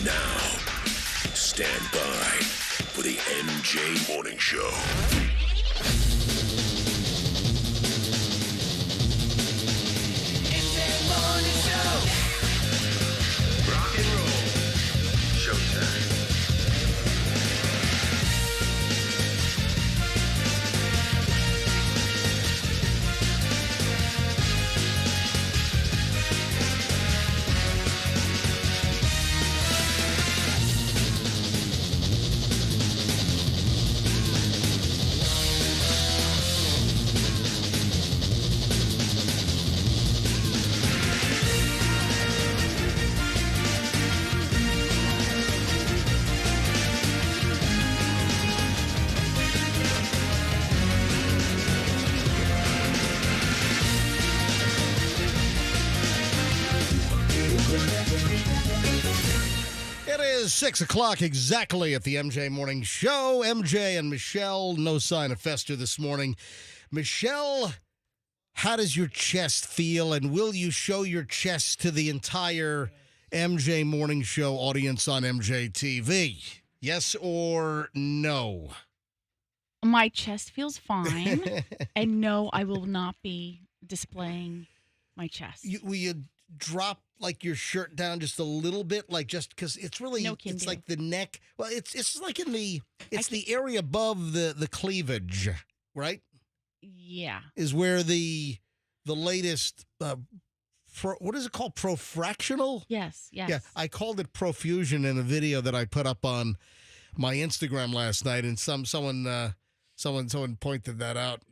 Now, stand by for the MJ Morning Show. MJ Morning Show. Rock and roll. Showtime. It is 6 o'clock exactly at the MJ Morning Show. MJ and Michelle, no sign of Fester this morning. Michelle, how does your chest feel, and will you show your chest to the entire MJ Morning Show audience on MJ TV? Yes or no? My chest feels fine, and no, I will not be displaying my chest. Will you drop like your shirt down just a little bit, like just because it's really it's like the neck. Well, it's like in the the area above the cleavage, right? Yeah, is where the latest what is it called? Profractional? Yes. Yeah, I called it profusion in a video that I put up on my Instagram last night, and someone pointed that out.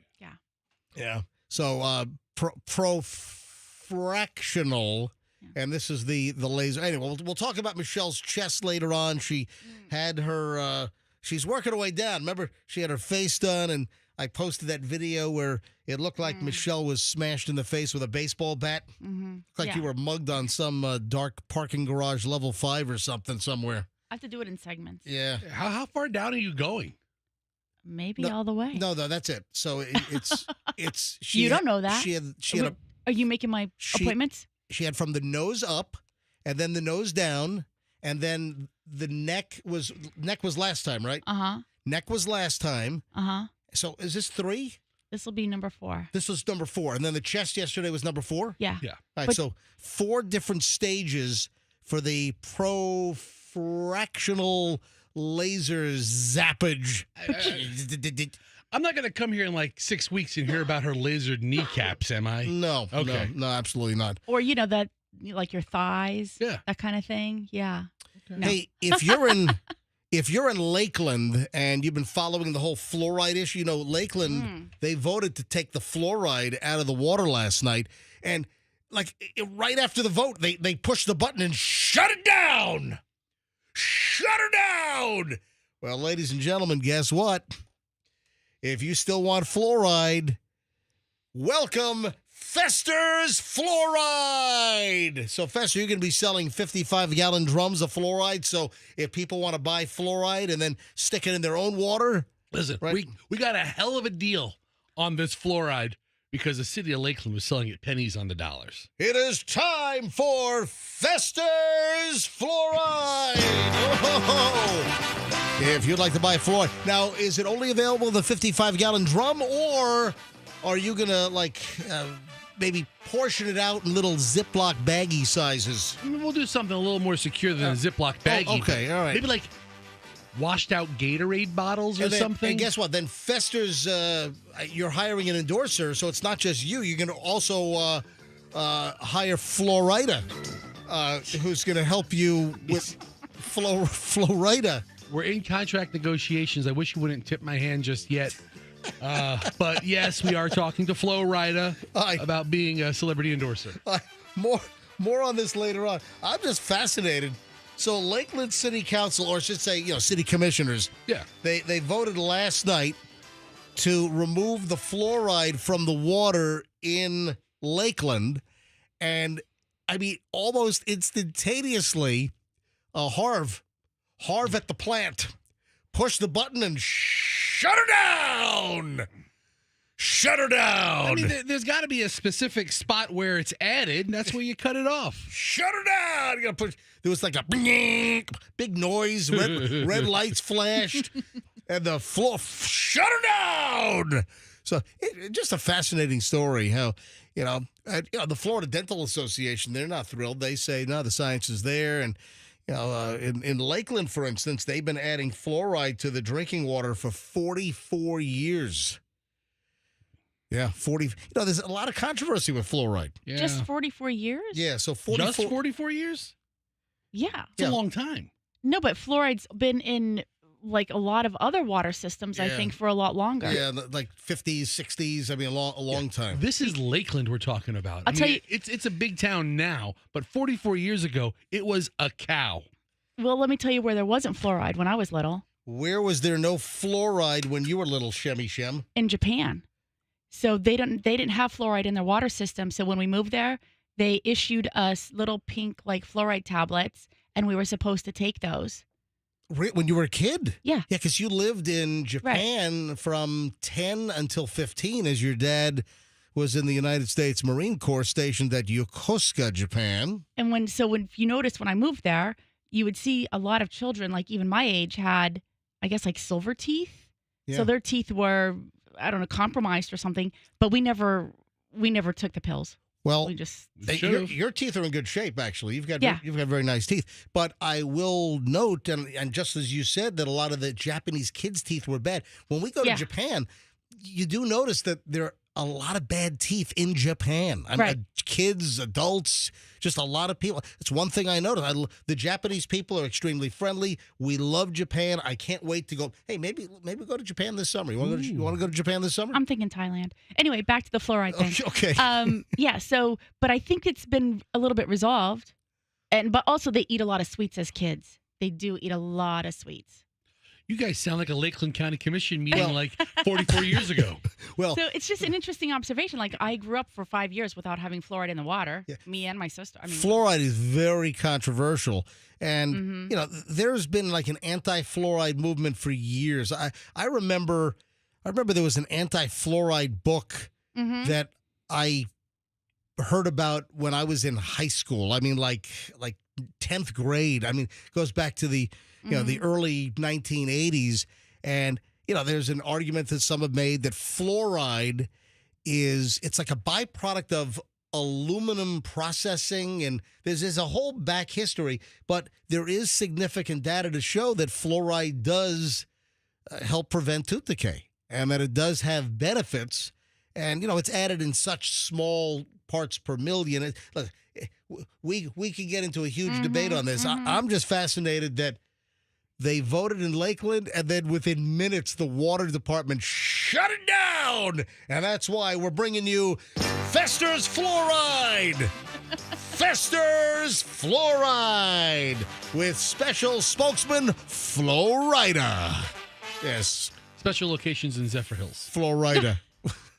Yeah. So profractional. Yeah. And this is the laser. Anyway, we'll talk about Michelle's chest later on. She had her, she's working her way down. Remember, she had her face done, and I posted that video where it looked like Michelle was smashed in the face with a baseball bat. Mm-hmm. Looked like you were mugged on some dark parking garage level 5 or something somewhere. I have to do it in segments. Yeah. How far down are you going? Maybe all the way. No, that's it. So it's. You don't know that. She had Are you making my appointments? She had from the nose up, and then the nose down, and then the neck was last time, right? Neck was last time. So is this 3? This will be number 4. This was number 4, and then the chest yesterday was number 4. Yeah. Yeah. All right, so 4 different stages for the fractional laser zappage. I'm not going to come here in like 6 weeks and hear about her lasered kneecaps, am I? No. Okay. No, absolutely not. Or that like your thighs. Yeah. That kind of thing. Yeah. No. Hey, if you're in Lakeland and you've been following the whole fluoride issue, Lakeland, they voted to take the fluoride out of the water last night. And like right after the vote, they pushed the button and shut it down. Shut her down. Well, ladies and gentlemen, guess what? If you still want fluoride, welcome Fester's Fluoride. So, Fester, you're going to be selling 55-gallon drums of fluoride. So, if people want to buy fluoride and then stick it in their own water. Listen, right? we got a hell of a deal on this fluoride because the city of Lakeland was selling it pennies on the dollars. It is time for Fester's Fluoride. Oh! If you'd like to buy fluoride. Now, is it only available in the 55-gallon drum, or are you going to, maybe portion it out in little Ziploc baggie sizes? I mean, we'll do something a little more secure than a Ziploc baggie. Oh, okay, all right. Maybe like washed out Gatorade bottles or something. And guess what? Then Fester's, you're hiring an endorser, so it's not just you. You're going to also hire Florida, who's going to help you with Florida. We're in contract negotiations. I wish you wouldn't tip my hand just yet. But yes, we are talking to Florida about being a celebrity endorser. More on this later on. I'm just fascinated. So Lakeland City Council, or I should say, city commissioners, they voted last night to remove the fluoride from the water in Lakeland. And, I mean, almost instantaneously, Harv at the plant pushed the button and shut her down. Shut her down. I mean, there's got to be a specific spot where it's added, and that's where you cut it off. Shut her down. You gotta push. There was like a big noise. Red lights flashed, and the floor. Shut her down. So, just a fascinating story. How the Florida Dental Association, they're not thrilled. They say no, the science is there, and in Lakeland, for instance, they've been adding fluoride to the drinking water for 44 years. Yeah, 40. There's a lot of controversy with fluoride. Yeah. Just 44 years? Yeah, so 44. Just 44 years? Yeah. It's a long time. No, but fluoride's been in like a lot of other water systems, I think, for a lot longer. Yeah, like 50s, 60s. I mean, a long time. This is Lakeland we're talking about. I'll tell you, it's a big town now, but 44 years ago, it was a cow. Well, let me tell you where there wasn't fluoride when I was little. Where was there no fluoride when you were little, Shemmy Shem? In Japan. So they didn't have fluoride in their water system. So when we moved there, they issued us little pink fluoride tablets, and we were supposed to take those. When you were a kid? Yeah. Yeah, because you lived in Japan from 10 until 15 as your dad was in the United States Marine Corps stationed at Yokosuka, Japan. And when you notice when I moved there, you would see a lot of children, like even my age, had, I guess, like silver teeth. Yeah. So their teeth were, I don't know, compromised or something. But we never took the pills. Well, we just your teeth are in good shape, actually. You've got very nice teeth. But I will note, and just as you said, that a lot of the Japanese kids' teeth were bad. When we go to Japan, you do notice that there are a lot of bad teeth in Japan. I mean, kids, adults, just a lot of people. It's one thing I noticed. The Japanese people are extremely friendly. We love Japan. I can't wait to go. Hey, maybe go to Japan this summer. You want to go to Japan this summer? I'm thinking Thailand. Anyway, back to the fluoride thing. Okay. Yeah. So, but I think it's been a little bit resolved, but also they eat a lot of sweets as kids. They do eat a lot of sweets. You guys sound like a Lakeland County Commission meeting like 44 years ago. Well, so it's just an interesting observation. Like I grew up for 5 years without having fluoride in the water. Yeah. Me and my sister. I mean, fluoride is very controversial, and there's been like an anti-fluoride movement for years. I remember there was an anti-fluoride book that I heard about when I was in high school. I mean, like 10th grade. I mean, it goes back to the the early 1980s, and there's an argument that some have made that fluoride it's like a byproduct of aluminum processing, and there's a whole back history, but there is significant data to show that fluoride does help prevent tooth decay, and that it does have benefits. And it's added in such small parts per million. Look, we could get into a huge debate on this. I'm just fascinated that they voted in Lakeland, and then within minutes, the water department shut it down. And that's why we're bringing you Fester's Fluoride. Fester's Fluoride with special spokesman Florida. Yes. Special locations in Zephyr Hills. Florida.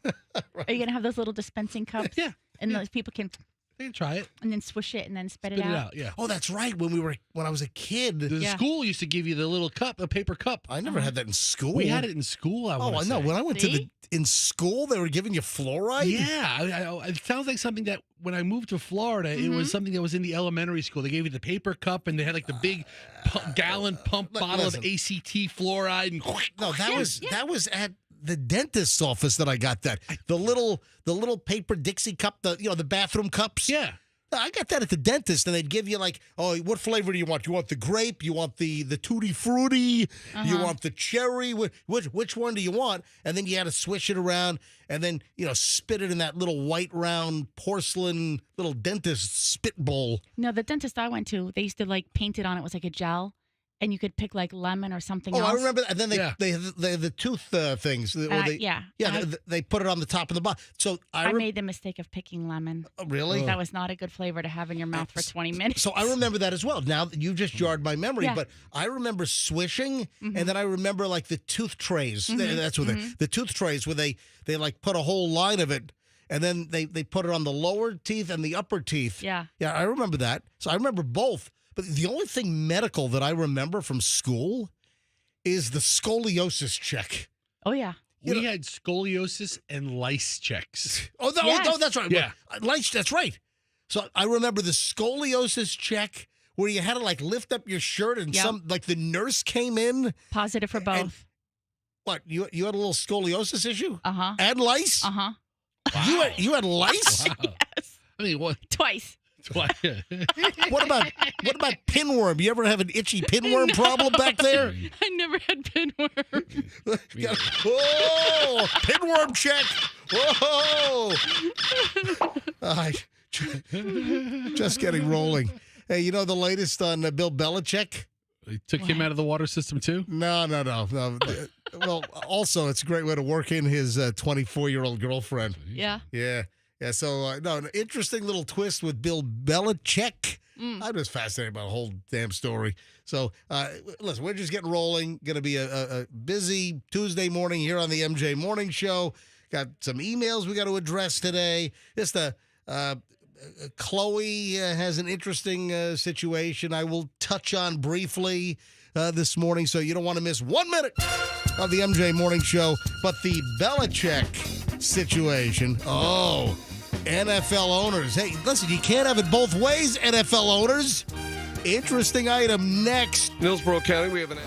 Are you going to have those little dispensing cups? Yeah. And those people can They can try it. and then swish it and then spit it Spit it out. out, yeah. Oh, that's right. When I was a kid, The school used to give you the little cup, a paper cup. I never had that in school. We had it in school, I Oh, I wanna know. say. When I went in school, they were giving you fluoride? Yeah, it sounds like something that when I moved to Florida, it was something that was in the elementary school. They gave you the paper cup, and they had like the big gallon pump bottle of ACT fluoride. And No, that was at the dentist's office that I got that. The little paper Dixie cup, the bathroom cups. Yeah. I got that at the dentist, and they'd give you like, oh, what flavor do you want? You want the grape? You want the tutti frutti? You want the cherry? Which one do you want? And then you had to swish it around, and then spit it in that little white round porcelain little dentist spit bowl. No, the dentist I went to, they used to like paint it on. It was like a gel, and you could pick like lemon or something else. I remember that. And then they have the tooth things. They put it on the top and the bottom. So I made the mistake of picking lemon. Oh, really? That was not a good flavor to have in your mouth for 20 minutes. So I remember that as well. Now you just jarred my memory, but I remember swishing, and then I remember like the tooth trays. That's what the tooth trays where they like put a whole line of it, and then they put it on the lower teeth and the upper teeth. Yeah. Yeah, I remember that. So I remember both. But the only thing medical that I remember from school is the scoliosis check. Oh, yeah. We had scoliosis and lice checks. Oh, that's right. Yeah. Lice, that's right. So I remember the scoliosis check where you had to like lift up your shirt, and the nurse came in. Positive for both. And, what, you had a little scoliosis issue? Uh-huh. And lice? Uh-huh. Wow. You had lice? Wow. Yes. I mean, what? Twice. What about pinworm? You ever have an itchy pinworm problem back there? I never had pinworm. Oh, pinworm check. Whoa. All right. Just getting rolling. Hey, the latest on Bill Belichick? They took him out of the water system too? No. Well, also, it's a great way to work in his 24-year-old girlfriend. Yeah. Yeah. Yeah, so, an interesting little twist with Bill Belichick. I'm just fascinated by the whole damn story. So, listen, we're just getting rolling. Going to be a busy Tuesday morning here on the MJ Morning Show. Got some emails we got to address today. Just Chloe has an interesting situation I will touch on briefly this morning, so you don't want to miss 1 minute of the MJ Morning Show. But the Belichick situation, NFL owners. Hey, listen, you can't have it both ways, NFL owners. Interesting item next. Hillsborough County, we have an...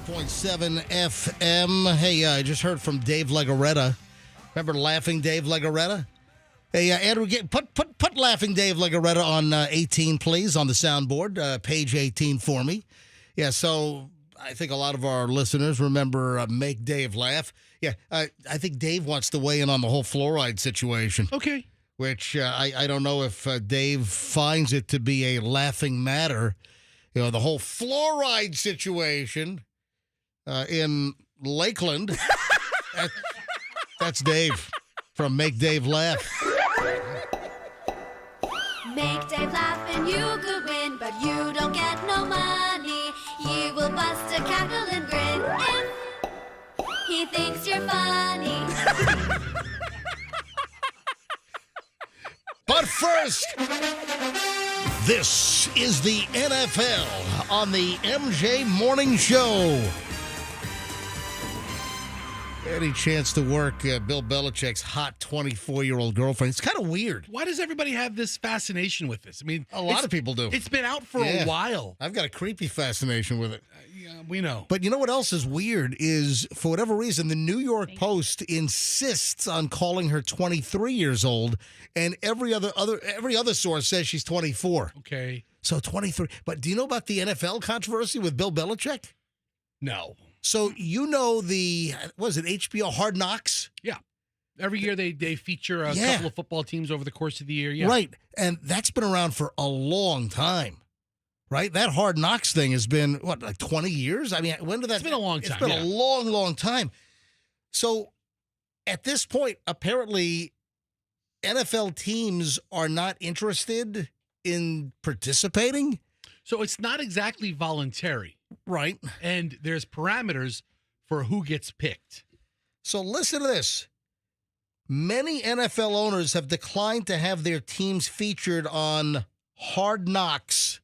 106.7 FM. Hey, I just heard from Dave Legoretta. Remember Laughing Dave Legoretta? Hey, Andrew, put Laughing Dave Legoretta on 18, please, on the soundboard, page 18 for me. Yeah, so I think a lot of our listeners remember Make Dave Laugh. Yeah, I think Dave wants to weigh in on the whole fluoride situation. Okay. Which I don't know if Dave finds it to be a laughing matter. You know, the whole fluoride situation in Lakeland. That's Dave from Make Dave Laugh. Make Dave laugh and you could win, but you don't get no money. He will bust a cackle and grin if he thinks you're funny. But first, this is the NFL on the MJ Morning Show. Any chance to work Bill Belichick's hot 24-year-old girlfriend? It's kind of weird. Why does everybody have this fascination with this? I mean, A lot of people do. It's been out for a while. I've got a creepy fascination with it. Yeah, we know. But you know what else is weird is, for whatever reason, the New York Post insists on calling her 23 years old, and every other source says she's 24. Okay. So 23. But do you know about the NFL controversy with Bill Belichick? No. So you know HBO Hard Knocks? Yeah. Every year they feature a couple of football teams over the course of the year. Yeah. Right. And that's been around for a long time. Right? That Hard Knocks thing has been, what, like 20 years? I mean, when did that... It's been a long time. It's been a long, long time. So at this point, apparently, NFL teams are not interested in participating. So it's not exactly voluntary. Right. And there's parameters for who gets picked. So listen to this. Many NFL owners have declined to have their teams featured on Hard Knocks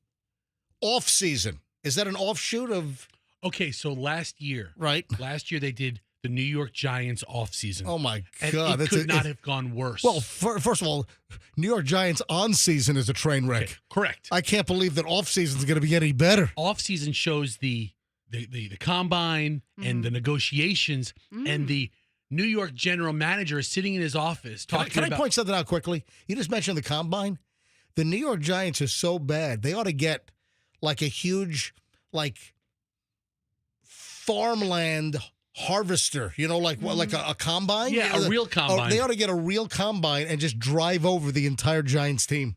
off-season. Is that an offshoot of... Okay, so last year they did the New York Giants offseason. Oh, my and God. it could not have gone worse. Well, first of all, New York Giants on-season is a train wreck. Okay, correct. I can't believe that off-season is going to be any better. Off-season shows the combine and the negotiations, and the New York general manager is sitting in his office talking Can I about... point something out quickly? You just mentioned the combine. The New York Giants are so bad, they ought to get like a huge, like, farmland harvester, like a combine? Yeah, a real combine. They ought to get a real combine and just drive over the entire Giants team.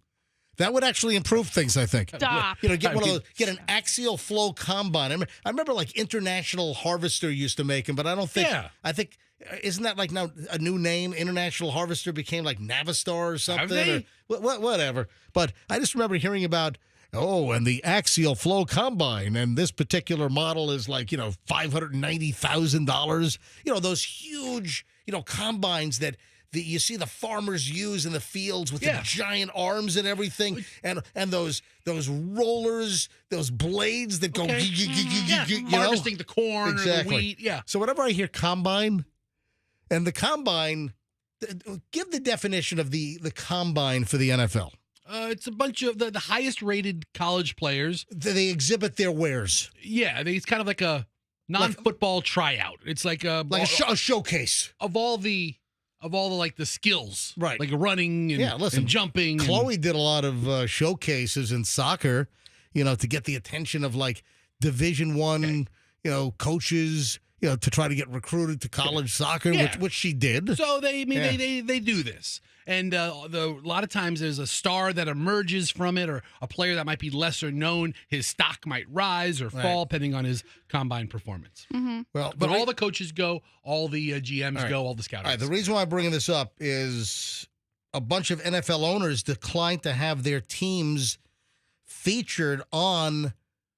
That would actually improve things, I think. Stop. Get an axial flow combine. I remember like International Harvester used to make them, but I don't think. Yeah. I think isn't that like now a new name? International Harvester became like Navistar or something. Have they? Or whatever. But I just remember hearing about. Oh, and the axial flow combine, and this particular model is like, $590,000. Those huge, combines that you see the farmers use in the fields with the giant arms and everything, and those rollers, those blades that go, harvesting the corn or the wheat. Yeah. So whenever I hear combine, and the combine, give the definition of the combine for the NFL. It's a bunch of the highest rated college players. They exhibit their wares. Yeah, it's kind of like a non-football tryout. It's like a showcase of all the like the skills, right? Like running and jumping. Chloe did a lot of showcases in soccer, to get the attention of like Division I, coaches. To try to get recruited to college soccer, which she did. So they do this, and a lot of times there's a star that emerges from it, or a player that might be lesser known. His stock might rise or fall depending on his combine performance. Mm-hmm. Well, but all the coaches go, all the GMs go, all the scouts. All right, the reason why I'm bringing this up is a bunch of NFL owners declined to have their teams featured on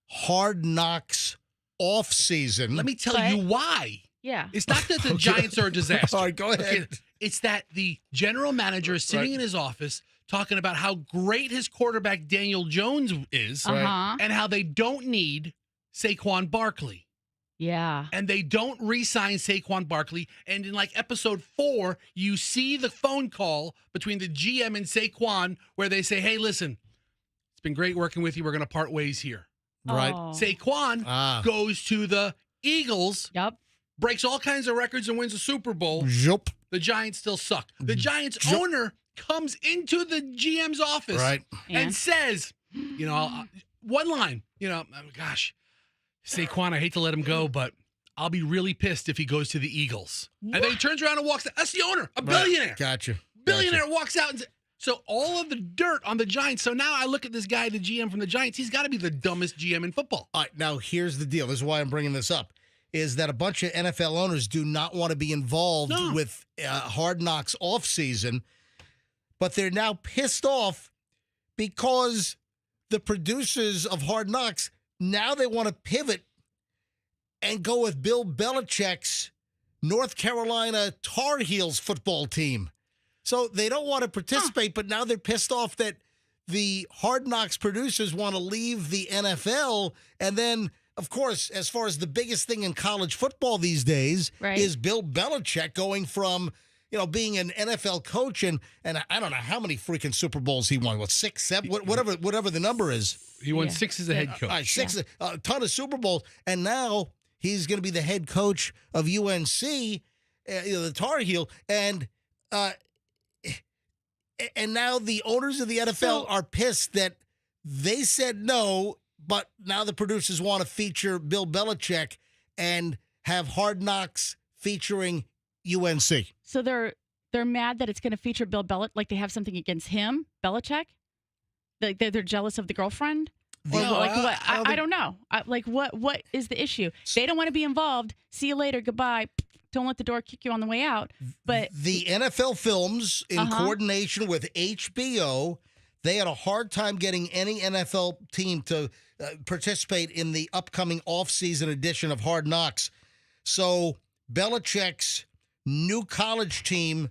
Hard Knocks off season. Let me tell you why. Yeah. It's not that the Giants are a disaster. All right, go ahead. Okay, it's that the general manager is sitting in his office talking about how great his quarterback Daniel Jones is and how they don't need Saquon Barkley. Yeah. And they don't re-sign Saquon Barkley. And in like episode 4, you see the phone call between the GM and Saquon where they say, hey, listen, it's been great working with you. We're going to part ways here. Right. Oh. Saquon goes to the Eagles Yep. breaks all kinds of records and wins a Super Bowl. Yup. The Giants still suck. The Giants owner comes into the GM's office Right. and says, one line, gosh, Saquon, I hate to let him go, but I'll be really pissed if he goes to the Eagles. What? And then he turns around and walks out. That's the owner, a billionaire. Gotcha. Billionaire walks out and so all of the dirt on the Giants. So now I look at this guy, the GM from the Giants. He's got to be the dumbest GM in football. All right, now here's the deal. This is why I'm bringing this up. Is that a bunch of NFL owners do not want to be involved with Hard Knocks offseason, but they're now pissed off because the producers of Hard Knocks, now they want to pivot and go with Bill Belichick's North Carolina Tar Heels football team. So they don't want to participate, but now they're pissed off that the Hard Knocks producers want to leave the NFL. And then, of course, as far as the biggest thing in college football these days is Bill Belichick going from, being an NFL coach and I don't know how many freaking Super Bowls he won. What, 6, 7, whatever the number is. He won 6 as a head coach. 6, a ton of Super Bowls. And now he's going to be the head coach of UNC, the Tar Heel. And now the owners of the NFL are pissed that they said no, but now the producers want to feature Bill Belichick and have Hard Knocks featuring UNC. So they're mad that it's going to feature Bill Belichick, like they have something against him, Belichick? They're jealous of the girlfriend? Or what? I don't know. What is the issue? They don't want to be involved. See you later. Goodbye. Don't let the door kick you on the way out. But the NFL Films, in coordination with HBO, they had a hard time getting any NFL team to participate in the upcoming offseason edition of Hard Knocks. So Belichick's new college team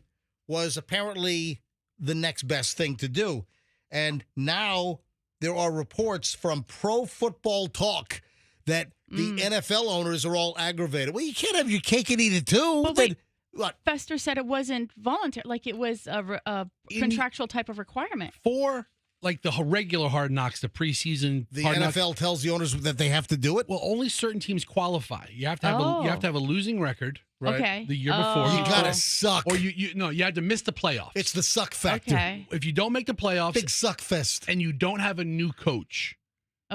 was apparently the next best thing to do. And now there are reports from Pro Football Talk that the NFL owners are all aggravated. Well, you can't have your cake and eat it too. But wait, what? Fester said it wasn't voluntary, like it was a contractual type of requirement. For like the regular Hard Knocks, the preseason, the Hard NFL Knocks, tells the owners that they have to do it. Well, only certain teams qualify. You have to have a losing record. Right. Okay. The year before. You gotta suck. Or you had to miss the playoffs. It's the suck factor. Okay. If you don't make the playoffs, big suck fest, and you don't have a new coach,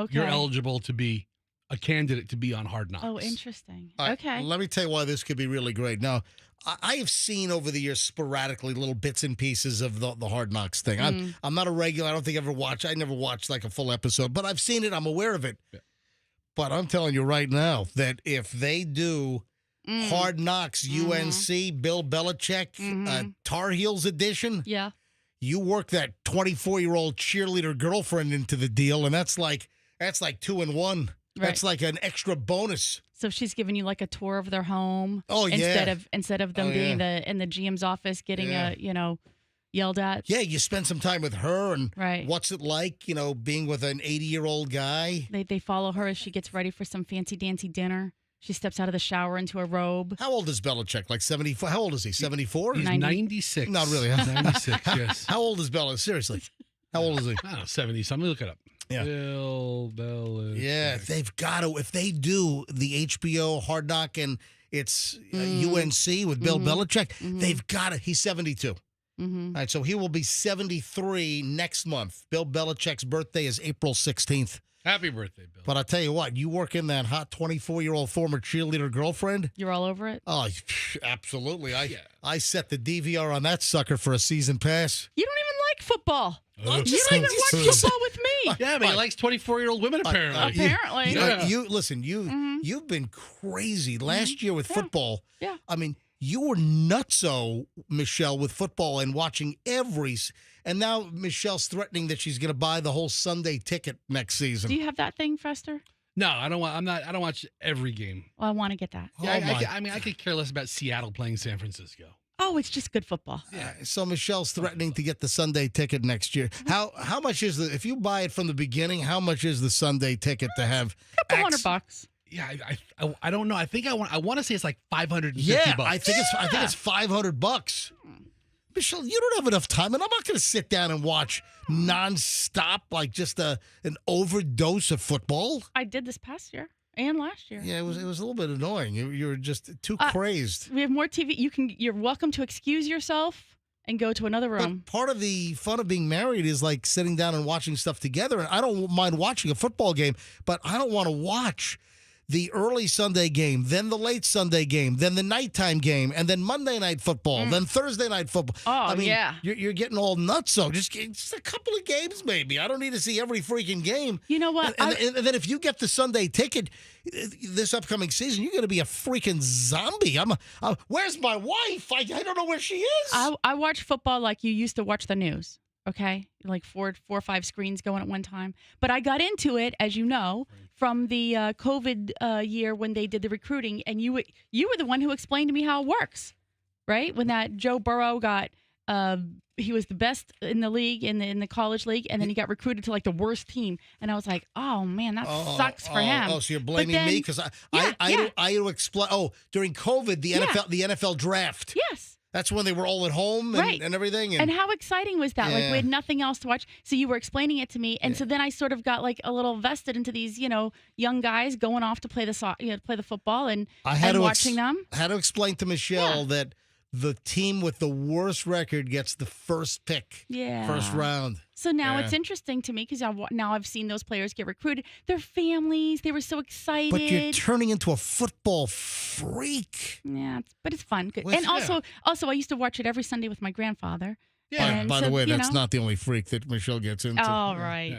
you're eligible to be a candidate to be on Hard Knocks. Oh, interesting. Okay. Let me tell you why this could be really great. Now, I have seen over the years sporadically little bits and pieces of the Hard Knocks thing. I'm not a regular. I don't think I never watched like a full episode, but I've seen it. I'm aware of it. Yeah. But I'm telling you right now that if they do Hard Knocks UNC, Bill Belichick, Tar Heels edition, you work that 24-year-old cheerleader girlfriend into the deal, and that's like 2 in 1. Right. That's like an extra bonus. So she's giving you like a tour of their home. Oh yeah. Instead of them being in the GM's office getting yelled at. Yeah, you spend some time with her and what's it like, being with an 80-year-old guy. They follow her as she gets ready for some fancy dancy dinner. She steps out of the shower into a robe. How old is Belichick? Like 74? How old is he? 74? He's 96. Not really. Huh? 96, yes. How old is Belichick? Seriously. How old is he? I don't know, 70 something. Look it up. Yeah. Bill Belichick. Yeah, they've got to. If they do the HBO Hard Knock and it's UNC with Bill Belichick, they've got to. He's 72. All right, so he will be 73 next month. Bill Belichick's birthday is April 16th. Happy birthday, Bill. But I tell you what, you work in that hot 24-year-old former cheerleader girlfriend. You're all over it? Oh, absolutely. I set the DVR on that sucker for a season pass. You don't even like football. You don't saying. even watch football with me. Yeah, but he likes 24-year-old women, apparently. Apparently. You've been crazy last year with football. Yeah. I mean, you were nutso, Michelle, with football and watching and now Michelle's threatening that she's going to buy the whole Sunday ticket next season. Do you have that thing, Fester? No, I don't want. I don't watch every game. Well, I want to get that. Yeah, I could care less about Seattle playing San Francisco. Oh, it's just good football. Yeah. So Michelle's threatening to get the Sunday ticket next year. How much is if you buy it from the beginning? How much is the Sunday ticket to have? A couple $100. Yeah, I don't know. I think I want to say it's like $550. Yeah, I think it's $500. Michelle, you don't have enough time, and I'm not going to sit down and watch nonstop like just an overdose of football. I did this past year. And last year. Yeah, it was a little bit annoying. You were just too crazed. We have more TV. You're welcome to excuse yourself and go to another room. But part of the fun of being married is like sitting down and watching stuff together. And I don't mind watching a football game, but I don't want to watch the early Sunday game, then the late Sunday game, then the nighttime game, and then Monday night football, then Thursday night football. Oh, yeah. You're getting all nuts. So just a couple of games, maybe. I don't need to see every freaking game. You know what? And then if you get the Sunday ticket this upcoming season, you're going to be a freaking zombie. Where's my wife? I don't know where she is. I watch football like you used to watch the news. Okay, like four or five screens going at one time. But I got into it, as you know, from the COVID year when they did the recruiting, and you were the one who explained to me how it works, right? When that Joe Burrow got, he was the best in the league in the college league, and then he got recruited to like the worst team, and I was like, oh man, that sucks for him. Oh, so you're blaming me because I explain. Oh, during COVID, the NFL draft. Yes. That's when they were all at home and everything. And how exciting was that? Like, we had nothing else to watch. So you were explaining it to me. And so then I sort of got like a little vested into these, young guys going off to play the football and watching them. I had to explain to Michelle that the team with the worst record gets the first pick. Yeah. First round. So now it's interesting to me because now I've seen those players get recruited. Their families, they were so excited. But you're turning into a football freak. Yeah, but it's fun. Good. And also, I used to watch it every Sunday with my grandfather. Yeah. By the way, that's not the only freak that Michelle gets into. All right.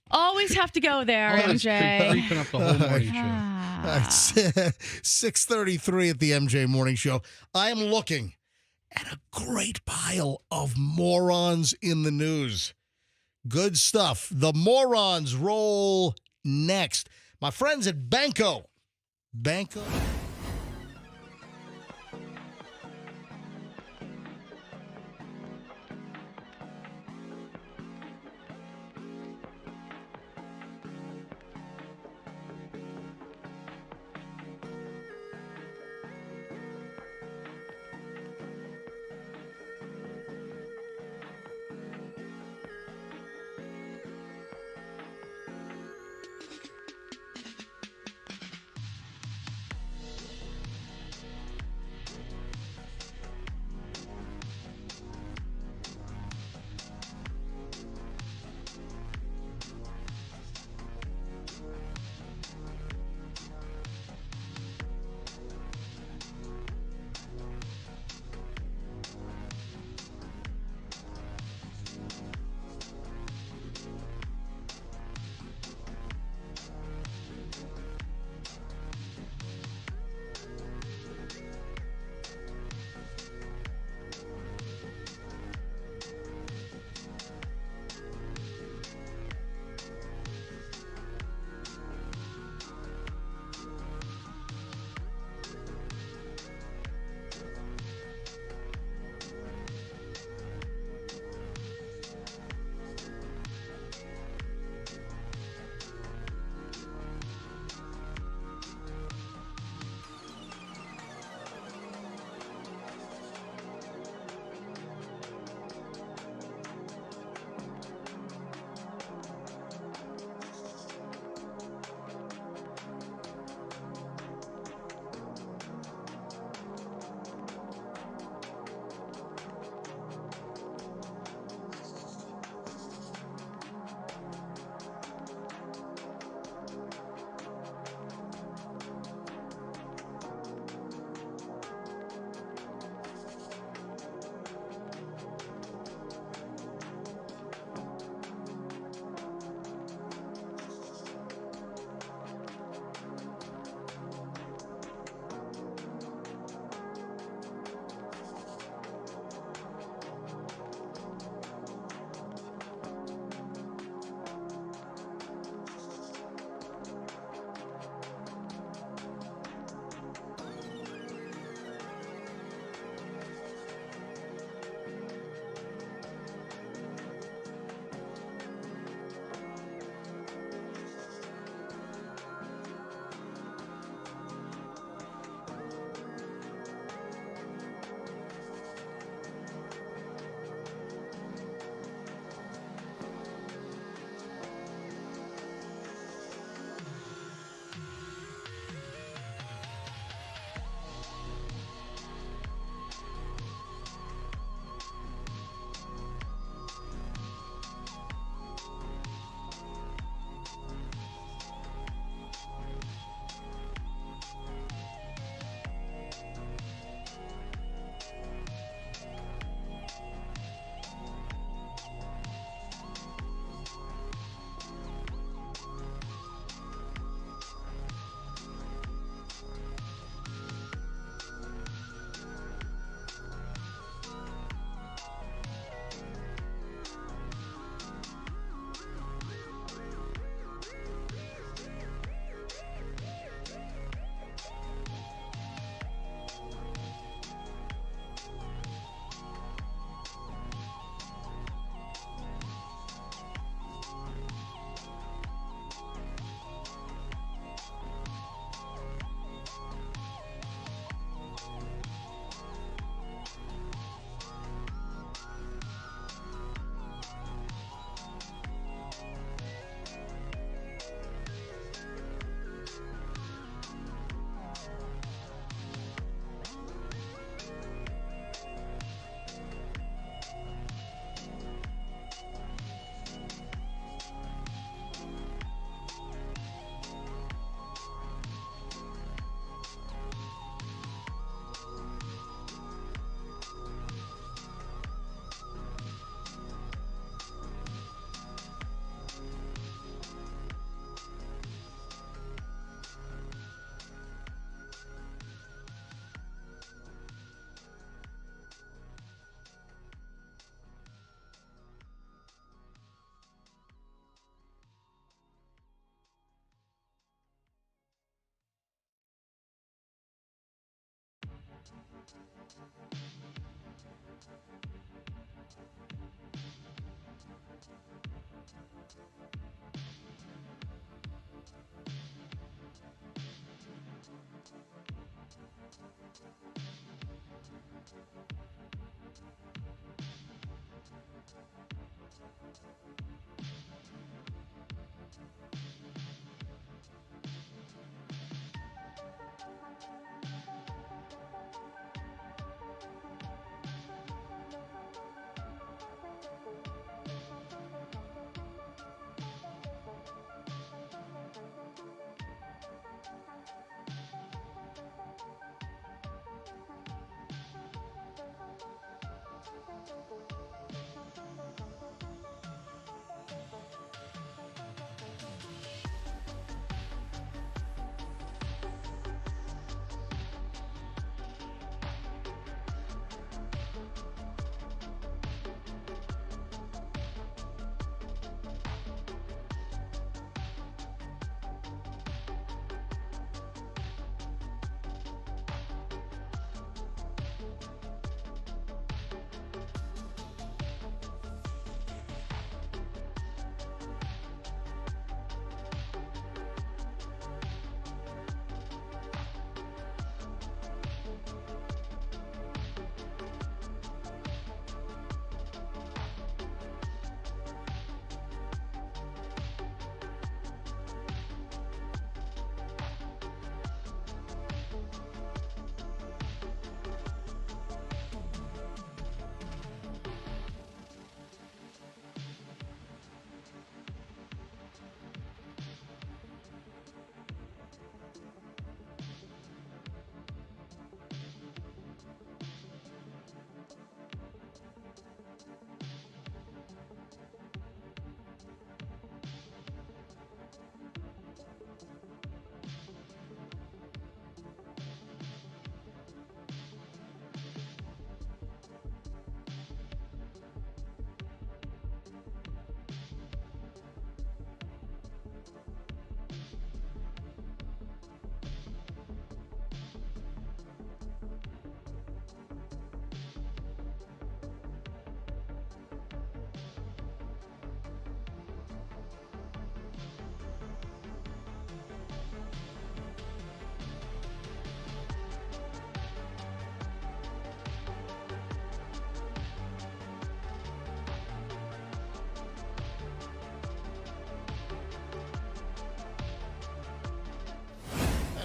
Always have to go there, MJ. Creeping up the whole morning show. 6:33 at the MJ Morning Show. I am looking at a great pile of morons in the news. Good stuff. The morons roll next. My friends at Banco.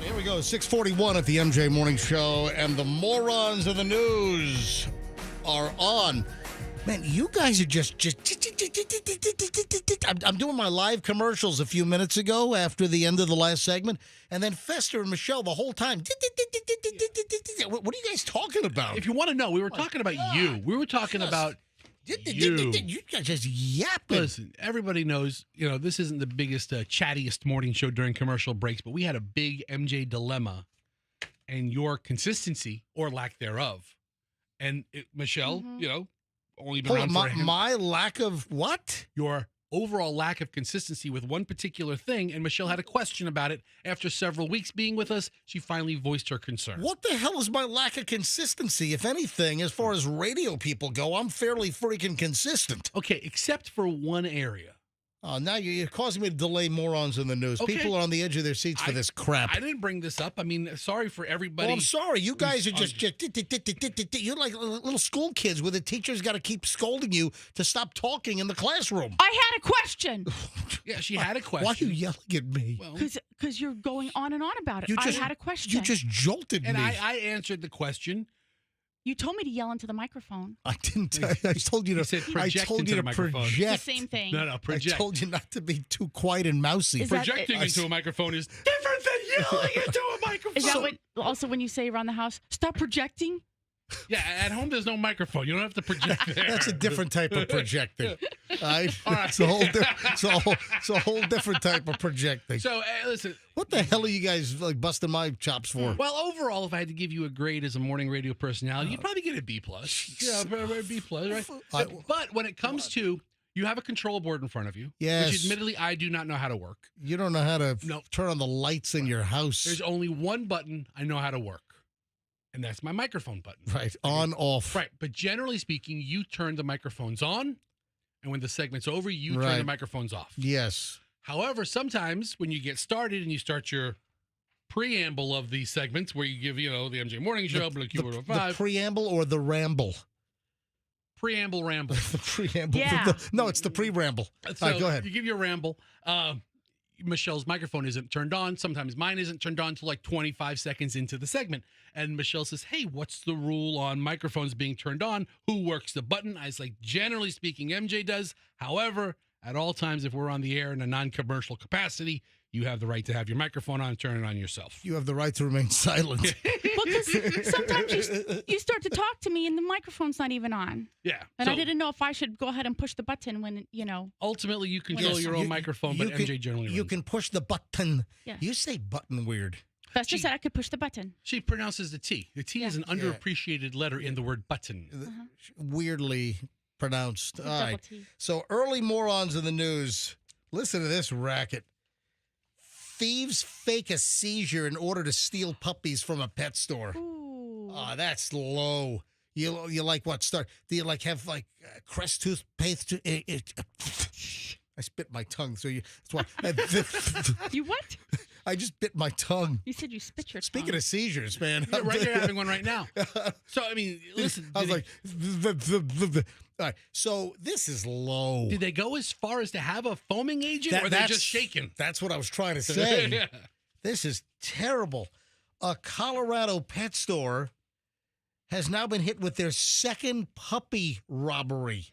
Here we go, 6:41 at the MJ Morning Show, and the morons of the news are on. Man, you guys are just I'm doing my live commercials a few minutes ago after the end of the last segment, and then Fester and Michelle the whole time. What are you guys talking about? If you want to know, we were talking about you. We were talking about you. You guys just yapping. Listen, everybody knows, this isn't the biggest, chattiest morning show during commercial breaks, but we had a big MJ dilemma and your consistency or lack thereof. And Michelle, only been around for him. My lack of what? Your overall lack of consistency with one particular thing, and Michelle had a question about it. After several weeks being with us, she finally voiced her concern. What the hell is my lack of consistency? If anything, as far as radio people go, I'm fairly freaking consistent. Okay, except for one area. Oh, now you're causing me to delay morons in the news. Okay. People are on the edge of their seats for this crap. I didn't bring this up. I mean, sorry for everybody. Well, I'm sorry. You guys are just you're like little school kids where the teacher's got to keep scolding you to stop talking in the classroom. I had a question. Yeah, she had a question. Why are you yelling at me? Well, Because you're going on and on about it. I had a question. You just jolted and me. I answered the question. You told me to yell into the microphone. I didn't. I told you to. said I project told into you the to microphone. project. It's the same thing. No, project. I told you not to be too quiet and mousy. Projecting into a microphone is different than yelling into a microphone. Is that what? Also, when you say around the house, stop projecting. Yeah, at home there's no microphone. You don't have to project there. That's a different type of projecting. All right? All right. It's a whole different type of projecting. So, listen. What the hell are you guys like busting my chops for? Well, overall, if I had to give you a grade as a morning radio personality, you'd probably get a B+. Yeah, B+, right? But when it comes to, you have a control board in front of you, yes, which admittedly I do not know how to work. You don't know how to turn on the lights in your house. There's only one button I know how to work. And that's my microphone button. Right. On, off. Right. But generally speaking, you turn the microphones on. And when the segment's over, you turn the microphones off. Yes. However, sometimes when you get started and you start your preamble of these segments where you give, the MJ Morning Show, Blue Q105. The preamble or the ramble? Preamble ramble. The preamble. Yeah. No, it's the pre-ramble. So All right, go ahead. You give your ramble. Michelle's microphone isn't turned on. Sometimes mine isn't turned on until like 25 seconds into the segment. And Michelle says, hey, what's the rule on microphones being turned on? Who works the button? I was like, generally speaking, MJ does. However, at all times, if we're on the air in a non-commercial capacity, you have the right to have your microphone on and turn it on yourself. You have the right to remain silent. Well, because sometimes you start to talk to me and the microphone's not even on. Yeah. And so I didn't know if I should go ahead and push the button when, you know. ultimately, you control Yes, your own microphone, but MJ generally You runs. can push the button. Yeah. You say button weird. Fester said I could push the button. She pronounces the T. The T is an underappreciated letter in the word button. Weirdly pronounced. All Double right. T. So early morons in the news. Listen to this racket. Thieves fake a seizure in order to steal puppies from a pet store. Ooh. Oh, that's low. You like what? Do you like have like Crest toothpaste? I spit my tongue, so that's why. You what? I just bit my tongue. You said you spit your Speaking tongue. of seizures, man. Yeah, right, you're having one right now. So, I mean, listen. I was like, all right. So this is low. Did they go as far as to have a foaming agent, or they're just shaking? That's what I was trying to say. Yeah. This is terrible. A Colorado pet store has now been hit with their second puppy robbery.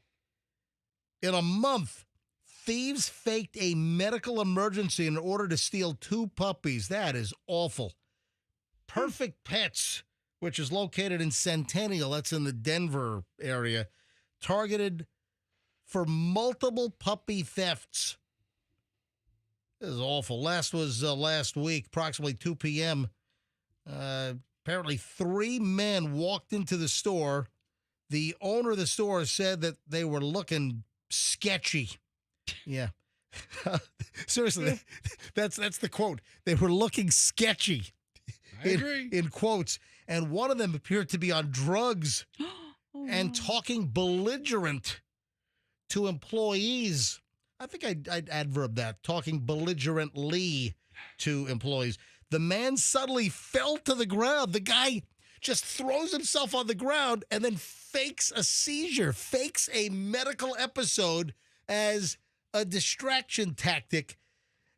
In a month, thieves faked a medical emergency in order to steal 2 puppies. That is awful. Perfect Pets, which is located in Centennial, that's in the Denver area, targeted for multiple puppy thefts. This is awful. Last week, approximately 2 p.m. Apparently 3 men walked into the store. The owner of the store said that they were looking sketchy. Yeah. Seriously, that's the quote. They were looking sketchy. I agree. In quotes. And one of them appeared to be on drugs and talking belligerent to employees. I think I'd adverb that, talking belligerently to employees. The man suddenly fell to the ground. The guy just throws himself on the ground and then fakes a seizure, fakes a medical episode as a distraction tactic.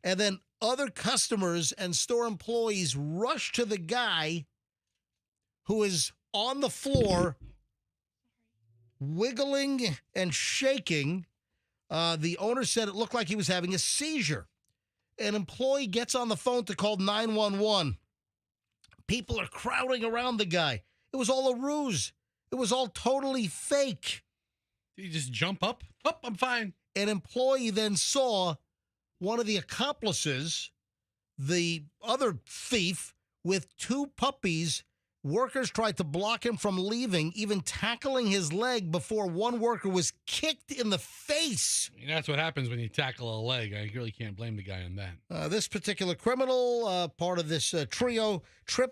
And then other customers and store employees rush to the guy who is on the floor, wiggling and shaking. The owner said it looked like he was having a seizure. An employee gets on the phone to call 911. People are crowding around the guy. It was all a ruse. It was all totally fake. Did he just jump up? Oh, I'm fine. An employee then saw one of the accomplices, the other thief, with 2 puppies. Workers tried to block him from leaving, even tackling his leg before one worker was kicked in the face. I mean, that's what happens when you tackle a leg. I really can't blame the guy on that. This particular criminal, part of this trio,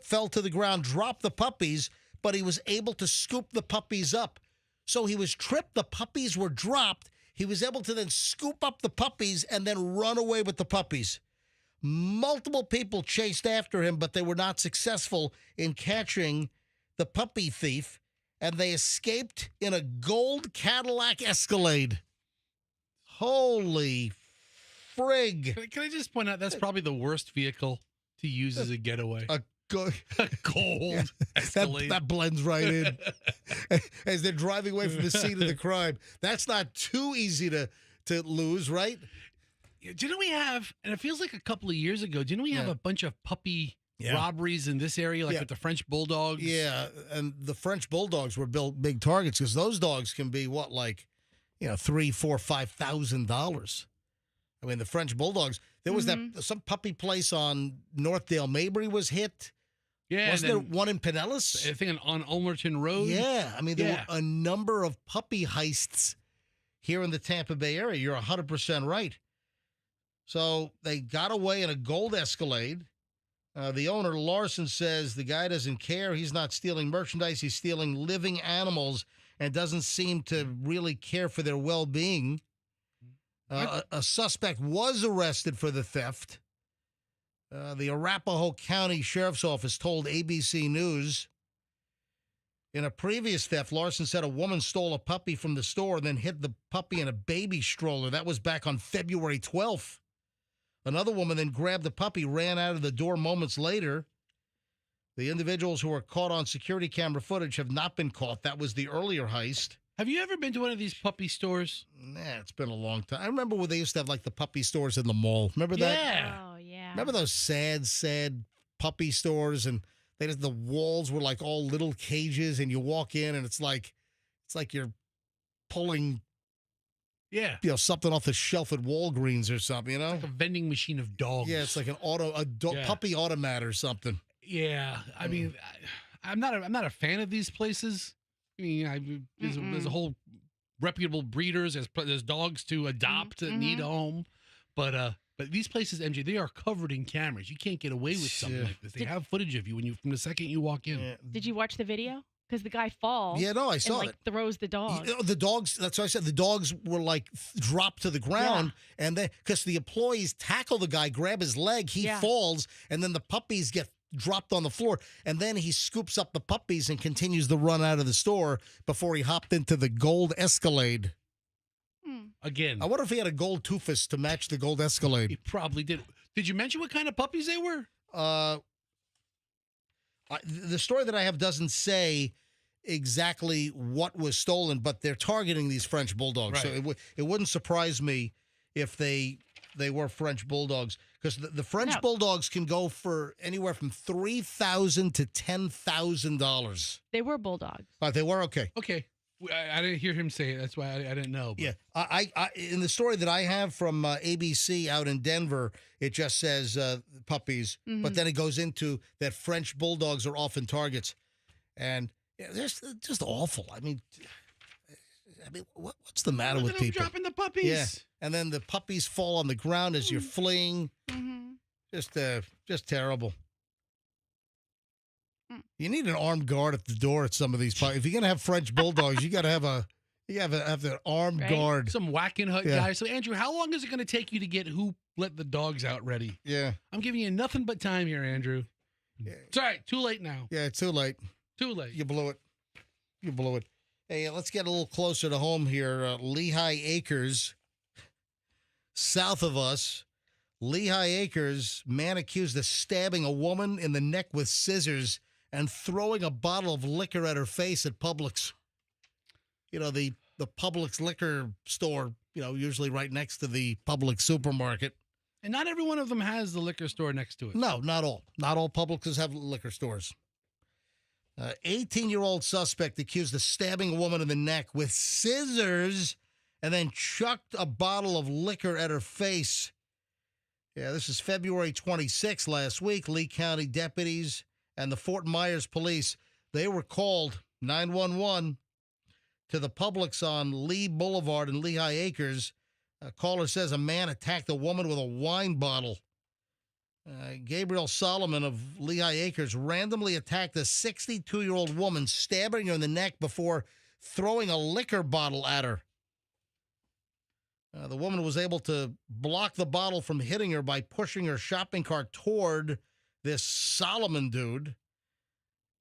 fell to the ground, dropped the puppies, but he was able to scoop the puppies up. So he was tripped, the puppies were dropped. He was able to then scoop up the puppies and then run away with the puppies. Multiple people chased after him, but they were not successful in catching the puppy thief, and they escaped in a gold Cadillac Escalade. Holy frig. Can I just point out that's probably the worst vehicle to use as a getaway? A gold Escalade. That blends right in. As they're driving away from the scene of the crime. That's not too easy to lose, right? Do you know we have, and it feels like a couple of years ago, do you know we have a bunch of puppy robberies in this area, like with the French Bulldogs? Yeah, and the French Bulldogs were built big targets because those dogs can be what, like, $3,000, $4,000, $5,000. I mean, the French Bulldogs. There was some puppy place on Northdale Mabry was hit. Yeah, wasn't there one in Pinellas? I think on Ulmerton Road. Yeah, I mean, there were a number of puppy heists here in the Tampa Bay area. You're 100% right. So they got away in a gold Escalade. The owner, Larson, says the guy doesn't care. He's not stealing merchandise. He's stealing living animals and doesn't seem to really care for their well-being. A suspect was arrested for the theft. The Arapahoe County Sheriff's Office told ABC News In a previous theft, Larson said a woman stole a puppy from the store and then hid the puppy in a baby stroller. That was back on February 12th. Another woman then grabbed the puppy, ran out of the door moments later. The individuals who were caught on security camera footage have not been caught. That was the earlier heist. Have you ever been to one of these puppy stores? Nah, it's been a long time. I remember when they used to have like the puppy stores in the mall. Remember that? Yeah. Oh, yeah. Remember those sad puppy stores, and the walls were like all little cages, and you walk in and it's like you're pulling Yeah. Something off the shelf at Walgreens or something, you know? Like a vending machine of dogs. Yeah, it's like Yeah. puppy automat or something. Yeah. I mean, I'm not a fan of these places. I mean, there's a whole reputable breeders. There's dogs to adopt that need a home, but these places, MJ, they are covered in cameras. You can't get away with something like this. They have footage of you from the second you walk in. Yeah. Did you watch the video? Because the guy falls. Yeah, no, I saw and, it. Throws the dog. The dogs. That's what I said. The dogs were like dropped to the ground, and then because the employees tackle the guy, grab his leg, he falls, and then the puppies get dropped on the floor, and then he scoops up the puppies and continues the run out of the store before he hopped into the gold Escalade. Again, I wonder if he had a gold Toofus to match the gold Escalade. He probably did. Did you mention what kind of puppies they were? The story that I have doesn't say exactly what was stolen, but they're targeting these French bulldogs. Right. So it wouldn't surprise me if they were French bulldogs, because the French bulldogs can go for anywhere from $3,000 to $10,000. They were bulldogs. They were okay. Okay. I didn't hear him say it. That's why I didn't know. But. Yeah, I in the story that I have from ABC out in Denver, it just says puppies, but then it goes into that French bulldogs are often targets, and they're just awful. I mean, what's the matter with people? Dropping the puppies. Yeah, and then the puppies fall on the ground as you're fleeing. Just terrible. You need an armed guard at the door at some of these puppies. If you're gonna have French bulldogs, you gotta have an armed guard. Some whacking hut guy. So Andrew, how long is it going to take you to get who let the dogs out ready? Yeah, I'm giving you nothing but time here, Andrew. Yeah. It's all right. Too late now. Yeah, it's too late. Too late. You blew it. Hey, let's get a little closer to home here. Lehigh Acres, south of us. Lehigh Acres, man accused of stabbing a woman in the neck with scissors and throwing a bottle of liquor at her face at Publix. You know, the Publix liquor store, usually right next to the Publix supermarket. And not every one of them has the liquor store next to it. No, not all. Not all Publixes have liquor stores. 18-year-old suspect accused of stabbing a woman in the neck with scissors and then chucked a bottle of liquor at her face. Yeah, this is February 26th last week. Lee County deputies and the Fort Myers police, they were called 911 to the Publix on Lee Boulevard in Lehigh Acres. A caller says a man attacked a woman with a wine bottle. Gabriel Solomon of Lehigh Acres randomly attacked a 62-year-old woman, stabbing her in the neck before throwing a liquor bottle at her. The woman was able to block the bottle from hitting her by pushing her shopping cart toward this Solomon dude.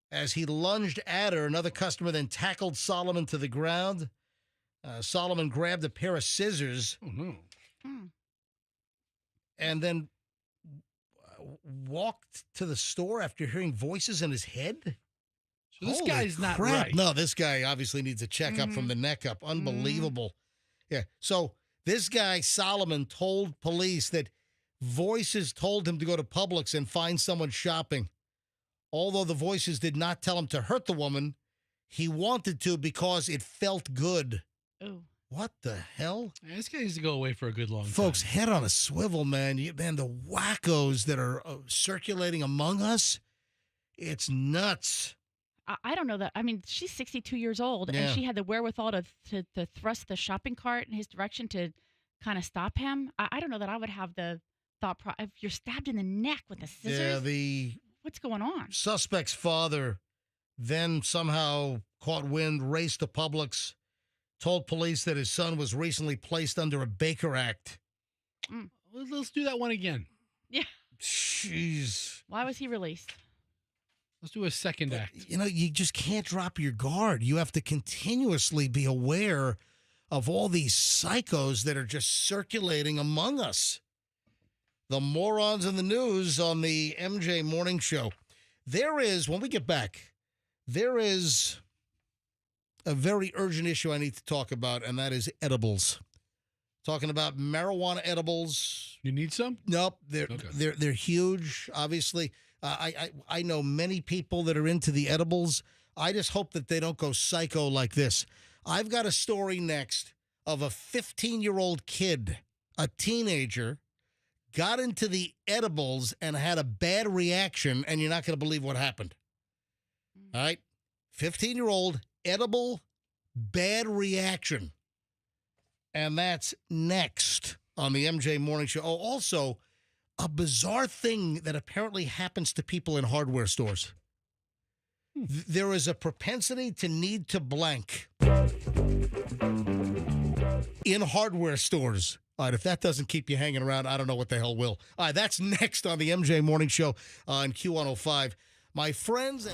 As he lunged at her, another customer then tackled Solomon to the ground. Solomon grabbed a pair of scissors and then walked to the store after hearing voices in his head. So this guy's not right. No, this guy obviously needs a checkup from the neck up. Unbelievable. Yeah. So this guy, Solomon, told police that voices told him to go to Publix and find someone shopping. Although the voices did not tell him to hurt the woman, he wanted to because it felt good. Oh. What the hell? Yeah, this guy needs to go away for a good long time. Folks, head on a swivel, man. Man, the wackos that are circulating among us, it's nuts. I don't know that. I mean, she's 62 years old, and she had the wherewithal to thrust the shopping cart in his direction to kind of stop him. I don't know that I would have the thought. If you're stabbed in the neck with the scissors, what's going on? Suspect's father then somehow caught wind, raced to Publix, told police that his son was recently placed under a Baker Act. Let's do that one again. Yeah. Jeez. Why was he released? Let's do a second act. You know, you just can't drop your guard. You have to continuously be aware of all these psychos that are just circulating among us. The morons in the news on the MJ Morning Show. There is, when we get back, there is a very urgent issue I need to talk about, and that is edibles. Talking about marijuana edibles. You need some? Nope, they're huge. Obviously, I know many people that are into the edibles. I just hope that they don't go psycho like this. I've got a story next of a 15-year-old kid, a teenager, got into the edibles and had a bad reaction, and you're not going to believe what happened. All right, 15-year-old edible bad reaction. And that's next on the MJ Morning Show. Oh, also, a bizarre thing that apparently happens to people in hardware stores. There is a propensity to need to blank in hardware stores. All right, if that doesn't keep you hanging around, I don't know what the hell will. All right, that's next on the MJ Morning Show on Q105. My friends...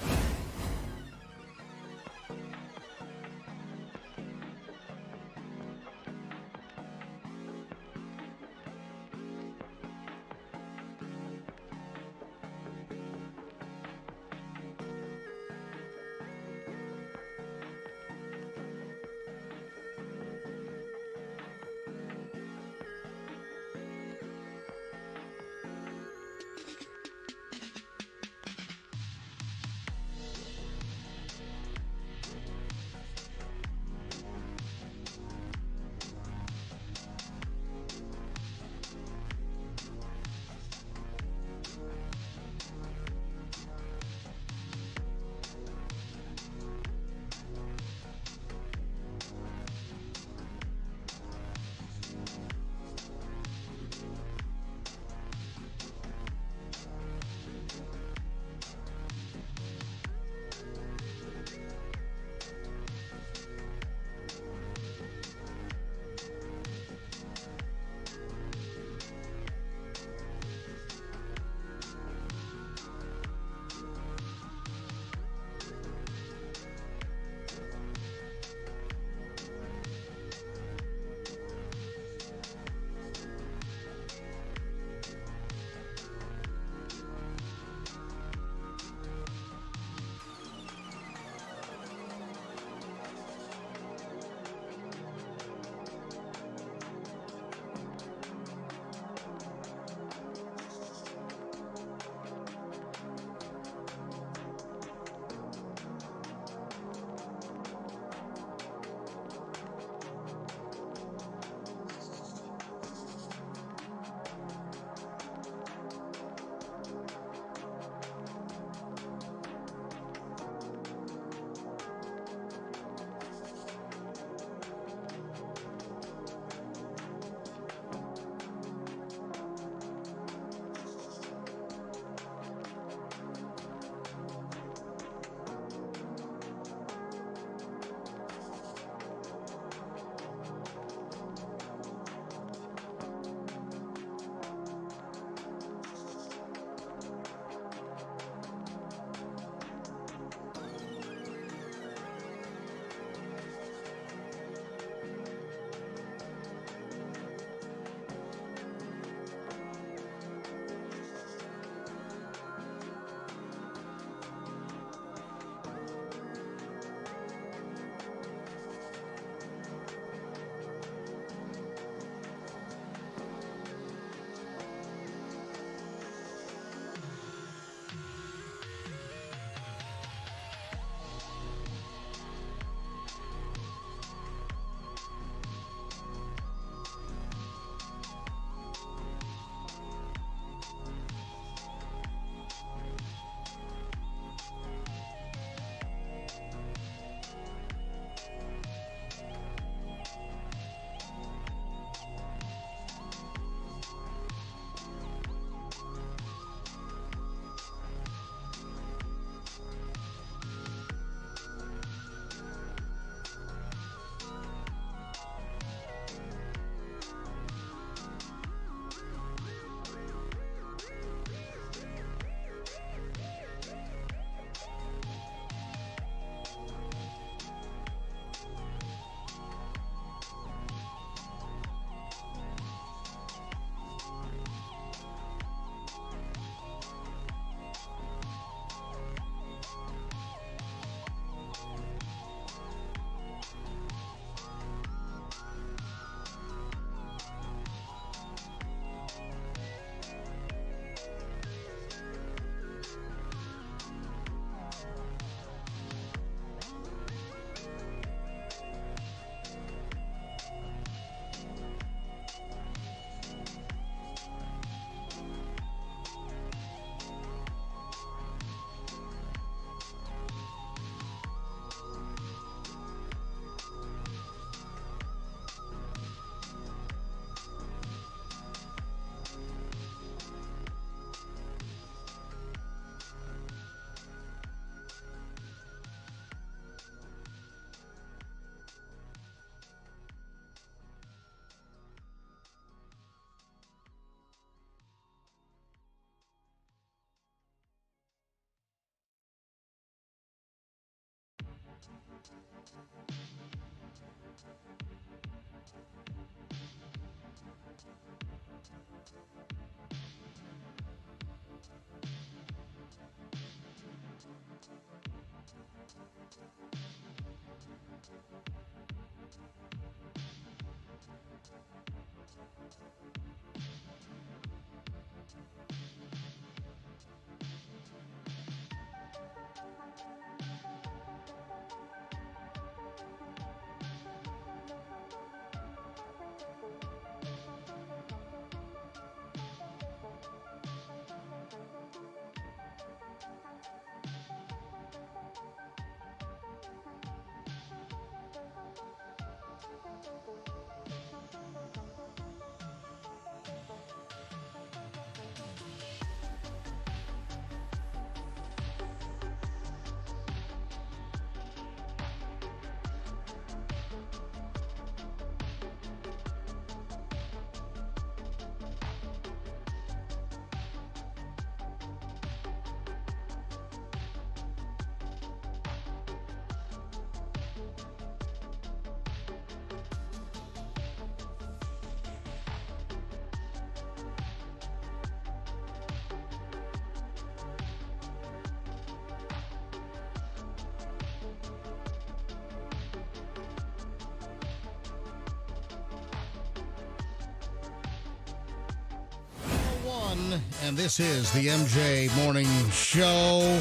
And this is the MJ Morning Show.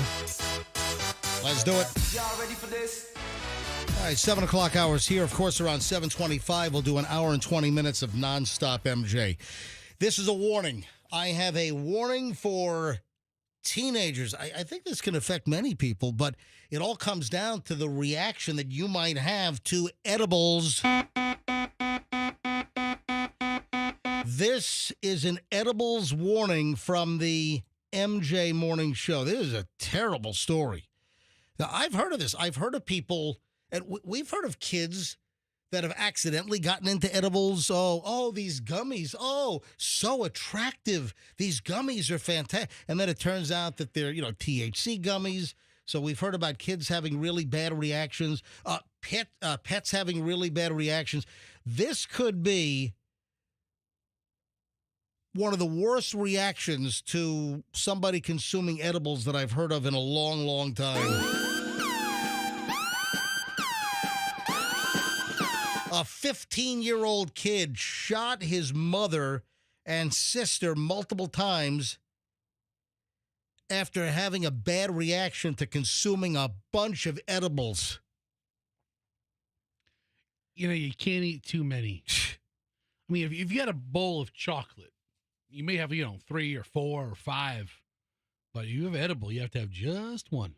Let's do it. Y'all ready for this? All right, 7 o'clock hours here. Of course, around 7:25, we'll do an hour and 20 minutes of nonstop MJ. This is a warning. I have a warning for teenagers. I think this can affect many people, but it all comes down to the reaction that you might have to edibles. This is an edibles warning from the MJ Morning Show. This is a terrible story. Now, I've heard of this. I've heard of people, and we've heard of kids that have accidentally gotten into edibles. Oh, these gummies. Oh, so attractive. These gummies are fantastic. And then it turns out that they're, THC gummies. So we've heard about kids having really bad reactions, pets having really bad reactions. This could be one of the worst reactions to somebody consuming edibles that I've heard of in a long, long time. A 15-year-old kid shot his mother and sister multiple times after having a bad reaction to consuming a bunch of edibles. You can't eat too many. I mean, if you had a bowl of chocolate, you may have, 3 or 4 or 5, but you have edible, you have to have just one.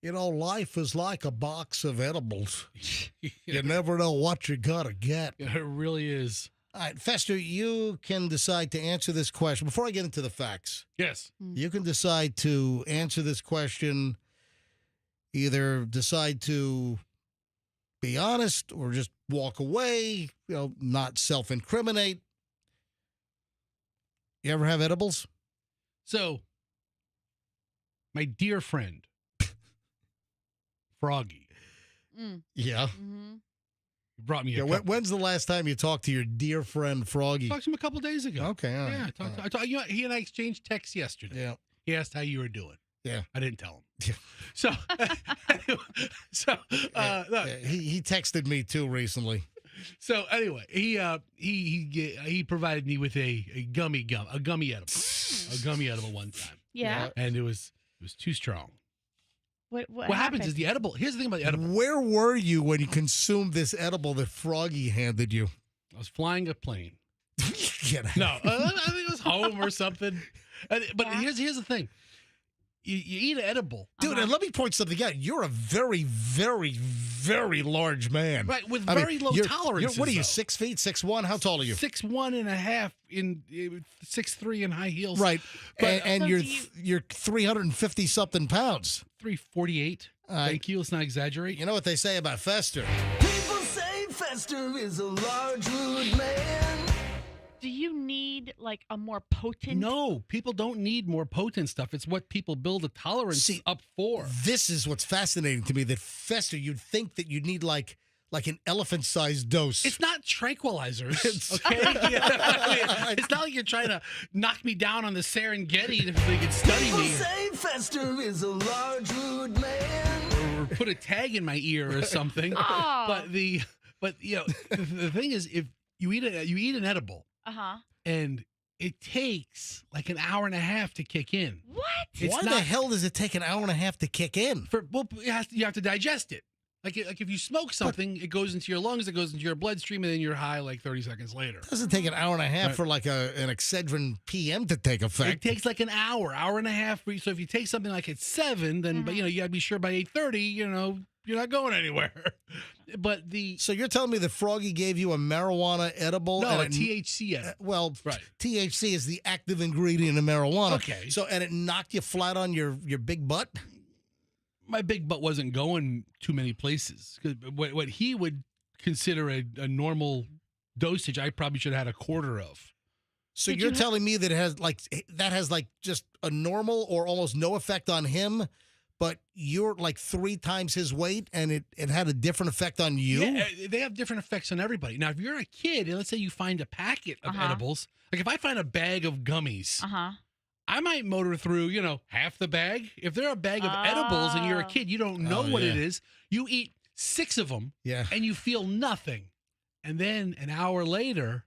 Life is like a box of edibles. You never know what you're going to get. It really is. All right, Fester, you can decide to answer this question. Before I get into the facts, yes, you can decide to answer this question, either decide to be honest or just walk away, not self-incriminate. You ever have edibles? So, my dear friend, Froggy. Yeah. Mm-hmm. Brought me when's the last time you talked to your dear friend Froggy? Talked to him a couple days ago. Okay, all right. Yeah, I talked. He and I exchanged texts yesterday. Yeah. He asked how you were doing. Yeah. I didn't tell him. Yeah. He texted me too recently. So anyway, he provided me with a gummy edible one time. Yeah. And it was too strong. What happens is the edible. Here's the thing about the edible. Where were you when you consumed this edible that Froggy handed you? I was flying a plane. Get out. No, I think it was home or something. But here's the thing. You eat an edible. Dude, and let me point something out. You're a very, very, very large man. Right, with very low tolerances. What are you, 6 feet, 6'1"? How tall are you? 6'1.5" in 6'3" in high heels. Right. But, and you're 350-something pounds. 348. Thank you. Let's not exaggerate. You know what they say about Fester? People say Fester is a large rude man. Do you need like a more potent? No, people don't need more potent stuff. It's what people build a tolerance up for. This is what's fascinating to me, that Fester, you'd think that you'd need like like an elephant-sized dose. It's not tranquilizers, okay? It's not like you're trying to knock me down on the Serengeti so they can study me. Say Fester is a large rude man. Or put a tag in my ear or something. Oh. But the thing is, if you eat an edible, and it takes like an hour and a half to kick in. What? Why the hell does it take an hour and a half to kick in? You have to digest it. Like if you smoke something, it goes into your lungs, it goes into your bloodstream, and then you're high like 30 seconds later. It doesn't take an hour and a half for like an Excedrin PM to take effect. It takes like an hour and a half. So if you take something like at 7, then but you got to be sure by 8:30, you're not going anywhere. But so you're telling me that Froggy gave you a marijuana edible? No, a THC edible. Right. THC is the active ingredient in marijuana. Okay. So and it knocked you flat on your big butt? My big butt wasn't going too many places. What he would consider a normal dosage, I probably should have had a quarter of. So you're telling me that has just a normal or almost no effect on him, but you're like 3 times his weight, and it had a different effect on you? Yeah, they have different effects on everybody. Now, if you're a kid, and let's say you find a packet of edibles, like if I find a bag of gummies, I might motor through, half the bag. If they're a bag of edibles and you're a kid, you don't know what it is. You eat 6 of them, and you feel nothing. And then an hour later,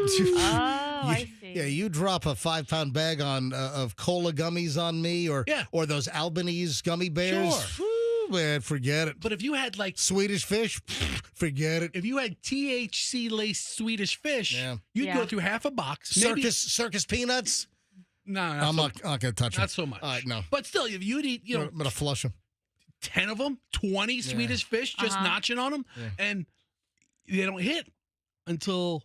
I see. Yeah, you drop a 5-pound bag of cola gummies on me, or those Albanese gummy bears. Sure. Whew, man, forget it. But if you had like Swedish fish, forget it. If you had THC-laced Swedish fish, you'd go through half a box. Circus peanuts? No, I'm not going to touch them. Not so much. All right, no. But still, if you'd eat, I'm going to flush them. 10 of them, 20 Swedish fish, just notching on them, and they don't hit until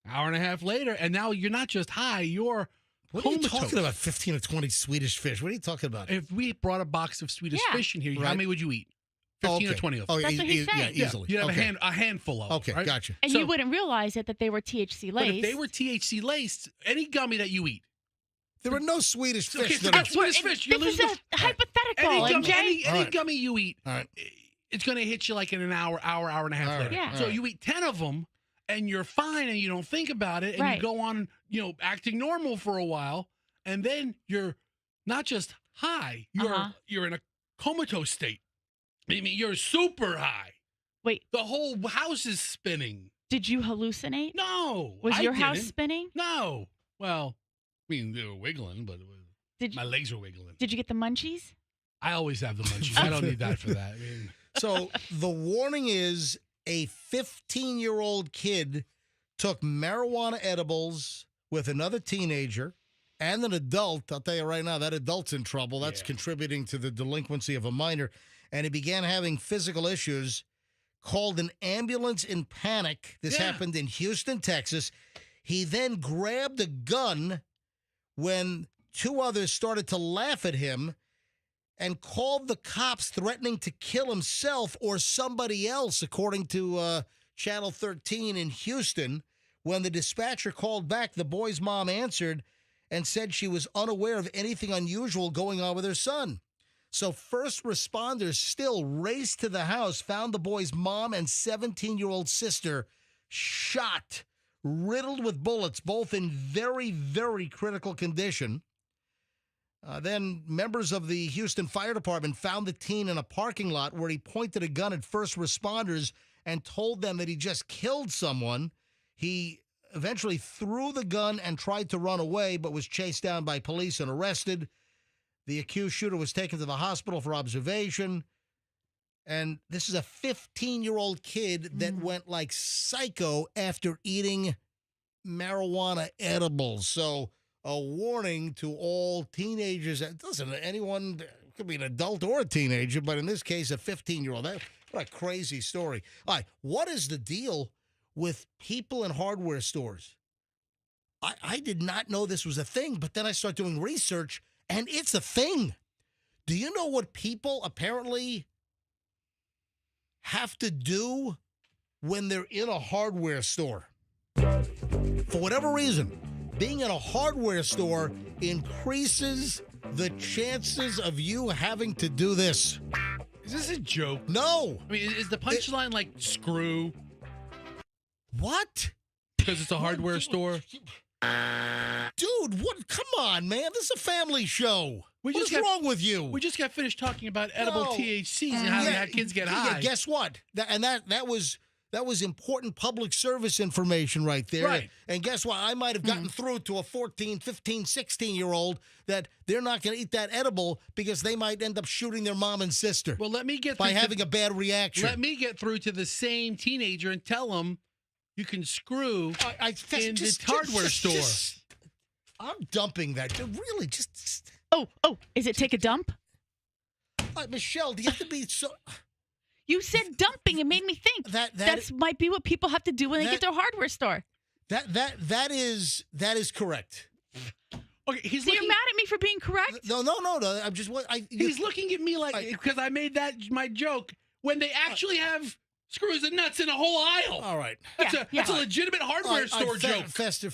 an hour and a half later, and now you're not just high, you're What are you talking about, 15 or 20 Swedish fish? What are you talking about? If we brought a box of Swedish fish in here, how many would you eat? 15 or 20 of them. Oh, That's what he's saying. Yeah, easily. You'd have a handful of them. Okay, right? gotcha. And you wouldn't realize it that they were THC laced. But if they were THC laced, any gummy that you eat. There are no Swedish fish. Okay, that are Swedish fish. You're This is losing a hypothetical, any gummy you eat, All right. it's going to hit you like in an hour and a half later. Yeah. So you eat 10 of them, and you're fine, and you don't think about it, and you go on, acting normal for a while, and then you're not just high, you're in a comatose state. I mean, you're super high. Wait. The whole house is spinning. Did you hallucinate? No. Was your house didn't. spinning? No. Well, I mean, they were wiggling, but my legs were wiggling. Did you get the munchies? I always have the munchies. I don't need that for that. I mean, so the warning is a 15-year-old kid took marijuana edibles with another teenager and an adult. I'll tell you right now, that adult's in trouble. That's contributing to the delinquency of a minor. And he began having physical issues, called an ambulance in panic. This happened in Houston, Texas. He then grabbed a gun when 2 others started to laugh at him and called the cops, threatening to kill himself or somebody else, according to Channel 13 in Houston. When the dispatcher called back, the boy's mom answered and said she was unaware of anything unusual going on with her son. So first responders still raced to the house, found the boy's mom and 17-year-old sister shot, riddled with bullets, both in very, very critical condition. Then members of the Houston Fire Department found the teen in a parking lot where he pointed a gun at first responders and told them that he just killed someone. He eventually threw the gun and tried to run away, but was chased down by police and arrested. The accused shooter was taken to the hospital for observation. And this is a 15-year-old kid that went like psycho after eating marijuana edibles. So a warning to all teenagers. Listen, anyone, could be an adult or a teenager, but in this case, a 15-year-old. What a crazy story. All right, what is the deal with people in hardware stores? I did not know this was a thing, but then I start doing research, and it's a thing. Do you know what people apparently have to do when they're in a hardware store? For whatever reason, being in a hardware store increases the chances of you having to do this. Is this a joke? No. I mean, is the punchline like screw What? because it's a hardware store? Dude, what? Come on, man. This is a family show. What's wrong with you? We just got finished talking about edible No. THCs and how kids get high. Yeah, guess what? That was important public service information right there. Right. And guess what? I might have gotten through to a 14, 15, 16-year-old that they're not going to eat that edible because they might end up shooting their mom and sister Well, let me get by through having a bad reaction. Let me get through to the same teenager and tell them you can screw in the hardware store. I'm dumping that. Really, just. Oh, is it take a dump? Michelle, do you have to be so. You said dumping. It made me think that might be what people have to do when they get to a hardware store. That is correct. Okay, So you're mad at me for being correct? No. I'm just. He's looking at me like because I made that my joke when they actually have screws and nuts in a whole aisle. All right. That's a legitimate hardware store joke. Faster.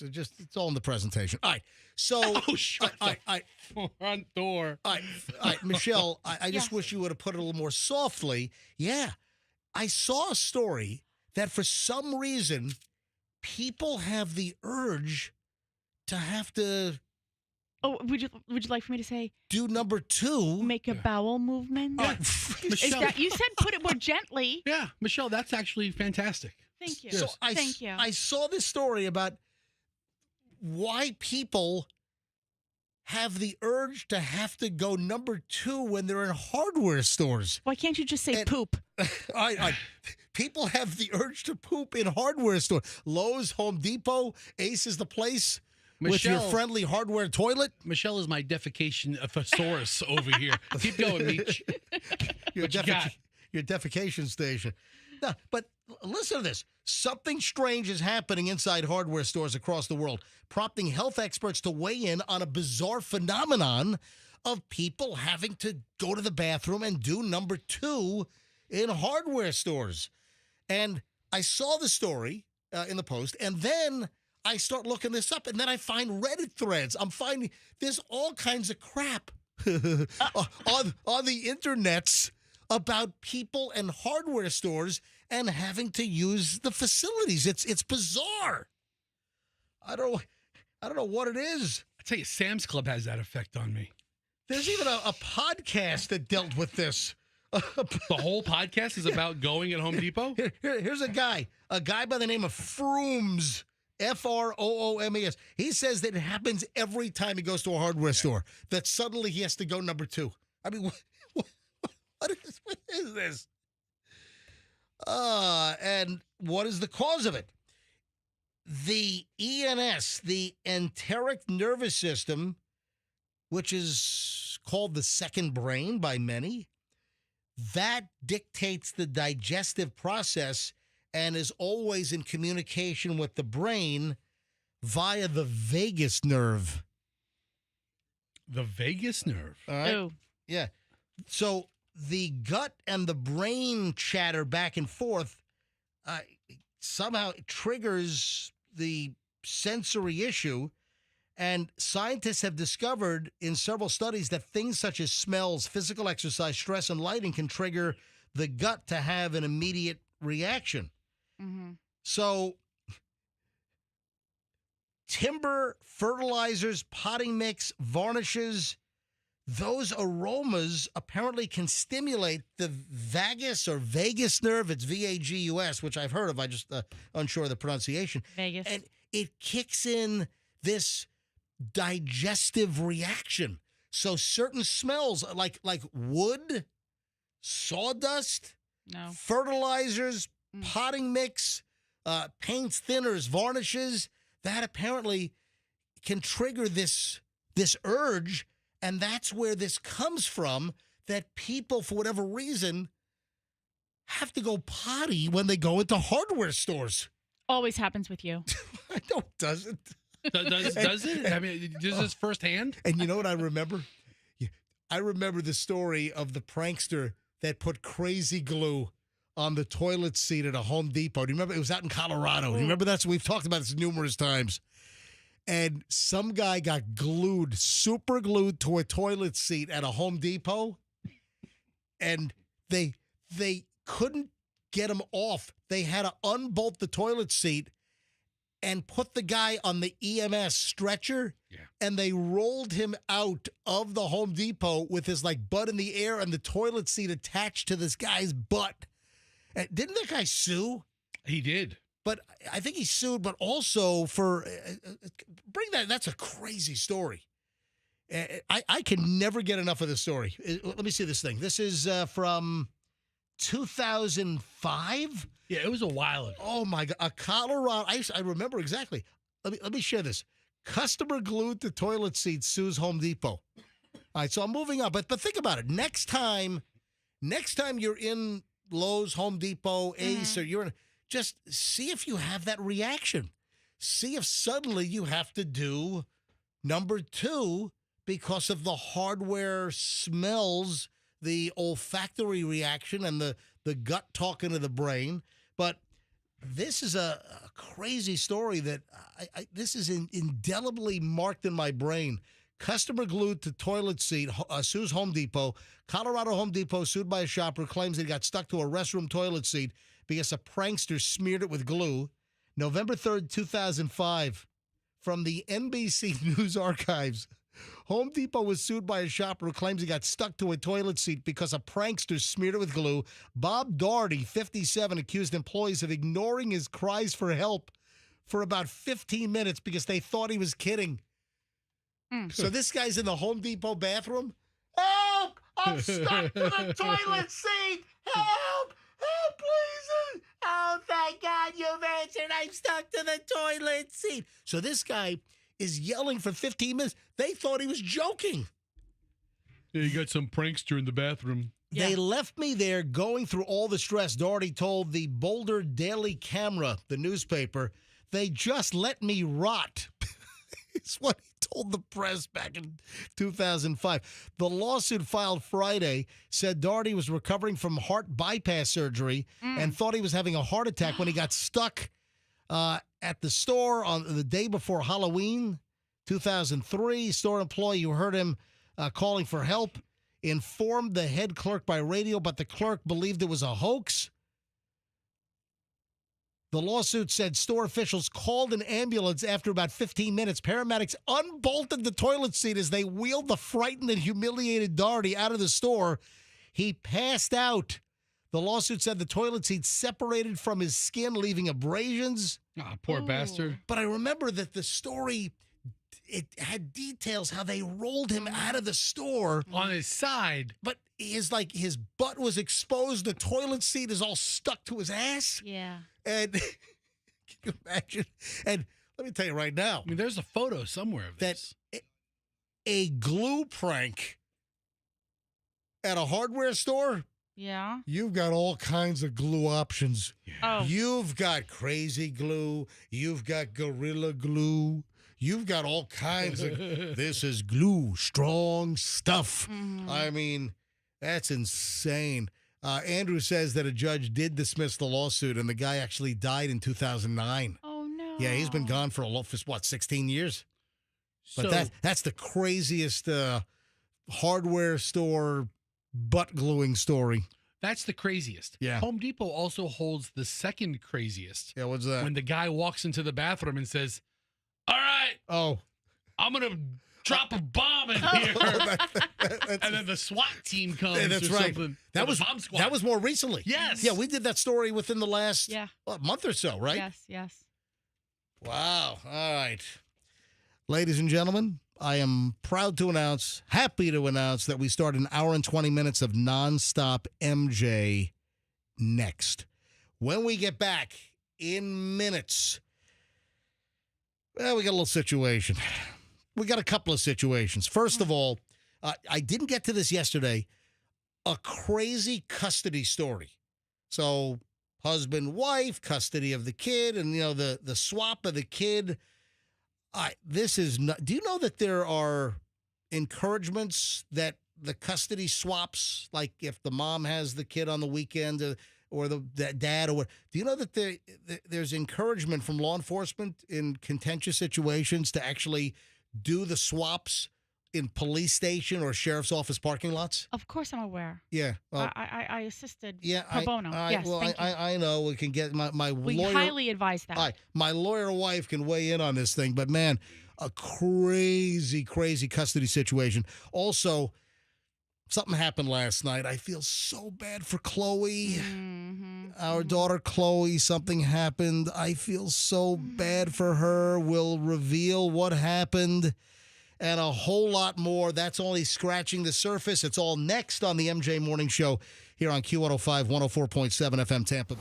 Just it's all in the presentation. All right. So. Shut the front door. All right, Michelle. I just wish you would have put it a little more softly. Yeah, I saw a story that for some reason people have the urge to have to. Oh, would you like for me to say do number 2? Make a bowel movement? Is that you said put it more gently? Yeah, Michelle, that's actually fantastic. Thank you. So Thank you. I saw this story about why people have the urge to have to go number 2 when they're in hardware stores. Why can't you just say poop? People have the urge to poop in hardware stores. Lowe's, Home Depot, Ace is the place. With your friendly hardware toilet? Michelle is my defecation thesaurus over here. Keep going, Meech. Your defecation station. No, but listen to this. Something strange is happening inside hardware stores across the world, prompting health experts to weigh in on a bizarre phenomenon of people having to go to the bathroom and do number 2 in hardware stores. And I saw the story in the Post, and then I start looking this up, and then I find Reddit threads. I'm finding there's all kinds of crap on the internets about people and hardware stores and having to use the facilities. It's bizarre. I don't know what it is. I tell you, Sam's Club has that effect on me. There's even a podcast that dealt with this. The whole podcast is about going at Home Depot? Here's a guy by the name of Frooms. Froomes. He says that it happens every time he goes to a hardware store, that suddenly he has to go number 2. I mean, what is this? And what is the cause of it? The ENS, the enteric nervous system, which is called the second brain by many, that dictates the digestive process and is always in communication with the brain via the vagus nerve. The vagus nerve? All right? Oh. Yeah. So the gut and the brain chatter back and forth somehow triggers the sensory issue. And scientists have discovered in several studies that things such as smells, physical exercise, stress, and lighting can trigger the gut to have an immediate reaction. Mm-hmm. So timber, fertilizers, potting mix, varnishes, those aromas apparently can stimulate the vagus or vagus nerve. It's VAGUS, which I've heard of. I just unsure of the pronunciation. Vegas. And it kicks in this digestive reaction. So certain smells like wood, sawdust, fertilizers, potting mix, paints, thinners, varnishes, that apparently can trigger this urge, and that's where this comes from, that people, for whatever reason, have to go potty when they go into hardware stores. Always happens with you. I know, does it? Does it? I mean, does this firsthand? And you know what I remember? I remember the story of the prankster that put crazy glue on the toilet seat at a Home Depot. Do you remember? It was out in Colorado. Do you remember that? So we've talked about this numerous times. And some guy got super glued to a toilet seat at a Home Depot. and they couldn't get him off. They had to unbolt the toilet seat and put the guy on the EMS stretcher, and they rolled him out of the Home Depot with his butt in the air and the toilet seat attached to this guy's butt. And didn't that guy sue? He did. But I think he sued, but also for that's a crazy story. I can never get enough of this story. Let me see this thing. This is from 2005. Yeah, it was a while ago. Oh my God, a Colorado. I remember exactly. Let me share this. Customer glued to toilet seat sues Home Depot. All right, so I'm moving on, but think about it. Next time you're in Lowe's, Home Depot, Ace, or you're in, just see if you have that reaction. See if suddenly you have to do number 2 because of the hardware smells, the olfactory reaction, and the gut talking to the brain. But this is a crazy story that this is indelibly marked in my brain. Customer glued to toilet seat sues Home Depot. Colorado Home Depot sued by a shopper claims he got stuck to a restroom toilet seat because a prankster smeared it with glue. November 3rd, 2005, from the NBC News archives. Home Depot was sued by a shopper who claims he got stuck to a toilet seat because a prankster smeared it with glue. Bob Doherty, 57, accused employees of ignoring his cries for help for about 15 minutes because they thought he was kidding. So this guy's in the Home Depot bathroom. Help! I'm stuck to the toilet seat! Help! Help, please! Oh, thank God you've answered. I'm stuck to the toilet seat. So this guy is yelling for 15 minutes. They thought he was joking. Yeah, you got some prankster in the bathroom. They left me there going through all the stress. Doherty told the Boulder Daily Camera, the newspaper, they just let me rot. It's what he told the press back in 2005. The lawsuit filed Friday said Doherty was recovering from heart bypass surgery and thought he was having a heart attack when he got stuck at the store on the day before Halloween, 2003. Store employee who heard him calling for help informed the head clerk by radio, but the clerk believed it was a hoax. The lawsuit said store officials called an ambulance after about 15 minutes. Paramedics unbolted the toilet seat as they wheeled the frightened and humiliated Doherty out of the store. He passed out. The lawsuit said the toilet seat separated from his skin, leaving abrasions. Ah, poor bastard. But I remember that the story, it had details how they rolled him out of the store. On his side. But his butt was exposed. The toilet seat is all stuck to his ass. Yeah. And can you imagine? And let me tell you right now. I mean, there's a photo somewhere of this. That a glue prank at a hardware store. Yeah. You've got all kinds of glue options. Yeah. Oh. You've got crazy glue. You've got gorilla glue. You've got all kinds of, this is glue, strong stuff. I mean, that's insane. Andrew says that a judge did dismiss the lawsuit, and the guy actually died in 2009. Oh, no. Yeah, he's been gone for 16 years? But that's the craziest hardware store butt gluing story. That's the craziest. Yeah. Home Depot also holds the second craziest. Yeah, what's that? When the guy walks into the bathroom and says, all right, I'm going to drop a bomb in here. And then the SWAT team comes. Yeah, that's or right. Something. That The was bomb squad. that was more recently. Yes. Yeah, we did that story within the last month or so, right? Yes. Wow. All right. Ladies and gentlemen, I am proud to announce, happy to announce that we start an hour and 20 minutes of nonstop MJ next. When we get back in minutes, well, we got a little situation. We got a couple of situations. First of all, I didn't get to this yesterday. A crazy custody story. So husband, wife, custody of the kid, and, the swap of the kid. This is not. Do you know that there are encouragements that the custody swaps, like if the mom has the kid on the weekend or the dad or what? Do you know that there's encouragement from law enforcement in contentious situations to actually do the swaps in police station or sheriff's office parking lots? Of course, I'm aware. Yeah. Well, I assisted yeah. pro bono. Yes, thank you. I know we can get my We lawyer. highly advise that. My lawyer wife can weigh in on this thing, but man, a crazy custody situation. Also, something happened last night. I feel so bad for Chloe. Our daughter Chloe, something happened. I feel so bad for her. We'll reveal what happened and a whole lot more. That's only scratching the surface. It's all next on the MJ Morning Show here on Q105, 104.7 FM Tampa.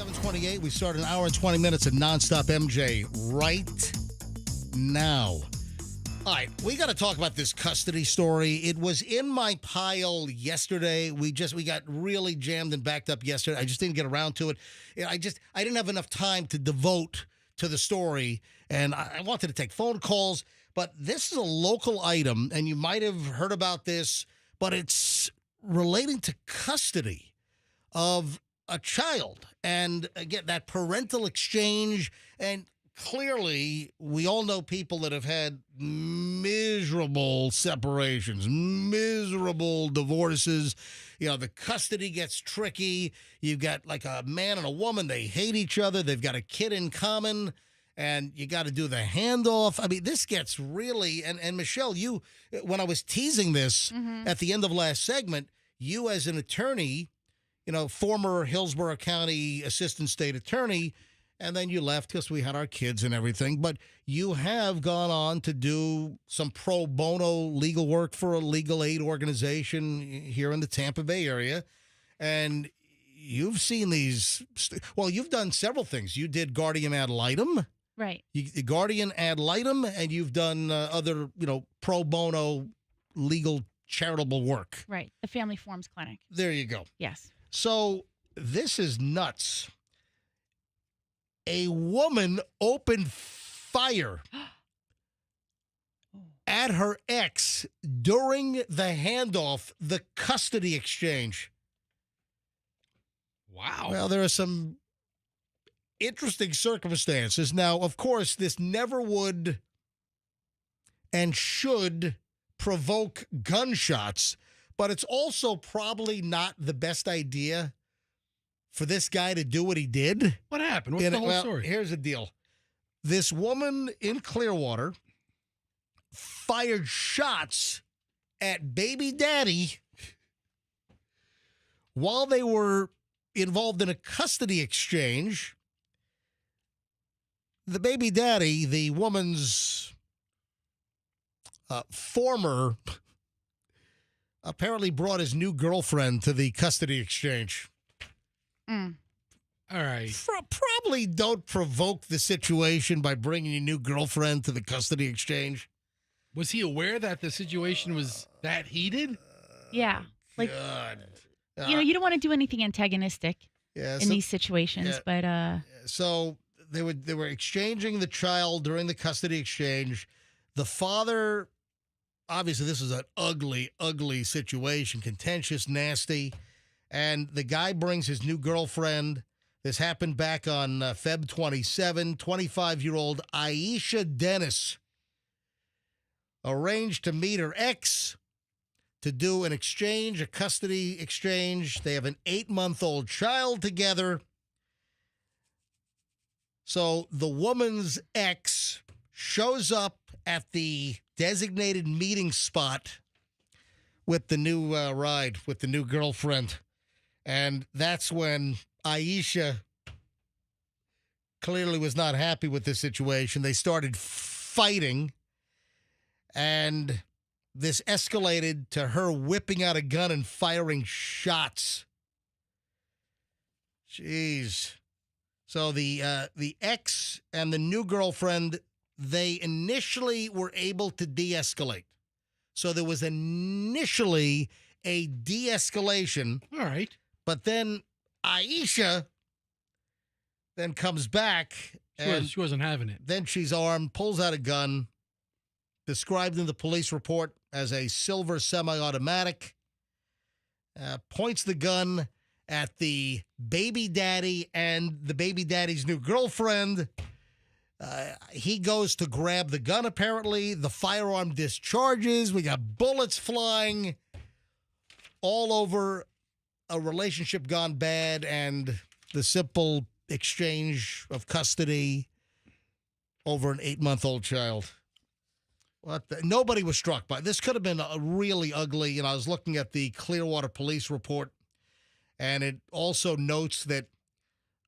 7:28. We start an hour and 20 minutes of nonstop MJ right now. All right, we got to talk about this custody story. It was in my pile yesterday. We got really jammed and backed up yesterday. I just didn't get around to it. I didn't have enough time to devote to the story, and I wanted to take phone calls. But this is a local item, and you might have heard about this, but it's relating to custody of a child. And again, that parental exchange, and clearly, we all know people that have had miserable separations, miserable divorces. You know, the custody gets tricky. You've got like a man and a woman. They hate each other. They've got a kid in common, and you got to do the handoff. I mean, this gets really, and Michelle, you, when I was teasing this at the end of last segment, you as an attorney, you know, former Hillsborough County Assistant State Attorney, and then you left because we had our kids and everything. But you have gone on to do some pro bono legal work for a legal aid organization here in the Tampa Bay area. And you've seen these. Well, you've done several things. You did guardian ad litem. Right. Guardian ad litem, and you've done other, pro bono legal charitable work. Right. The Family Forms Clinic. There you go. Yes. So this is nuts. A woman opened fire at her ex during the handoff, the custody exchange. Wow. Well, there are some interesting circumstances. Now, of course, this never would and should provoke gunshots, but it's also probably not the best idea for this guy to do what he did. What happened? What's the whole story? Here's the deal. This woman in Clearwater fired shots at baby daddy while they were involved in a custody exchange. The baby daddy, the woman's former apparently brought his new girlfriend to the custody exchange. Mm. All right. Probably don't provoke the situation by bringing your new girlfriend to the custody exchange. Was he aware that the situation was that heated? Yeah. Like, God. you don't want to do anything antagonistic Yeah, in these situations, but so they were exchanging the child during the custody exchange. The father, obviously, this is an ugly, ugly situation, contentious, nasty, and the guy brings his new girlfriend. This happened back on Feb 27. 25-year-old Aisha Dennis arranged to meet her ex to do an exchange, a custody exchange. They have an 8-month-old child together. So the woman's ex shows up at the designated meeting spot with the new ride, with the new girlfriend. And that's when Aisha clearly was not happy with the situation. They started fighting, and this escalated to her whipping out a gun and firing shots. Jeez. So the ex and the new girlfriend, they initially were able to de-escalate. So there was initially a de-escalation. All right. But then Aisha then comes back. She wasn't having it. Then she's armed, pulls out a gun, described in the police report as a silver semi-automatic, points the gun at the baby daddy and the baby daddy's new girlfriend. He goes to grab the gun, apparently. The firearm discharges. We got bullets flying all over a relationship gone bad and the simple exchange of custody over an 8-month-old child. Nobody was struck by this. Could have been a really ugly. I was looking at the Clearwater police report, and it also notes that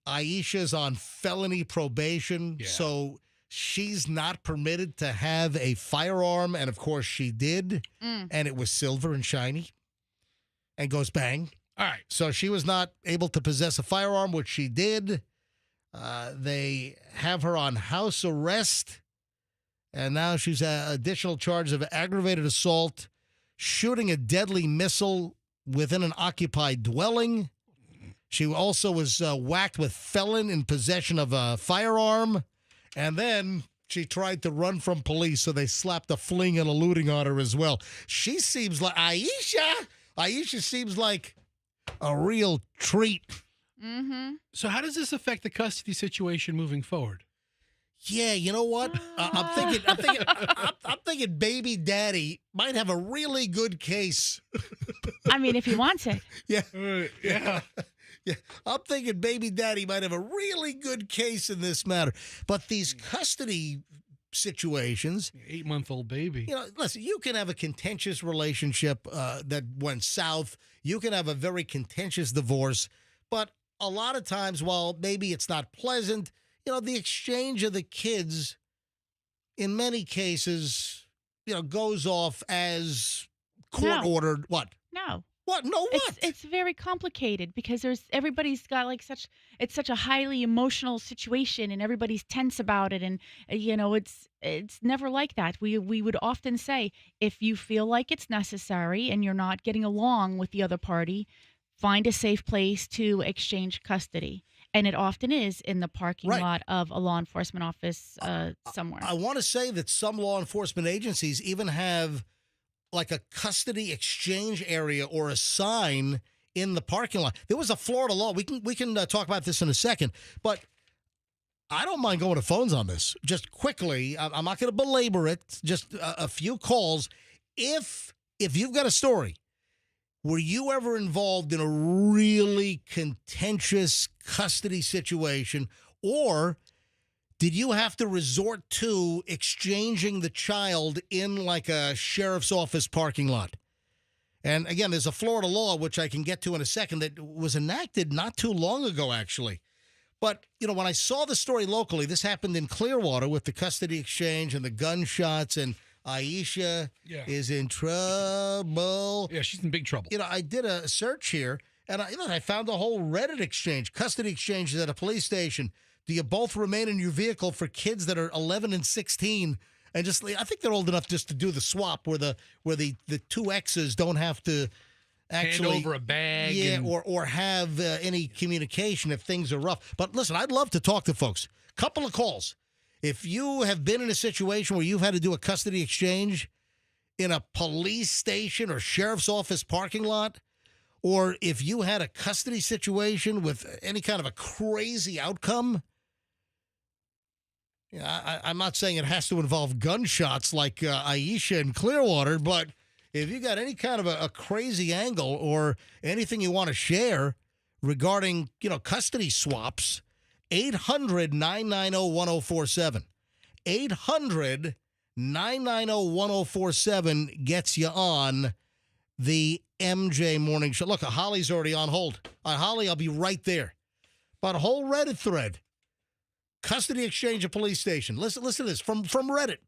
Aisha's on felony probation, so she's not permitted to have a firearm, and of course she did, and it was silver and shiny, and goes bang. All right. So she was not able to possess a firearm, which she did. They have her on house arrest, and now she's additional charge of aggravated assault, shooting a deadly missile within an occupied dwelling. She also was whacked with felon in possession of a firearm, and then she tried to run from police, so they slapped a fleeing and eluding on her as well. She seems like Aisha seems like a real treat. Mm-hmm. So how does this affect the custody situation moving forward? Yeah, you know what? I'm thinking baby daddy might have a really good case. I mean, if he wants it. Yeah. Yeah. Yeah, I'm thinking baby daddy might have a really good case in this matter. But these custody situations, 8-month-old baby. Listen, you can have a contentious relationship that went south. You can have a very contentious divorce. But a lot of times, while maybe it's not pleasant, the exchange of the kids, in many cases, goes off as court-ordered. What? No. What? No, what? It's very complicated because everybody's got it's such a highly emotional situation and everybody's tense about it, and it's never like that. We would often say, if you feel like it's necessary and you're not getting along with the other party, find a safe place to exchange custody. And it often is in the parking lot of a law enforcement office somewhere. I want to say that some law enforcement agencies even have like a custody exchange area or a sign in the parking lot. There was a Florida law. We can talk about this in a second, but I don't mind going to phones on this. Just quickly, I'm not going to belabor it. Just a few calls. If you've got a story, were you ever involved in a really contentious custody situation, or did you have to resort to exchanging the child in like a sheriff's office parking lot? And again, there's a Florida law, which I can get to in a second, that was enacted not too long ago, actually. But, when I saw the story locally, this happened in Clearwater with the custody exchange and the gunshots. And Aisha is in trouble. Yeah, she's in big trouble. I did a search here, and I found a whole Reddit exchange, custody exchanges at a police station. Do you both remain in your vehicle for kids that are 11 and 16? And I think they're old enough just to do the swap where the two exes don't have to actually hand over a bag. Yeah, or have any communication if things are rough. But listen, I'd love to talk to folks. Couple of calls. If you have been in a situation where you've had to do a custody exchange in a police station or sheriff's office parking lot, or if you had a custody situation with any kind of a crazy outcome, I'm not saying it has to involve gunshots like Aisha in Clearwater, but if you got any kind of a crazy angle or anything you want to share regarding, custody swaps, 800-990-1047. 800-990-1047 gets you on the MJ Morning Show. Look, Holly's already on hold. Holly, I'll be right there. But a whole Reddit thread. Custody exchange at police station. Listen to this from Reddit.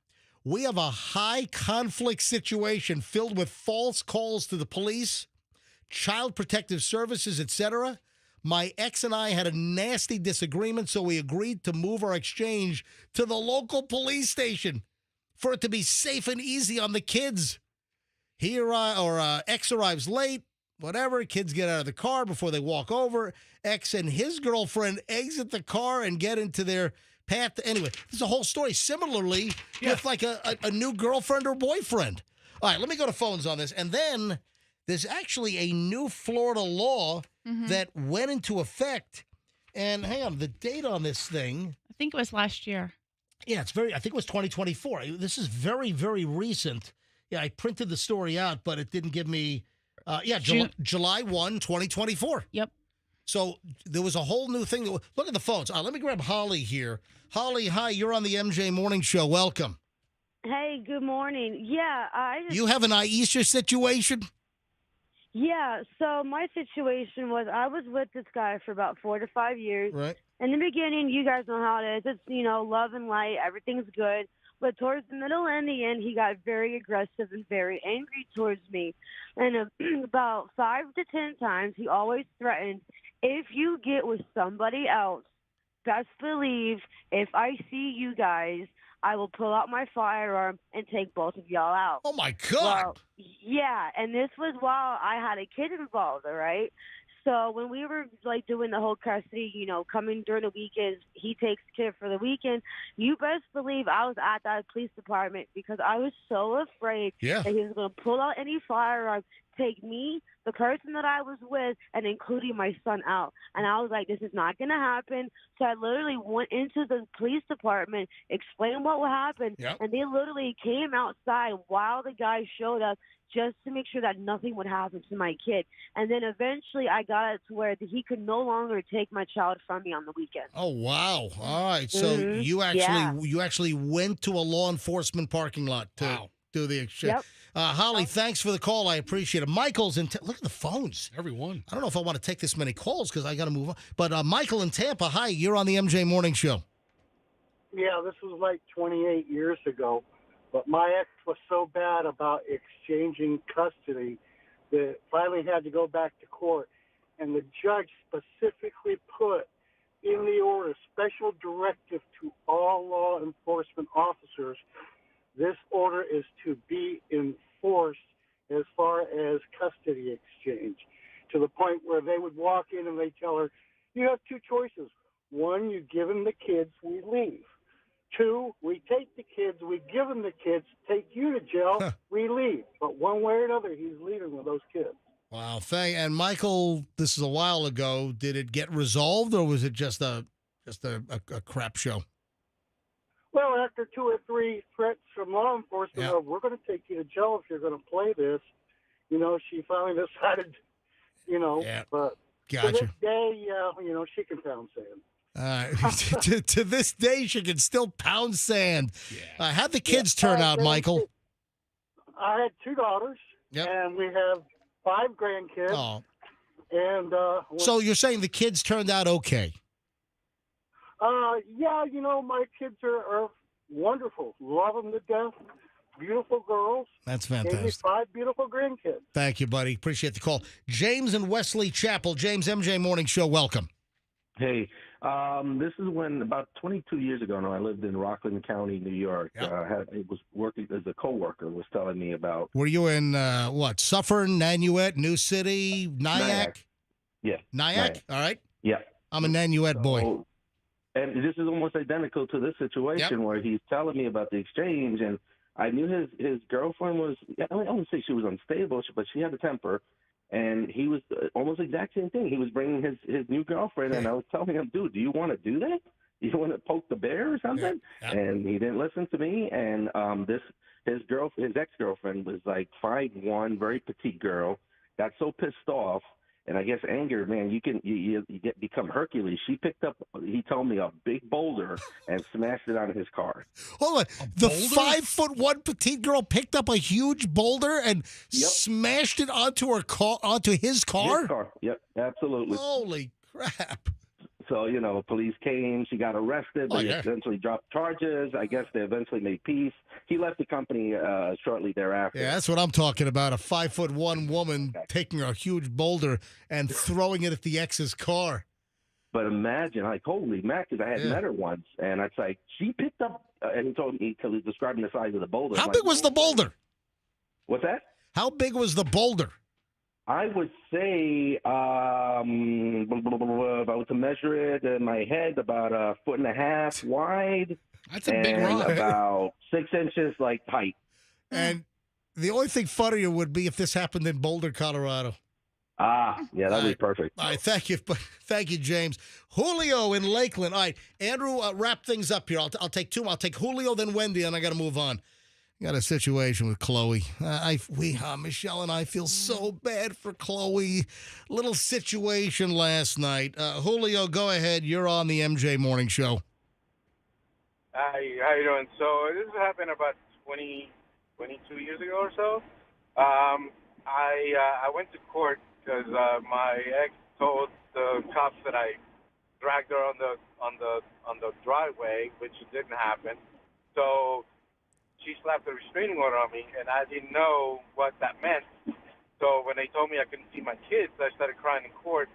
We have a high conflict situation filled with false calls to the police, child protective services, etc. My ex and I had a nasty disagreement, so we agreed to move our exchange to the local police station for it to be safe and easy on the kids. Ex arrives late, whatever. Kids get out of the car before they walk over. Ex and his girlfriend exit the car and get into their path. Anyway, there's a whole story. Similarly, with like a new girlfriend or boyfriend. All right, let me go to phones on this. And then there's actually a new Florida law that went into effect. And hang on, the date on this thing. I think it was last year. Yeah, I think it was 2024. This is very, very recent. Yeah, I printed the story out, but it didn't give me, July 1, 2024. Yep. So there was a whole new thing. Look at the phones. Let me grab Holly here. Holly, hi, you're on the MJ Morning Show. Welcome. Hey, good morning. Yeah, You have an Aisha situation? Yeah, so my situation was I was with this guy for about 4 to 5 years. Right. In the beginning, you guys know how it is. It's, love and light. Everything's good. But towards the middle and the end, he got very aggressive and very angry towards me. And about 5 to 10 times, he always threatened, if you get with somebody else, best believe if I see you guys, I will pull out my firearm and take both of y'all out. Oh, my God. Well, yeah, and this was while I had a kid involved, all right? So when we were, doing the whole custody, coming during the weekends, he takes kid for the weekend, you best believe I was at that police department because I was so afraid that he was going to pull out any firearm, take me, the person that I was with, and including my son out. And I was like, this is not going to happen. So I literally went into the police department, explained what would happen, and they literally came outside while the guy showed up just to make sure that nothing would happen to my kid. And then eventually I got it to where he could no longer take my child from me on the weekend. Oh, wow. All right. So you actually went to a law enforcement parking lot to do the exchange. Yep. Holly, thanks for the call. I appreciate it. Michael's in look at the phones. Everyone. I don't know if I want to take this many calls because I got to move on. But Michael in Tampa, hi, you're on the MJ Morning Show. Yeah, this was like 28 years ago. But my ex was so bad about exchanging custody that finally had to go back to court. And the judge specifically put in the order, special directive to all law enforcement officers, this order is to be enforced as far as custody exchange, to the point where they would walk in and they tell her, you have two choices. One, you give them the kids, we leave. 2, we take the kids, we give them the kids, take you to jail, we leave. But one way or another, he's leaving with those kids. Wow. And Michael, this is a while ago. Did it get resolved, or was it just a crap show? Well, after 2 or 3 threats from law enforcement, we're going to take you to jail if you're going to play this, she finally decided, but gotcha. To this day, she can pound sand. To this day, she can still pound sand. How'd the kids turn out, Michael? I had 2 daughters, and we have 5 grandkids. Oh. And so you're saying the kids turned out okay? My kids are wonderful. Love them to death. beautiful girls. That's Gave me fantastic. 5 beautiful grandkids. Thank you, buddy. Appreciate the call. James and Wesley Chapel. James, MJ Morning Show, welcome. Hey, this is when about 22 years ago now, I lived in Rockland County, New York. Yep. I was working as a coworker was telling me about Were you in, Suffern, Nanuet, New City, Nyack? Yeah. Nyack? All right. Yeah. I'm a Nanuet boy. So, and this is almost identical to this situation where he's telling me about the exchange, and I knew his girlfriend was, I wouldn't say she was unstable, but she had a temper. And he was almost the exact same thing. He was bringing his new girlfriend, and I was telling him, dude, do you want to do that? Do you want to poke the bear or something? Yeah. And he didn't listen to me. And his ex-girlfriend was like 5'1", very petite girl, got so pissed off. And I guess anger, man, you become Hercules. She picked up, he told me, a big boulder and smashed it out of his car. Hold on. The 5'1" petite girl picked up a huge boulder and smashed it onto her car, onto his car? His car. Yep, absolutely. Holy crap. So, police came. She got arrested. They eventually dropped charges. I guess they eventually made peace. He left the company shortly thereafter. Yeah, that's what I'm talking about. A 5'1" woman taking a huge boulder and throwing it at the ex's car. But imagine, like, holy mac, because I had met her once, and it's like, she picked up, and he told me, because he's describing the size of the boulder. How big was the boulder? What's that? How big was the boulder? I would say, if I was to measure it in my head, about 1.5 feet wide. That's a big rock. About 6 inches, like, height. And the only thing funnier would be if this happened in Boulder, Colorado. Yeah, that'd be perfect. All right, thank you. Thank you, James. Julio in Lakeland. All right, Andrew, wrap things up here. I'll take two. I'll take Julio, then Wendy, and I got to move on. Got a situation with Chloe. Michelle and I feel so bad for Chloe. Little situation last night. Julio, go ahead. You're on the MJ Morning Show. Hi, how you doing? So this happened about 22 years ago or so. I went to court because my ex told the cops that I dragged her on the driveway, which didn't happen. So she slapped a restraining order on me, and I didn't know what that meant. So when they told me I couldn't see my kids, I started crying in court.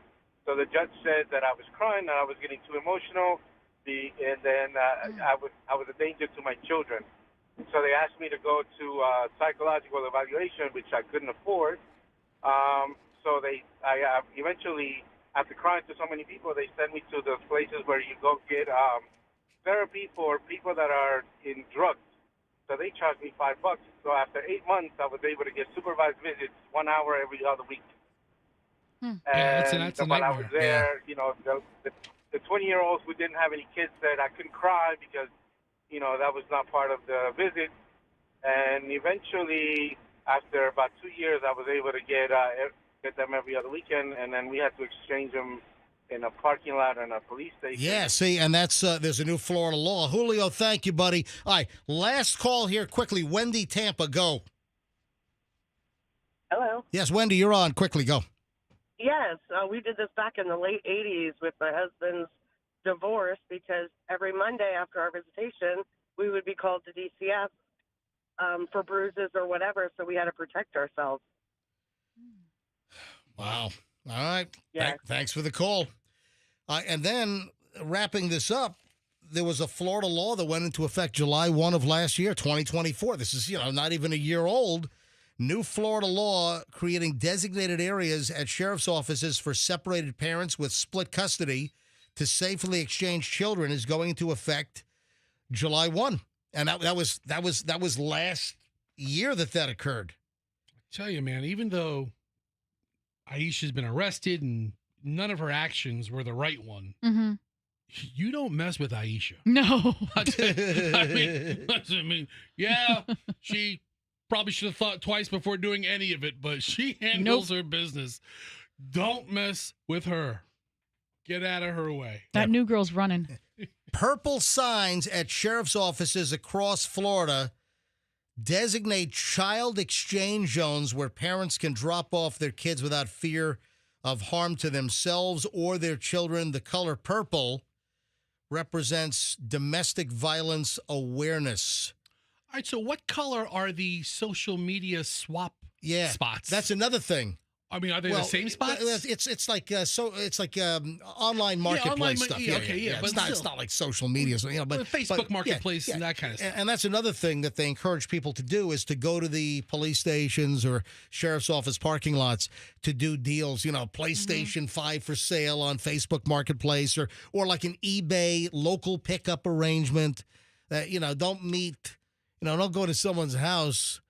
So the judge said that I was crying, that I was getting too emotional, and then I was a danger to my children. So they asked me to go to psychological evaluation, which I couldn't afford. So I eventually, after crying to so many people, they sent me to the places where you go get therapy for people that are in drugs. So they charged me $5. So after 8 months, I was able to get supervised visits 1 hour every other week. And that's a while I nightmare. was there, the 20-year-olds who didn't have any kids said I couldn't cry because, that was not part of the visit. And eventually, after about 2 years, I was able to get them every other weekend, and then we had to exchange them in a parking lot and a police station. Yeah, see, and that's there's a new Florida law. Julio, thank you, buddy. All right, last call here quickly. Wendy, Tampa, go. Hello. Yes, Wendy, you're on. Quickly, go. Yes, we did this back in the late 80s with my husband's divorce because every Monday after our visitation, we would be called to DCF for bruises or whatever, so we had to protect ourselves. Wow. All right. Yes. Thanks for the call. And then wrapping this up, there was a Florida law that went into effect July 1 of last year, 2024. This is, not even a year old. New Florida law creating designated areas at sheriff's offices for separated parents with split custody to safely exchange children is going into effect July 1. And that was last year that occurred. I tell you, man, even though Aisha's been arrested and none of her actions were the right one, you don't mess with Aisha. No. I mean, yeah, she probably should have thought twice before doing any of it, but she handles her business. Don't mess with her. Get out of her way. That new girl's running. Purple signs at sheriff's offices across Florida designate child exchange zones where parents can drop off their kids without fear of harm to themselves or their children. The color purple represents domestic violence awareness. All right, so what color are the social media swap spots? That's another thing. I mean, are they the same spots? It's like online marketplace stuff. But it's not like social media, but Facebook Marketplace and that kind of stuff. And that's another thing that they encourage people to do is to go to the police stations or sheriff's office parking lots to do deals. PlayStation 5 for sale on Facebook Marketplace or like an eBay local pickup arrangement. That don't meet. Don't go to someone's house.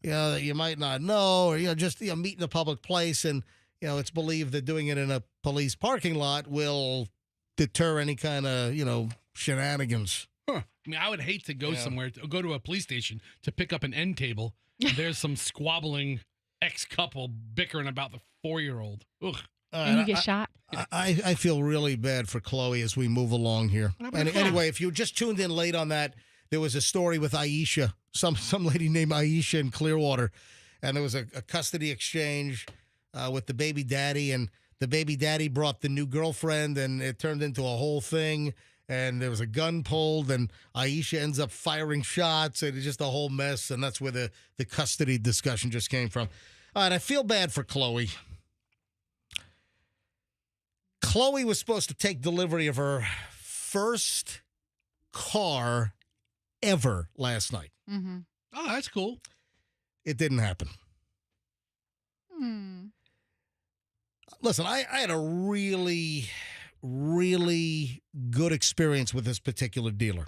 That you might not know, or just meet in a public place, and it's believed that doing it in a police parking lot will deter any kind of shenanigans. Huh. I mean, I would hate to go somewhere, go to a police station to pick up an end table. And there's some squabbling ex-couple bickering about the 4-year-old. Ugh. And you get shot. I feel really bad for Chloe as we move along here. And anyway, if you just tuned in late on that, there was a story with Aisha, some lady named Aisha in Clearwater, and there was a custody exchange with the baby daddy, and the baby daddy brought the new girlfriend, and it turned into a whole thing, and there was a gun pulled, and Aisha ends up firing shots, and it's just a whole mess, and that's where the custody discussion just came from. All right, I feel bad for Chloe. Chloe was supposed to take delivery of her first car ever last night. Mm-hmm. Oh, that's cool. It didn't happen. Listen, I had a really, really good experience with this particular dealer.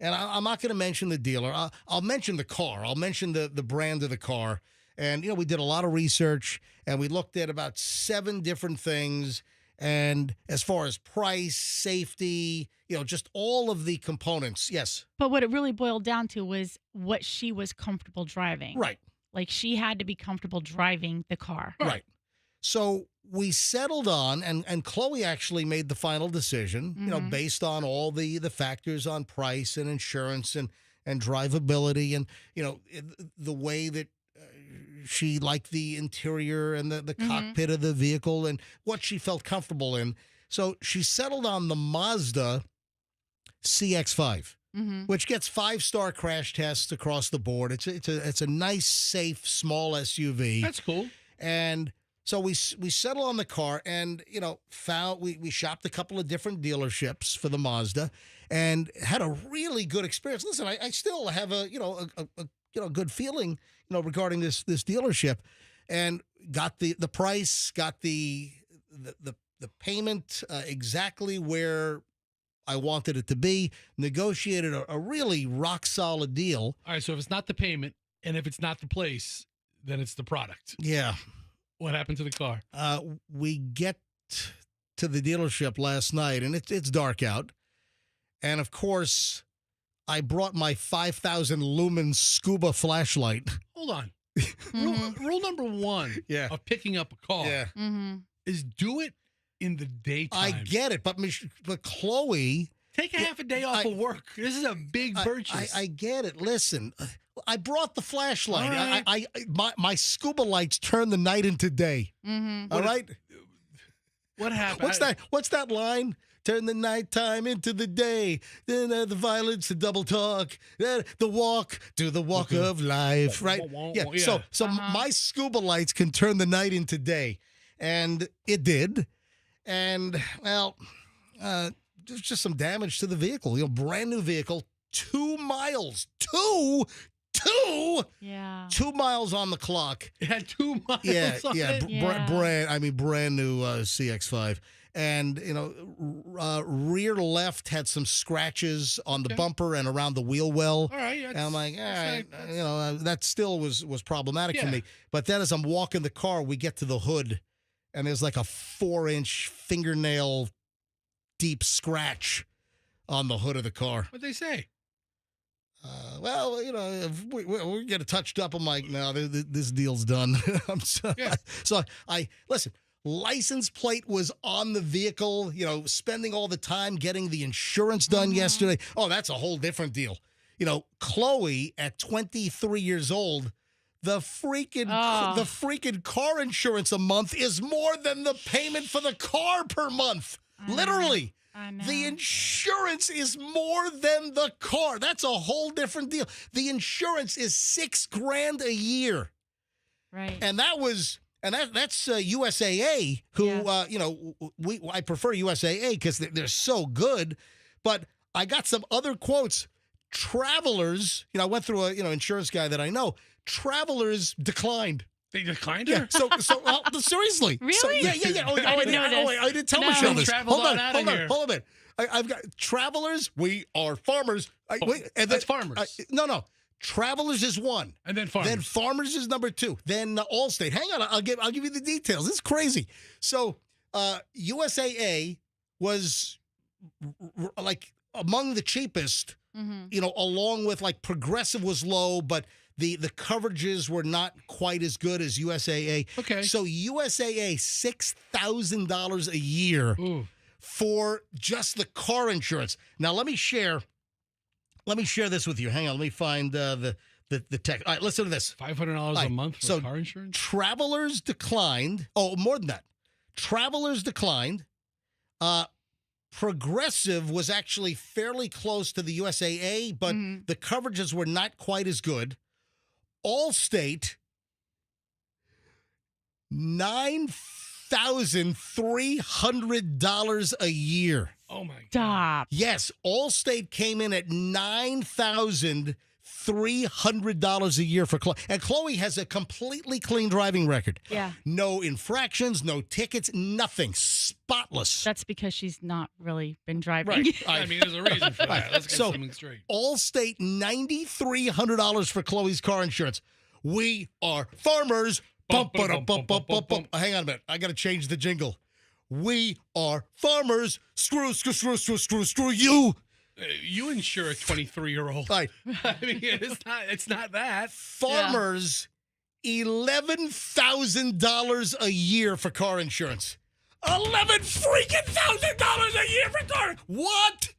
And I'm not going to mention the dealer. I'll mention the car. I'll mention the brand of the car. And, we did a lot of research, and we looked at about 7 different things. And as far as price, safety, just all of the components, yes. But what it really boiled down to was what she was comfortable driving. Right. Like she had to be comfortable driving the car. Right. So we settled on, and Chloe actually made the final decision, based on all the factors on price and insurance and drivability and, the way that she liked the interior and the cockpit of the vehicle and what she felt comfortable in. So she settled on the Mazda CX-5, which gets 5-star crash tests across the board. It's a nice, safe, small SUV. That's cool. And so we settled on the car, and we shopped a couple of different dealerships for the Mazda, and had a really good experience. Listen, I still have a good feeling regarding this dealership, and got the price, got the payment exactly where I wanted it to be, negotiated a really rock solid deal. All right, so if it's not the payment and if it's not the place, then it's the product. Yeah. What happened to the car? We get to the dealership last night, and it's dark out, and of course, I brought my 5,000 lumen scuba flashlight. Hold on. Rule number 1 of picking up a car is do it in the daytime. I get it, but Chloe... Take a half a day off of work. This is a big purchase. I get it. Listen, I brought the flashlight. All right. My scuba lights turn the night into day. Mm-hmm. All right? What happened? What's that line? Turn the nighttime into the day. Then the violence, the double talk, the walk, do the walk of life, right? Yeah. So my scuba lights can turn the night into day, and it did. And well, there's just some damage to the vehicle. Brand new vehicle, 2 miles, two. Yeah. 2 miles on the clock. It had 2 miles. Yeah. On it. Brand new CX-5. And, rear left had some scratches on the bumper and around the wheel well. All right. And I'm like, all right, that still was problematic for me. But then as I'm walking the car, we get to the hood, and there's like a 4-inch fingernail deep scratch on the hood of the car. What'd they say? Well, if we get it touched up. I'm like, no, this deal's done. So I listen. License plate was on the vehicle, spending all the time getting the insurance done yesterday. Oh, that's a whole different deal. Chloe at 23 years old, the freaking car insurance a month is more than the payment for the car per month. Literally. I know. The insurance is more than the car. That's a whole different deal. The insurance is $6,000 a year. Right. And that's USAA, who I prefer USAA because they're so good. But I got some other quotes. Travelers, I went through a insurance guy that I know. Travelers declined. They declined Yeah. her? So seriously. Really? So, yeah. I didn't know this. I didn't tell No. Michelle this. Traveled Hold on out of here. a minute. I've got travelers. We are farmers. That's farmers. No. Travelers is one. And then farmers. Then farmers is number two. Then Allstate. Hang on, I'll give you the details. It's crazy. So USAA was like among the cheapest. Along with like Progressive was low, but the coverages were not quite as good as USAA. Okay. So USAA $6,000 a year for just the car insurance. Now let me share this with you. Hang on, let me find the text. All right, listen to this. $500 a month for car insurance? Travelers declined. Oh, more than that. Travelers declined. Progressive was actually fairly close to the USAA, but the coverages were not quite as good. Allstate, $9,300 a year. Oh, my God. Stop. Yes, Allstate came in at $9,300 a year for Chloe. And Chloe has a completely clean driving record. Yeah. No infractions, no tickets, nothing. Spotless. That's because she's not really been driving. Right. I mean, there's a reason for that. Let's get something straight. Allstate, $9,300 for Chloe's car insurance. We are farmers. Hang on a minute. I got to change the jingle. We are farmers. Screw you. You insure a 23-year-old. Right. I mean, it's not that. Farmers, $11,000 a year for car insurance. $11,000 a year for car. What?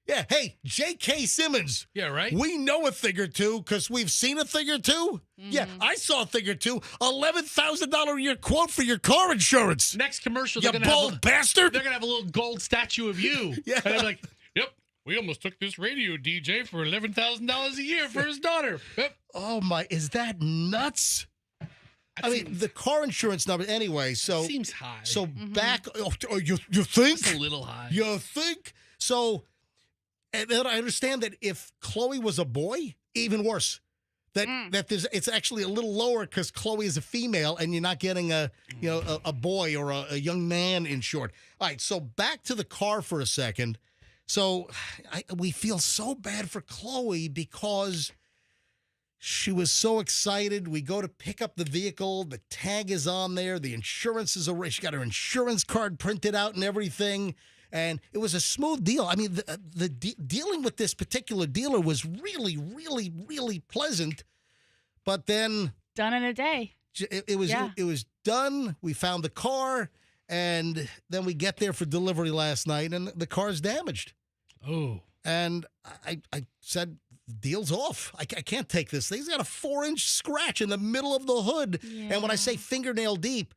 Yeah. Hey, J.K. Simmons. Yeah, right? We know a thing or two because we've seen a thing or two. Yeah, I saw a thing or two. $11,000 a year quote for your car insurance. Next commercial, You they're gonna bald bastard. They're going to have a little gold statue of you. Yeah. And they're like, yep, we almost took this radio DJ for $11,000 a year for his daughter. Yep. Oh, my. Is that nuts? I mean, the car insurance number, anyway, so. Seems high. So back, you think? It's a little high. You think? So, and then I understand that if Chloe was a boy, even worse. That it's actually a little lower because Chloe is a female and you're not getting a boy or a young man insured. All right, so back to the car for a second. So we feel so bad for Chloe because she was so excited. We go to pick up the vehicle. The tag is on there. The insurance is erased. She got her insurance card printed out and everything. And it was a smooth deal. I mean, dealing with this particular dealer was really, really, really pleasant. But then Done in a day. it was done. We found the car, and then we get there for delivery last night, and the car's damaged. Oh. And I said, deal's off. I can't take this thing. It's got a 4-inch scratch in the middle of the hood. Yeah. And when I say fingernail deep,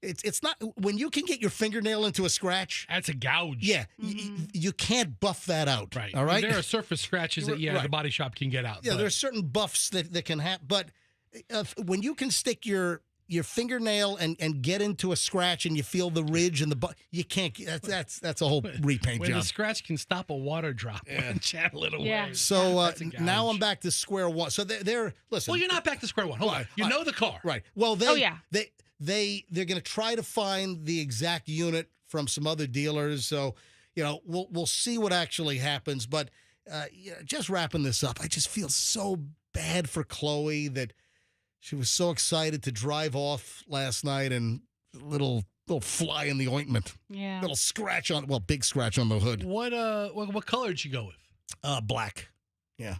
it's not when you can get your fingernail into a scratch. That's a gouge. Yeah, you can't buff that out. Right. All right. There are surface scratches that, Right. the body shop can get out. Yeah, there's certain buffs that can happen. But when you can stick your fingernail and get into a scratch and you feel the ridge and you can't. That's a whole repaint when job. the scratch can stop a water drop and channel it away. Yeah. So That's a gouge. now I'm back to square one. So they're listen. Well, you're not back to square one. Hold on. You know the car. Right. Well, Oh, yeah. they're going to try to find the exact unit from some other dealers. So, we'll see what actually happens. But just wrapping this up, I just feel so bad for Chloe that she was so excited to drive off last night and little fly in the ointment. Yeah. Little scratch big scratch on the hood. What color did you go with? Black. Yeah.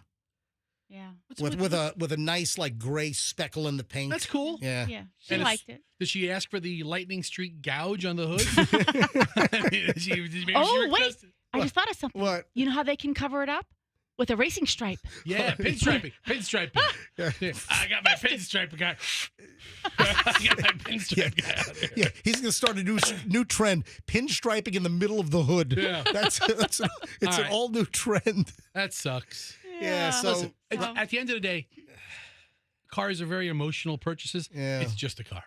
Yeah. With a nice like gray speckle in the paint. That's cool. Yeah. Yeah. She And liked it. Did she ask for the lightning streak gouge on the hood? Did she Oh, wait. I just thought of something. What? You know how they can cover it up? with a racing stripe. Yeah, pinstriping. I got my pinstripe guy. I got my pinstripe guy out here. Yeah, he's going to start a new trend: pinstriping in the middle of the hood. Yeah, it's an all new trend. That sucks. Yeah. So listen, at the end of the day, cars are very emotional purchases. Yeah. It's just a car.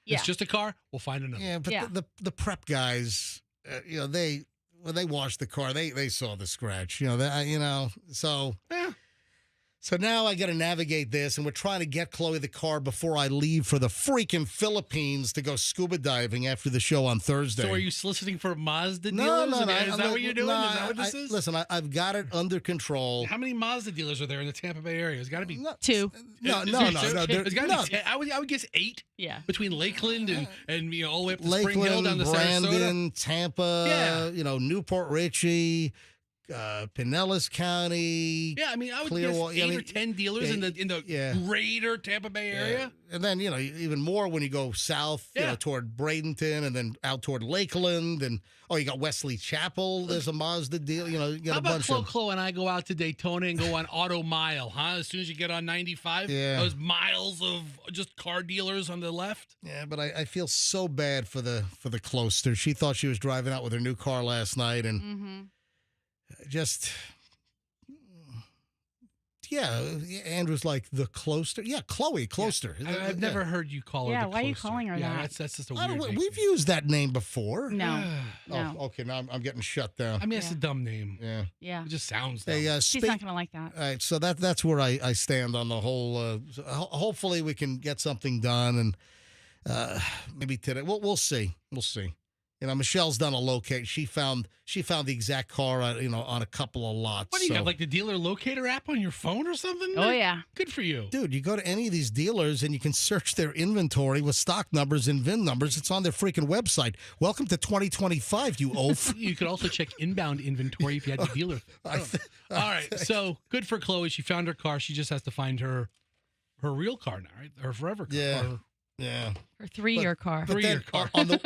Yeah. It's just a car. We'll find another. yeah, but the prep guys, when they washed the car, they saw the scratch. So. Yeah. So now I got to navigate this, and we're trying to get Chloe the car before I leave for the freaking Philippines to go scuba diving after the show on Thursday. So are you soliciting for Mazda No, dealers? no. Is that what you're doing? Is that what this is? Listen, I've got it under control. How many Mazda dealers are there in the Tampa Bay area? There's got to be 2. No. There's got to be 10. I would guess 8. Yeah. Between Lakeland and all the way up to Lakeland, Spring Hill down to Brandon, Sarasota. Tampa, Newport Richie, Pinellas County. Yeah, I mean, I would Clearwater, guess 8 or 10 dealers in the greater Tampa Bay area. And then, even more when you go south, toward Bradenton and then out toward Lakeland. And, you got Wesley Chapel. There's a Mazda deal. You got How a about bunch of Chloe and I go out to Daytona and go on Auto Mile, huh? As soon as you get on 95, those miles of just car dealers on the left. Yeah, but I feel so bad for the Closter. She thought she was driving out with her new car last night, and just Andrew's like the Closter. Yeah, Chloe Closter. Yeah. I've never heard you call her. Yeah, the why are you Closter. calling her that? That's just a weird name. We've used that name before. No. Oh, okay. Now I'm getting shut down. I mean, it's a dumb name. Yeah. It just sounds dumb. Hey, She's not going to like that. All right, so that's where I stand on the whole. Hopefully, we can get something done, and maybe today. We'll see. We'll see. Michelle's done a locate. She found the exact car, on a couple of lots. What do you have, like the dealer locator app on your phone or something? Oh, yeah. Good for you. Dude, you go to any of these dealers and you can search their inventory with stock numbers and VIN numbers. It's on their freaking website. Welcome to 2025, you oaf. You could also check inbound inventory if you had the dealer. All right, so good for Chloe. She found her car. She just has to find her real car now, right? Her forever car. Yeah. Yeah. Her 3-year car. But then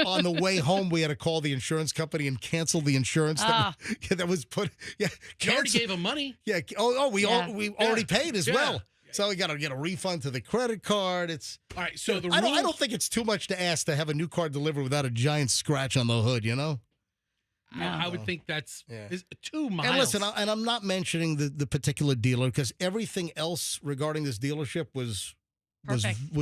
on the way home, we had to call the insurance company and cancel the insurance that was put. Yeah, You already gave them money. Yeah. We already paid as well. So we got to get a refund to the credit card. It's all right. So I don't think it's too much to ask to have a new car delivered without a giant scratch on the hood. I would think that's 2 miles. And listen, I'm not mentioning the particular dealer because everything else regarding this dealership was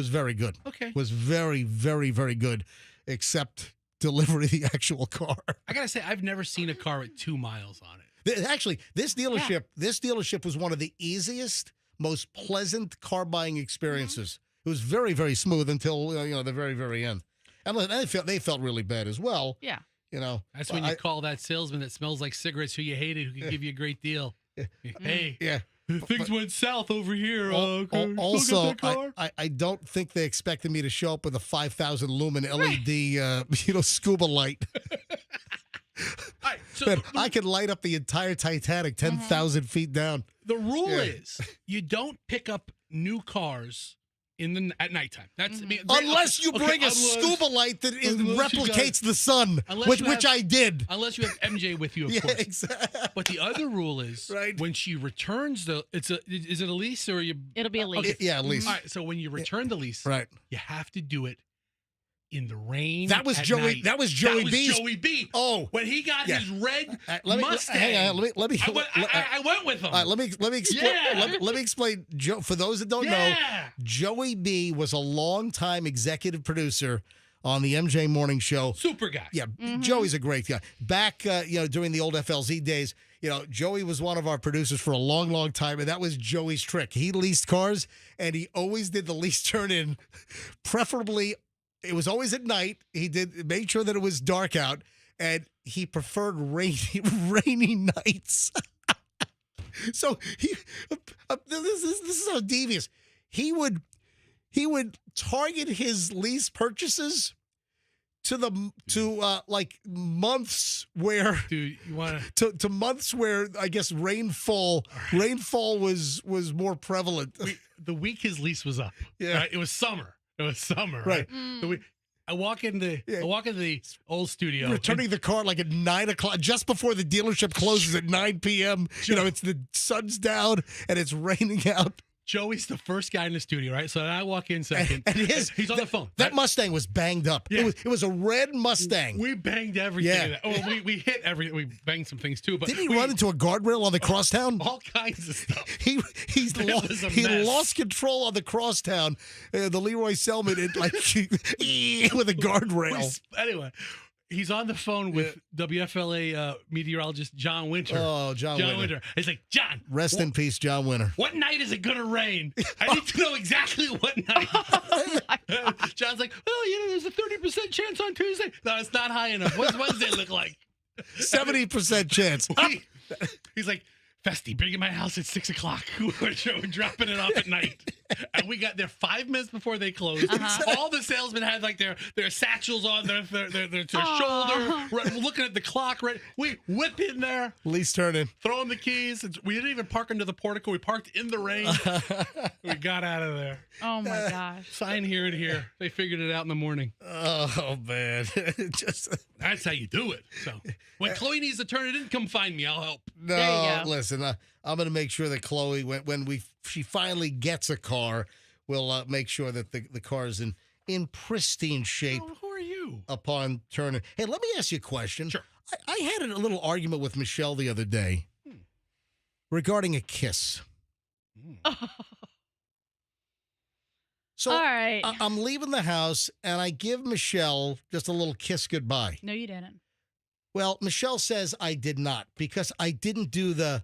very good. Okay. Was very, very, very good, except delivery of the actual car. I gotta say, I've never seen a car with 2 miles on it. Actually, this dealership was one of the easiest, most pleasant car buying experiences. It was very, very smooth until the very, very end. And they felt really bad as well. Yeah. That's when you call that salesman that smells like cigarettes who you hated, who could give you a great deal. Hey. Yeah. Things went south over here. Also, I don't think they expected me to show up with a 5,000 lumen LED, scuba light. Right, so Man, I could light up the entire Titanic 10,000 feet down. The rule is you don't pick up new cars at nighttime. That's unless you bring a scuba light that replicates the sun, which I did. Unless you have MJ with you, of course. Exactly. But the other rule is when she returns is it a lease or It'll be a lease. Okay. Yeah, a lease. All right, so when you return the lease, you have to do it in the rain. That was Joey. Night. That was Joey B. Joey B. Oh, when he got his red Mustang. Hang on, let me. I went with him. All right, let me explain. Yeah. Let me explain. For those that don't know, Joey B. was a longtime executive producer on the MJ Morning Show. Super guy. Yeah, Joey's a great guy. Back, during the old FLZ days, Joey was one of our producers for a long, long time, and that was Joey's trick. He leased cars, and he always did the lease turn-in, preferably. It was always at night. He made sure that it was dark out, and he preferred rainy nights. So this is how devious. He would target his lease purchases to months where to months where I guess rainfall was more prevalent. The week his lease was up. Yeah, right? It was summer. Right. I walk in the old studio. Returning the car like at 9 o'clock, just before the dealership closes at 9 p.m. It's the sun's down and it's raining out. Joey's the first guy in the studio, right? So I walk in second. And he's on the phone. That Mustang was banged up. Yeah. It was a red Mustang. We banged everything. Yeah. Oh, we hit everything. We banged some things too. But Didn't he run into a guardrail on the crosstown? All kinds of stuff. He mess. lost control on the crosstown. The Leroy Selman with a guardrail. Anyway. He's on the phone with WFLA meteorologist John Winter. Oh, John Winter. He's like, John. Rest in peace, John Winter. What night is it going to rain? I need to know exactly what night. John's like, well, there's a 30% chance on Tuesday. No, it's not high enough. What's Wednesday look like? 70% chance. He's like, Festy, bring it to my house at 6 o'clock. We're dropping it off at night. And we got there 5 minutes before they closed. All the salesmen had like their satchels on their shoulder, looking at the clock. Right, we whip in there. Lease turning. Throw in the keys. We didn't even park under the portico. We parked in the rain. We got out of there. Oh, my gosh. Sign here and here. They figured it out in the morning. Oh, man. That's how you do it. So when Chloe needs to turn it in, come find me. I'll help. No, there you go. Listen, I'm going to make sure that Chloe, when she finally gets a car, we'll make sure that the car is in pristine shape. Oh, who are you? Upon turning. Hey, let me ask you a question. Sure. I had a little argument with Michelle the other day regarding a kiss. So all right. I'm leaving the house, and I give Michelle just a little kiss goodbye. No, you didn't. Well, Michelle says I did not because I didn't do the.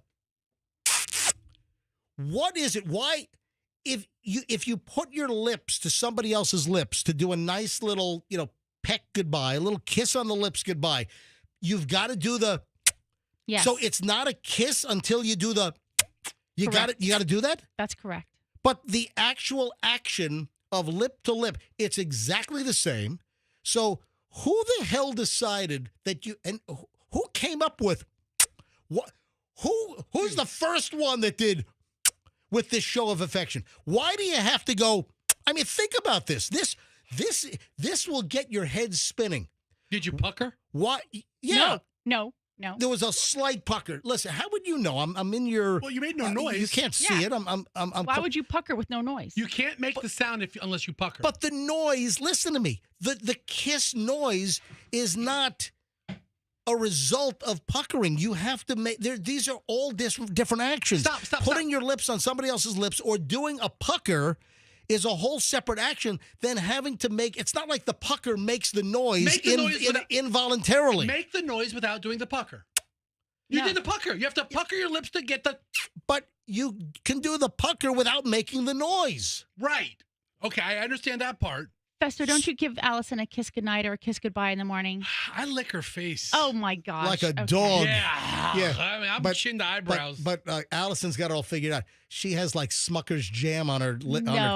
What is it? Why, if you put your lips to somebody else's lips to do a nice little, peck goodbye, a little kiss on the lips goodbye, you've got to do the. Yes. So it's not a kiss until you do the. You got it. You got to do that. That's correct. But the actual action of lip to lip, it's exactly the same. So who the hell decided that who came up with what? Who's the first one that did with this show of affection? Why do you have to go? I mean, think about this. This will get your head spinning. Did you pucker? Why? Yeah. No. There was a slight pucker. Listen, how would you know? I'm in your. Well, you made no noise. You can't see it. Why would you pucker with no noise? You can't make the sound unless you pucker. But the noise. Listen to me. The kiss noise is not a result of puckering. You have to make. These are all different actions. Stop. Putting your lips on somebody else's lips or doing a pucker is a whole separate action than having to make. It's not like the pucker makes the noise, involuntarily. Make the noise without doing the pucker. You did the pucker. You have to pucker your lips to get the. But you can do the pucker without making the noise. Right. Okay, I understand that part. Fester, don't you give Allison a kiss goodnight or a kiss goodbye in the morning? I lick her face. Oh, my gosh. Like a dog. Yeah. I mean, I'm chin to eyebrows. But Allison's got it all figured out. She has like Smucker's jam on her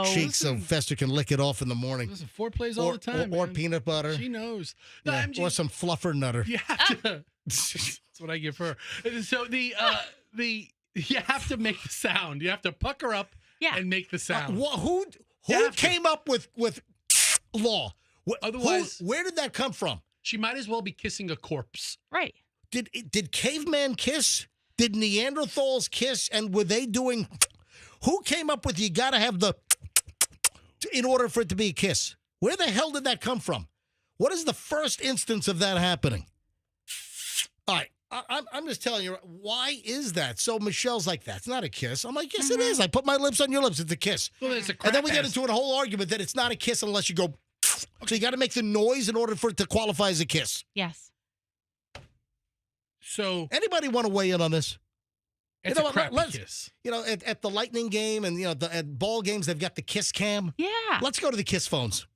cheeks so Fester can lick it off in the morning. Listen, foreplays all the time. Or peanut butter. She knows. No, or some fluffer nutter. You have to. That's what I give her. So you have to make the sound. You have to pucker up and make the sound. Who came up with law? Otherwise, where did that come from? She might as well be kissing a corpse. Right. Did caveman kiss? Did Neanderthals kiss? And were they doing? Who came up with you got to have the in order for it to be a kiss? Where the hell did that come from? What is the first instance of that happening? All right. I'm just telling you, why is that? So Michelle's like, that's not a kiss. I'm like, yes, it is. I put my lips on your lips. It's a kiss. Well, it's a and then we get into a whole argument that it's not a kiss unless you go. So you got to make the noise in order for it to qualify as a kiss. Yes. So anybody want to weigh in on this? It's a crappy kiss. At the Lightning game and at ball games, they've got the kiss cam. Yeah. Let's go to the kiss phones.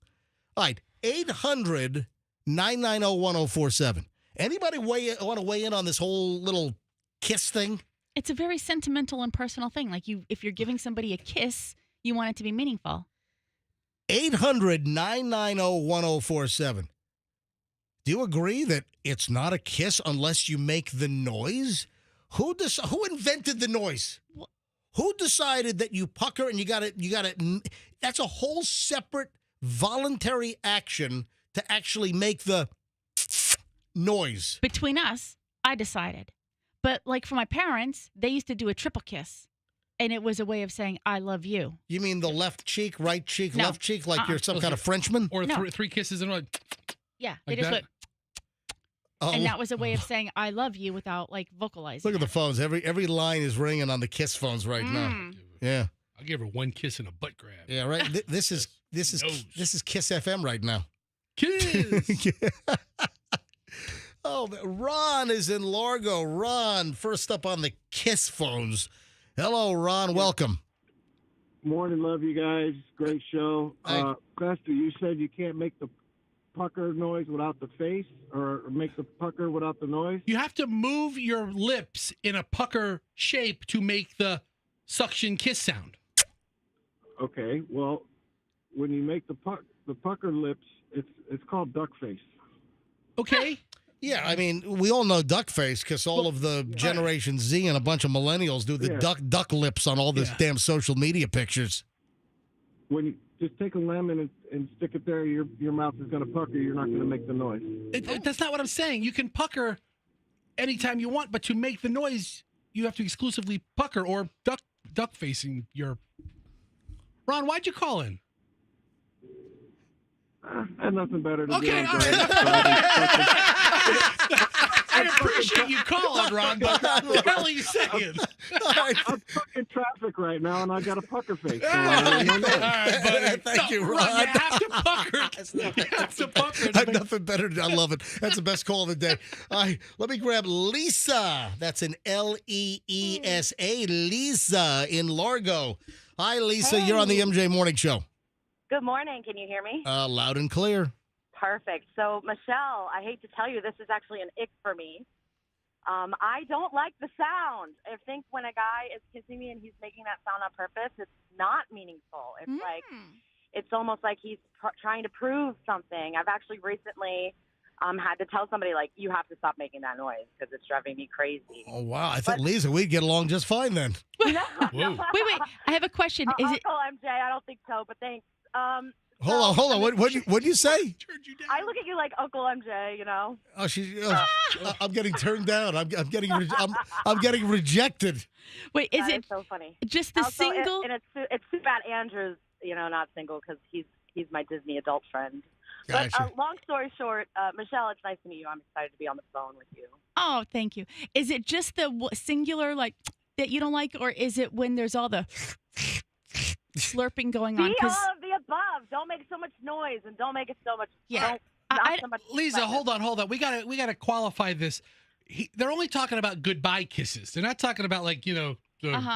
All right, 800-990-1047. Anybody want to weigh in on this whole little kiss thing? It's a very sentimental and personal thing. Like if you're giving somebody a kiss, you want it to be meaningful. 800-990-1047. Do you agree that it's not a kiss unless you make the noise? Who invented the noise? Who decided that you pucker and you got it? That's a whole separate voluntary action to actually make the noise? Between us, I decided. But like for my parents, they used to do a triple kiss. And it was a way of saying, I love you. You mean the left cheek, right cheek, No. left cheek, like you're some kind of Frenchman? Or No. three kisses in a row. Yeah. They Like just that? went, Oh, and that was a way of saying, I love you without like vocalizing. look at the phones. Every line is ringing on the Kiss phones right now. Yeah. I'll give her one kiss and a butt grab. Yeah, right. This is Nose. Kiss FM right now. Kiss. Oh, Ron is in Largo. Ron, first up on the Kiss phones. Hello, Ron. Welcome. Morning, love you guys. Great show. Custer, you said you can't make the pucker noise without the face, or make the pucker without the noise? You have to move your lips in a pucker shape to make the suction kiss sound. Okay, well, when you make the pucker lips, it's called duck face. Okay. Yeah, I mean, we all know duck face because all of the Generation Z and a bunch of millennials do the duck lips on all this damn social media pictures. When you just take a lemon and stick it there, your mouth is going to pucker. You're not going to make the noise. That's not what I'm saying. You can pucker anytime you want, but to make the noise, you have to exclusively pucker or duck facing your. Ron, why'd you call in? I had nothing better to do. Okay, all right. I appreciate you calling, Ron, but tell you second. I'm stuck in traffic right now, and I got a pucker face. So All right, buddy. Thank you, Ron. You have to pucker. You have to pucker. I have nothing better. I love it. That's the best call of the day. All right, let me grab Lisa. That's an Leesa. Lisa in Largo. Hi, Lisa. Hey. You're on the MJ Morning Show. Good morning. Can you hear me? Loud and clear. Perfect. So, Michelle, I hate to tell you, this is actually an ick for me. I don't like the sound. I think when a guy is kissing me and he's making that sound on purpose, it's not meaningful. It's like, it's almost like he's trying to prove something. I've actually recently had to tell somebody, like, you have to stop making that noise because it's driving me crazy. Oh, wow. I thought, Lisa, we'd get along just fine then. No. Wait. I have a question. Is it? Uncle MJ, I don't think so, but thanks. Hold on. What'd you say? I look at you like Uncle MJ, you know. Oh, I'm getting turned down. I'm getting rejected. Wait, is That it is so funny? just the Also, single? and it's too bad Andrew's, not single because he's my Disney adult friend. But Gotcha. long story short, Michelle, it's nice to meet you. I'm excited to be on the phone with you. Oh, thank you. Is it just the singular like that you don't like, or is it when there's all the slurping going on? Be all of the above. Don't make so much noise and don't make it so much. Yeah. So much Lisa, hold on. We gotta qualify this. They're only talking about goodbye kisses. They're not talking about the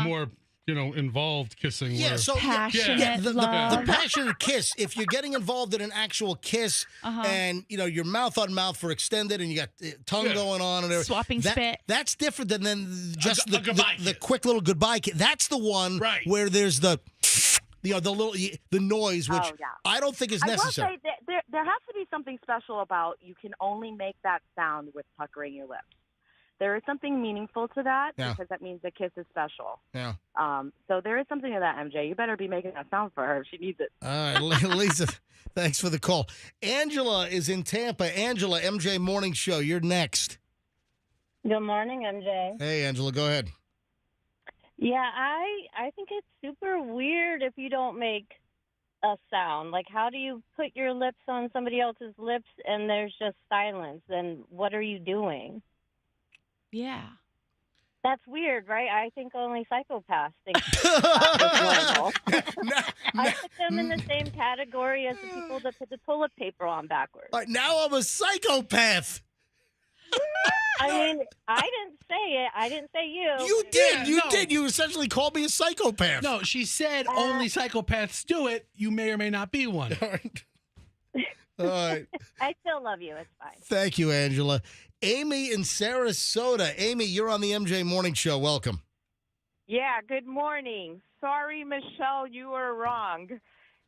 more involved kissing. Yeah, where, so passionate the love. passionate kiss. If you're getting involved in an actual kiss, and you're mouth on mouth for extended, and you got tongue going on and everything, Swapping spit. That's different than just a goodbye the kiss. quick little goodbye kiss. That's the one where there's the noise, which I don't think is necessary. I will say there has to be something special about you can only make that sound with puckering your lips. There is something meaningful to that because that means the kiss is special. Yeah. So there is something to that, MJ. You better be making that sound for her. She needs it. All right, Lisa, thanks for the call. Angela is in Tampa. Angela, MJ Morning Show, you're next. Good morning, MJ. Hey, Angela, go ahead. Yeah, I think it's super weird if you don't make a sound. Like, how do you put your lips on somebody else's lips and there's just silence? Then what are you doing? Yeah. That's weird, right? I think only psychopaths think that's normal. I put them in the same category as the people that put the toilet paper on backwards. All right, now I'm a psychopath. I mean, I didn't say it. I didn't say you. You did. You did. You essentially called me a psychopath. No, she said only psychopaths do it. You may or may not be one. All right. I still love you. It's fine. Thank you, Angela. Amy in Sarasota. Amy, you're on the MJ Morning Show. Welcome. Yeah, good morning. Sorry, Michelle, you were wrong.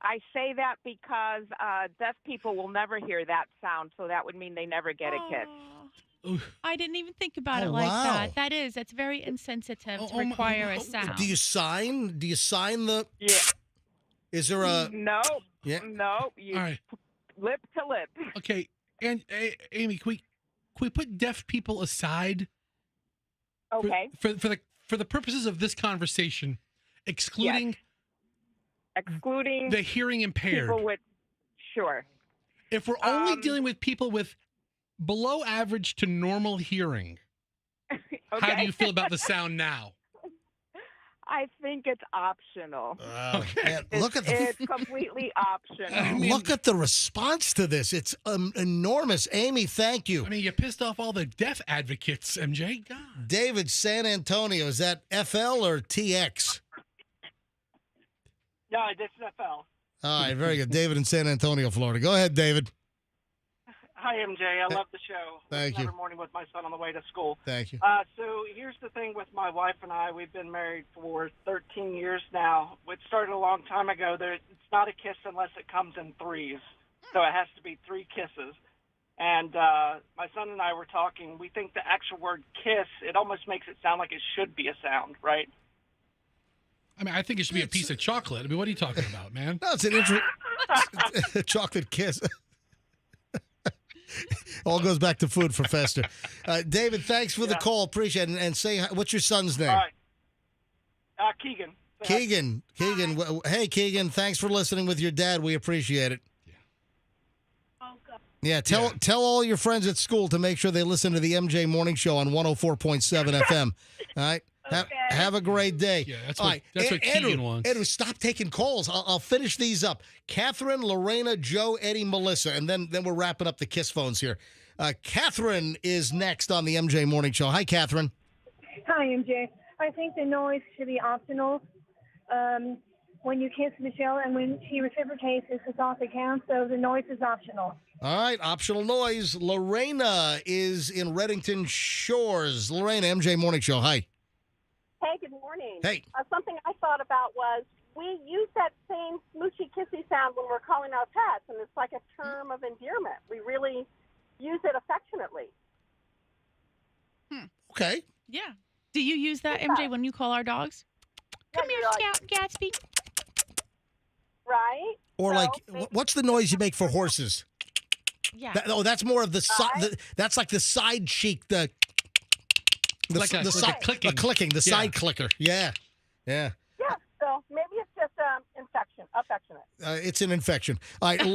I say that because deaf people will never hear that sound, so that would mean they never get a kiss. I didn't even think about it like that. That's very insensitive to require a sound. Do you sign? Do you sign the? Yeah. Is there a? No. Yeah. No. You All right. lip to lip. Okay, and Amy, can we put deaf people aside? Okay. For the purposes of this conversation, excluding the hearing impaired. People with, sure. If we're only dealing with people with below average to normal hearing, how do you feel about the sound now? I think it's optional. Man, It's completely optional. Look at the response to this. It's enormous. Amy, thank you. I mean, you pissed off all the deaf advocates, MJ. God. David, San Antonio, is that FL or TX? No, this is FL. All right, very good. David in San Antonio, Florida. Go ahead, David. Hi, MJ. I love the show. Thank you. Every morning with my son on the way to school. Thank you. So here's the thing with my wife and I. We've been married for 13 years now. It started a long time ago. It's not a kiss unless it comes in threes. So it has to be 3 kisses. And my son and I were talking. We think the actual word kiss, it almost makes it sound like it should be a sound, right? I mean, I think it should be a piece of chocolate. I mean, what are you talking about, man? No, it's an chocolate kiss. All goes back to food for Fester. David, thanks for the call. Appreciate it. And say, what's your son's name? All right. Keegan. Keegan. Hey, Keegan, thanks for listening with your dad. We appreciate it. Yeah, tell all your friends at school to make sure they listen to the MJ Morning Show on 104.7 FM. All right? Have a great day. Yeah, that's all what, right. that's what Keegan wants. Andrew, stop taking calls. I'll finish these up. Catherine, Lorena, Joe, Eddie, Melissa, and then we're wrapping up the KISS phones here. Catherine is next on the MJ Morning Show. Hi, Catherine. Hi, MJ. I think the noise should be optional when you kiss Michelle, and when she reciprocates, it's off the count, so the noise is optional. All right, optional noise. Lorena is in Reddington Shores. Lorena, MJ Morning Show. Hi. Hey, good morning. Hey. Something I thought about was we use that same smoochy kissy sound when we're calling our pets, and it's like a term of endearment. We really use it affectionately. Okay. Yeah. Do you use that, MJ, when you call our dogs? Come here, Gatsby. Right? Or what's the noise you make for horses? Yeah. That's more of the that's like the side cheek, the clicking. Clicking, the side clicker. Yeah. Yeah, so maybe it's just affectionate. It's an infection. All right,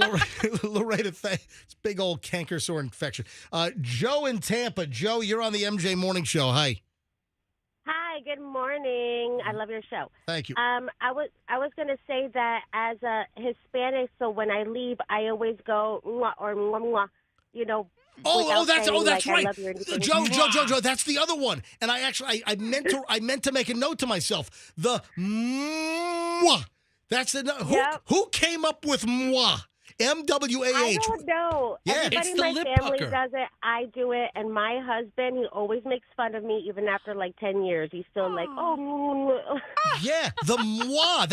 Loretta, it's big old canker sore infection. Joe in Tampa. Joe, you're on the MJ Morning Show. Hi. Hi, good morning. I love your show. Thank you. I was going to say that as a Hispanic, so when I leave, I always go mwah or mwah, mwah, you know. That's right. Joe, that's the other one. And I meant to make a note to myself. The mwah. That's the who came up with mwah? MWAH. I don't know. Yeah, everybody in my family does it. I do it, and my husband, he always makes fun of me, even after like 10 years. He's still like, oh. Yeah, the moi.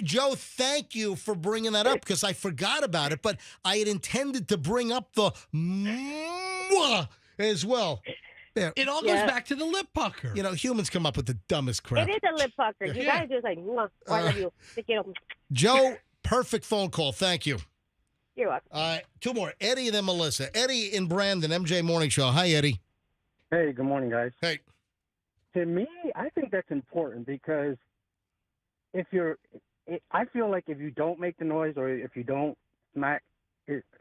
Joe, thank you for bringing that up because I forgot about it, but I had intended to bring up the moi as well. Yeah. It all goes back to the lip pucker. You know, humans come up with the dumbest crap. It is a lip pucker. You guys just like, mwah, I love you. Joe, perfect phone call. Thank you. You're welcome. All right, 2 more. Eddie and then Melissa. Eddie in Brandon, MJ Morning Show. Hi, Eddie. Hey, good morning, guys. Hey. To me, I think that's important because I feel like if you don't make the noise or if you don't smack,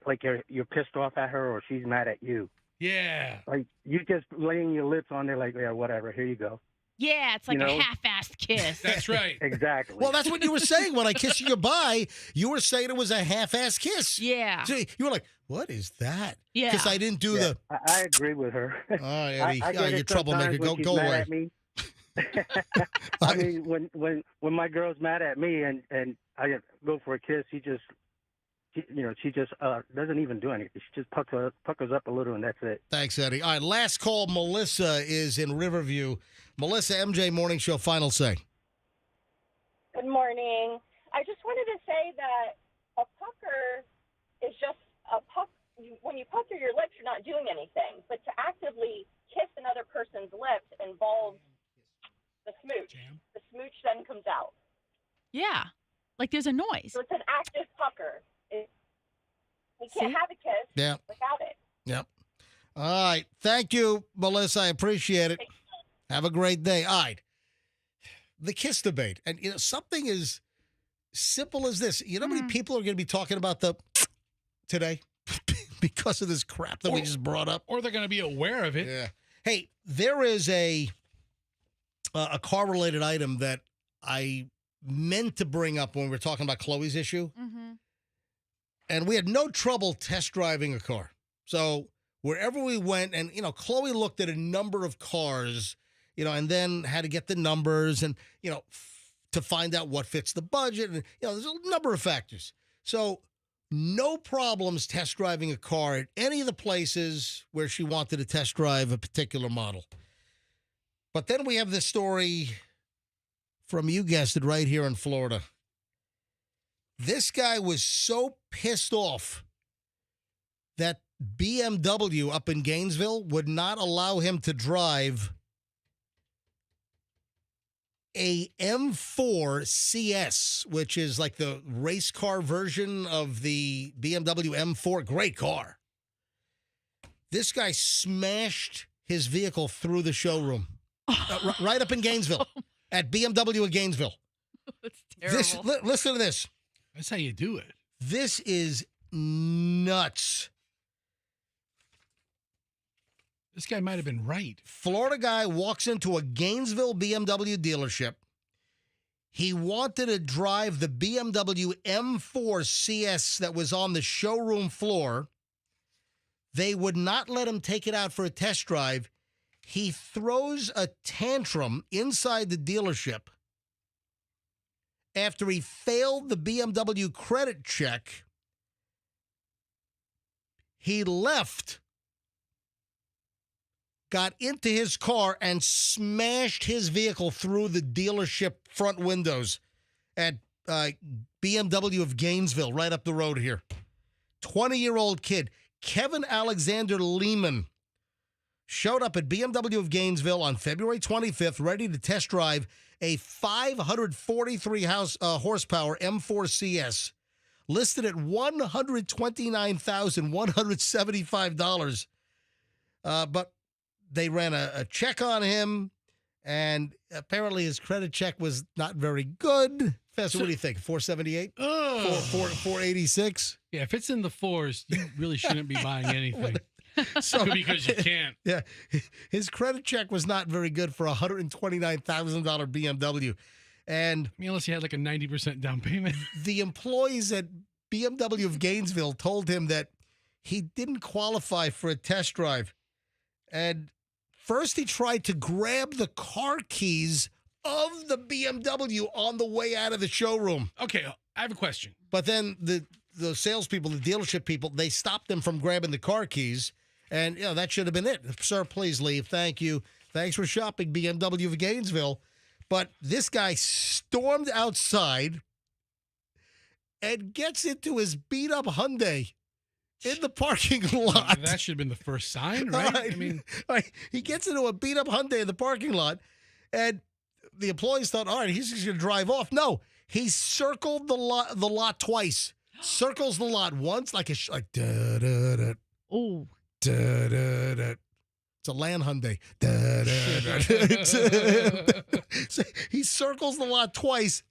like you're pissed off at her or she's mad at you. Yeah. Like you just laying your lips on there like, yeah, whatever, here you go. Yeah, it's like a half-assed kiss. That's right. Exactly. Well, that's what you were saying when I kissed you goodbye. You were saying it was a half-assed kiss. Yeah. So you were like, what is that? Yeah. Because I didn't do the... I agree with her. All right, Eddie. I get you're it troublemaker. sometimes Go when she's away. mad at me. I mean, when my girl's mad at me and I go for a kiss, she just doesn't even do anything. She just puckers up a little, and that's it. Thanks, Eddie. All right, last call. Melissa is in Riverview. Melissa, MJ Morning Show, final say. Good morning. I just wanted to say that a pucker is just a puck. When you pucker your lips, you're not doing anything. But to actively kiss another person's lips involves the smooch. The smooch then comes out. Yeah, like there's a noise. So it's an active pucker. He can't have a kiss without it. Yep. All right. Thank you, Melissa. I appreciate it. Have a great day. All right. The kiss debate. And, something as simple as this. You know how many people are going to be talking about today because of this crap that we just brought up? Or they're going to be aware of it. Yeah. Hey, there is a car-related item that I meant to bring up when we were talking about Chloe's issue. Mm-hmm. And we had no trouble test driving a car. So wherever we went, and, Chloe looked at a number of cars, and then had to get the numbers and, to find out what fits the budget. And, there's a number of factors. So no problems test driving a car at any of the places where she wanted to test drive a particular model. But then we have this story from, you guessed it, right here in Florida. This guy was so pissed off that BMW up in Gainesville would not allow him to drive a M4 CS, which is like the race car version of the BMW M4. Great car. This guy smashed his vehicle through the showroom right up in Gainesville at BMW of Gainesville. That's terrible. Listen to this. That's how you do it. This is nuts. This guy might have been right. Florida guy walks into a Gainesville BMW dealership. He wanted to drive the BMW M4 CS that was on the showroom floor. They would not let him take it out for a test drive. He throws a tantrum inside the dealership after he failed the BMW credit check. He left, got into his car, and smashed his vehicle through the dealership front windows at BMW of Gainesville, right up the road here. 20-year-old kid, Kevin Alexander Lehman, showed up at BMW of Gainesville on February 25th, ready to test drive a 543 horsepower M4 CS, listed at $129,175. But they ran a check on him, and apparently his credit check was not very good. Fester, what do you think? 478? Oh. 486? Yeah, if it's in the fours, you really shouldn't be buying anything. So, because you can't. Yeah. His credit check was not very good for a $129,000 BMW. And unless you had like a 90% down payment. The employees at BMW of Gainesville told him that he didn't qualify for a test drive. And first he tried to grab the car keys of the BMW on the way out of the showroom. Okay, I have a question. But then the salespeople, the dealership people, they stopped him from grabbing the car keys. And, that should have been it. Sir, please leave. Thank you. Thanks for shopping, BMW of Gainesville. But this guy stormed outside and gets into his beat-up Hyundai in the parking lot. That should have been the first sign, right? He gets into a beat-up Hyundai in the parking lot, and the employees thought, all right, he's just going to drive off. No, he circled the lot twice. Circles the lot once, like da-da-da. Oh. Da-da-da. It's a Land Hyundai. Da-da-da. So he circles the lot twice,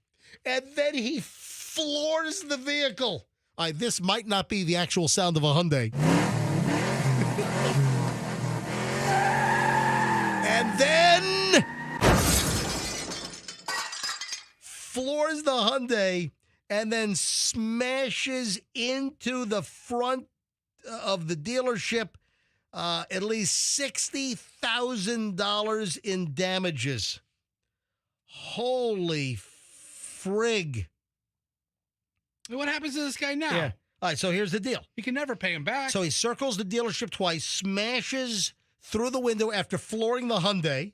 and then he floors the vehicle. This might not be the actual sound of a Hyundai. And then floors the Hyundai and then smashes into the front of the dealership. At least $60,000 in damages. Holy frig. What happens to this guy now? Yeah. All right, so here's the deal. He can never pay him back. So he circles the dealership twice, smashes through the window after flooring the Hyundai,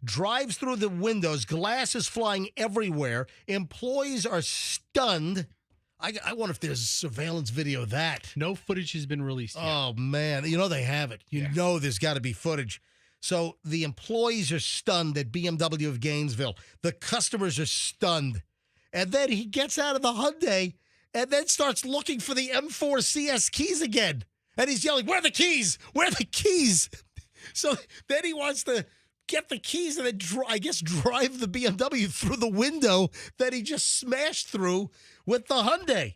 drives through the windows, glass is flying everywhere. Employees are stunned. I wonder if there's surveillance video of that. No footage has been released yet. Oh, man. They have it. You know there's got to be footage. So the employees are stunned at BMW of Gainesville. The customers are stunned. And then he gets out of the Hyundai and then starts looking for the M4 CS keys again. And he's yelling, "Where are the keys? Where are the keys?" So then he wants to get the keys and then, drive the BMW through the window that he just smashed through with the Hyundai.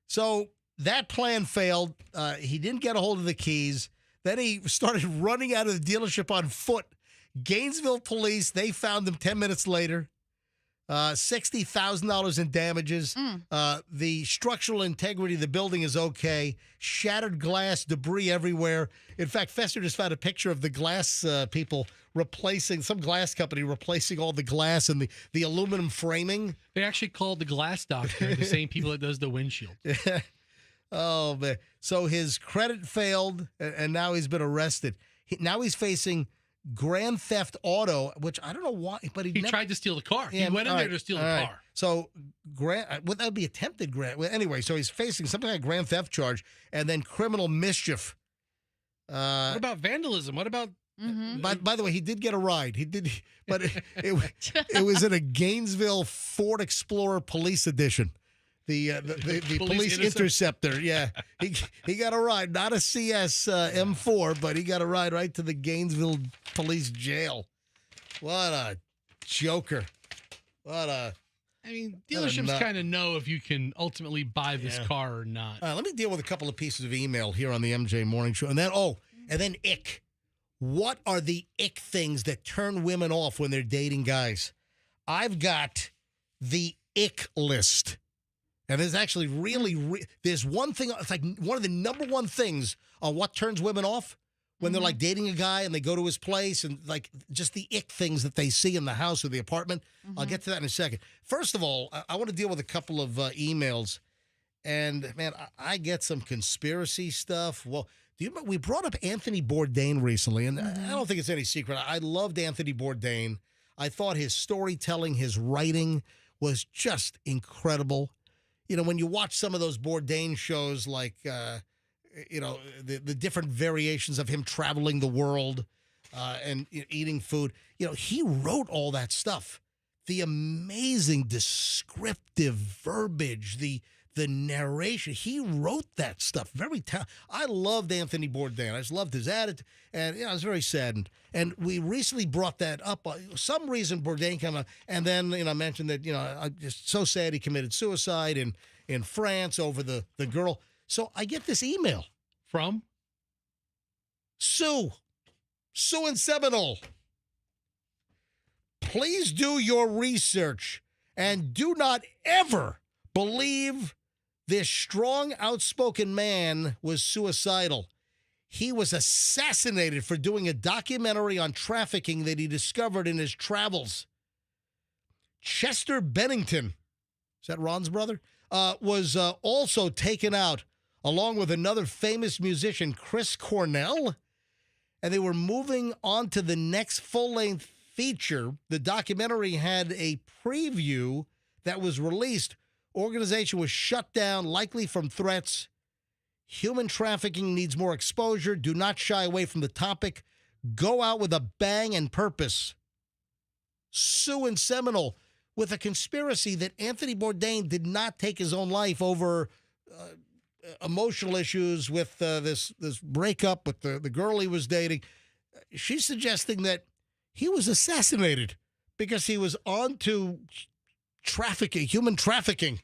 So that plan failed. He didn't get a hold of the keys. Then he started running out of the dealership on foot. Gainesville police, they found him 10 minutes later. $60,000 in damages. The structural integrity of the building is okay. Shattered glass, debris everywhere. In fact, Fester just found a picture of the glass people replacing, some glass company replacing all the glass and the aluminum framing. They actually called the glass doctor, the same people that does the windshield. Oh, man. So his credit failed, and now he's been arrested. Now he's facing grand theft auto, which I don't know why, but he tried to steal the car. Yeah, he went in there to steal the car. Right. So that would be attempted grand. Well, anyway, so he's facing something like a grand theft charge and then criminal mischief. What about vandalism? What about? By the way, he did get a ride. He did, but it was in a Gainesville Ford Explorer Police Edition. The police interceptor. Yeah, he got a ride, not a CS M4, but he got a ride right to the Gainesville police jail. What a joker! I mean, dealerships kind of know if you can ultimately buy this car or not. All right, let me deal with a couple of pieces of email here on the MJ Morning Show, and then ick. What are the ick things that turn women off when they're dating guys? I've got the ick list. And there's actually there's one thing, it's like one of the number one things on what turns women off when they're like dating a guy and they go to his place and like just the ick things that they see in the house or the apartment. I'll get to that in a second. First of all, I want to deal with a couple of emails. And man, I get some conspiracy stuff. Well, we brought up Anthony Bourdain recently, and I don't think it's any secret. I loved Anthony Bourdain. I thought his storytelling, his writing was just incredible. You know, when you watch some of those Bourdain shows, like, the different variations of him traveling the world and eating food, he wrote all that stuff. The amazing descriptive verbiage, the narration, he wrote that stuff. Very talented. I loved Anthony Bourdain. I just loved his attitude, and I was very saddened. And we recently brought that up. Some reason Bourdain came up, and then mentioned that I'm just so sad he committed suicide in France over the girl. So I get this email from Sue in Seminole. Please do your research and do not ever believe this strong, outspoken man was suicidal. He was assassinated for doing a documentary on trafficking that he discovered in his travels. Chester Bennington, is that Ron's brother? Was also taken out along with another famous musician, Chris Cornell. And they were moving on to the next full-length feature. The documentary had a preview that was released. Organization was shut down, likely from threats. Human trafficking needs more exposure. Do not shy away from the topic. Go out with a bang and purpose. Sue in Seminole with a conspiracy that Anthony Bourdain did not take his own life over emotional issues with this breakup with the girl he was dating. She's suggesting that he was assassinated because he was on to trafficking, human trafficking.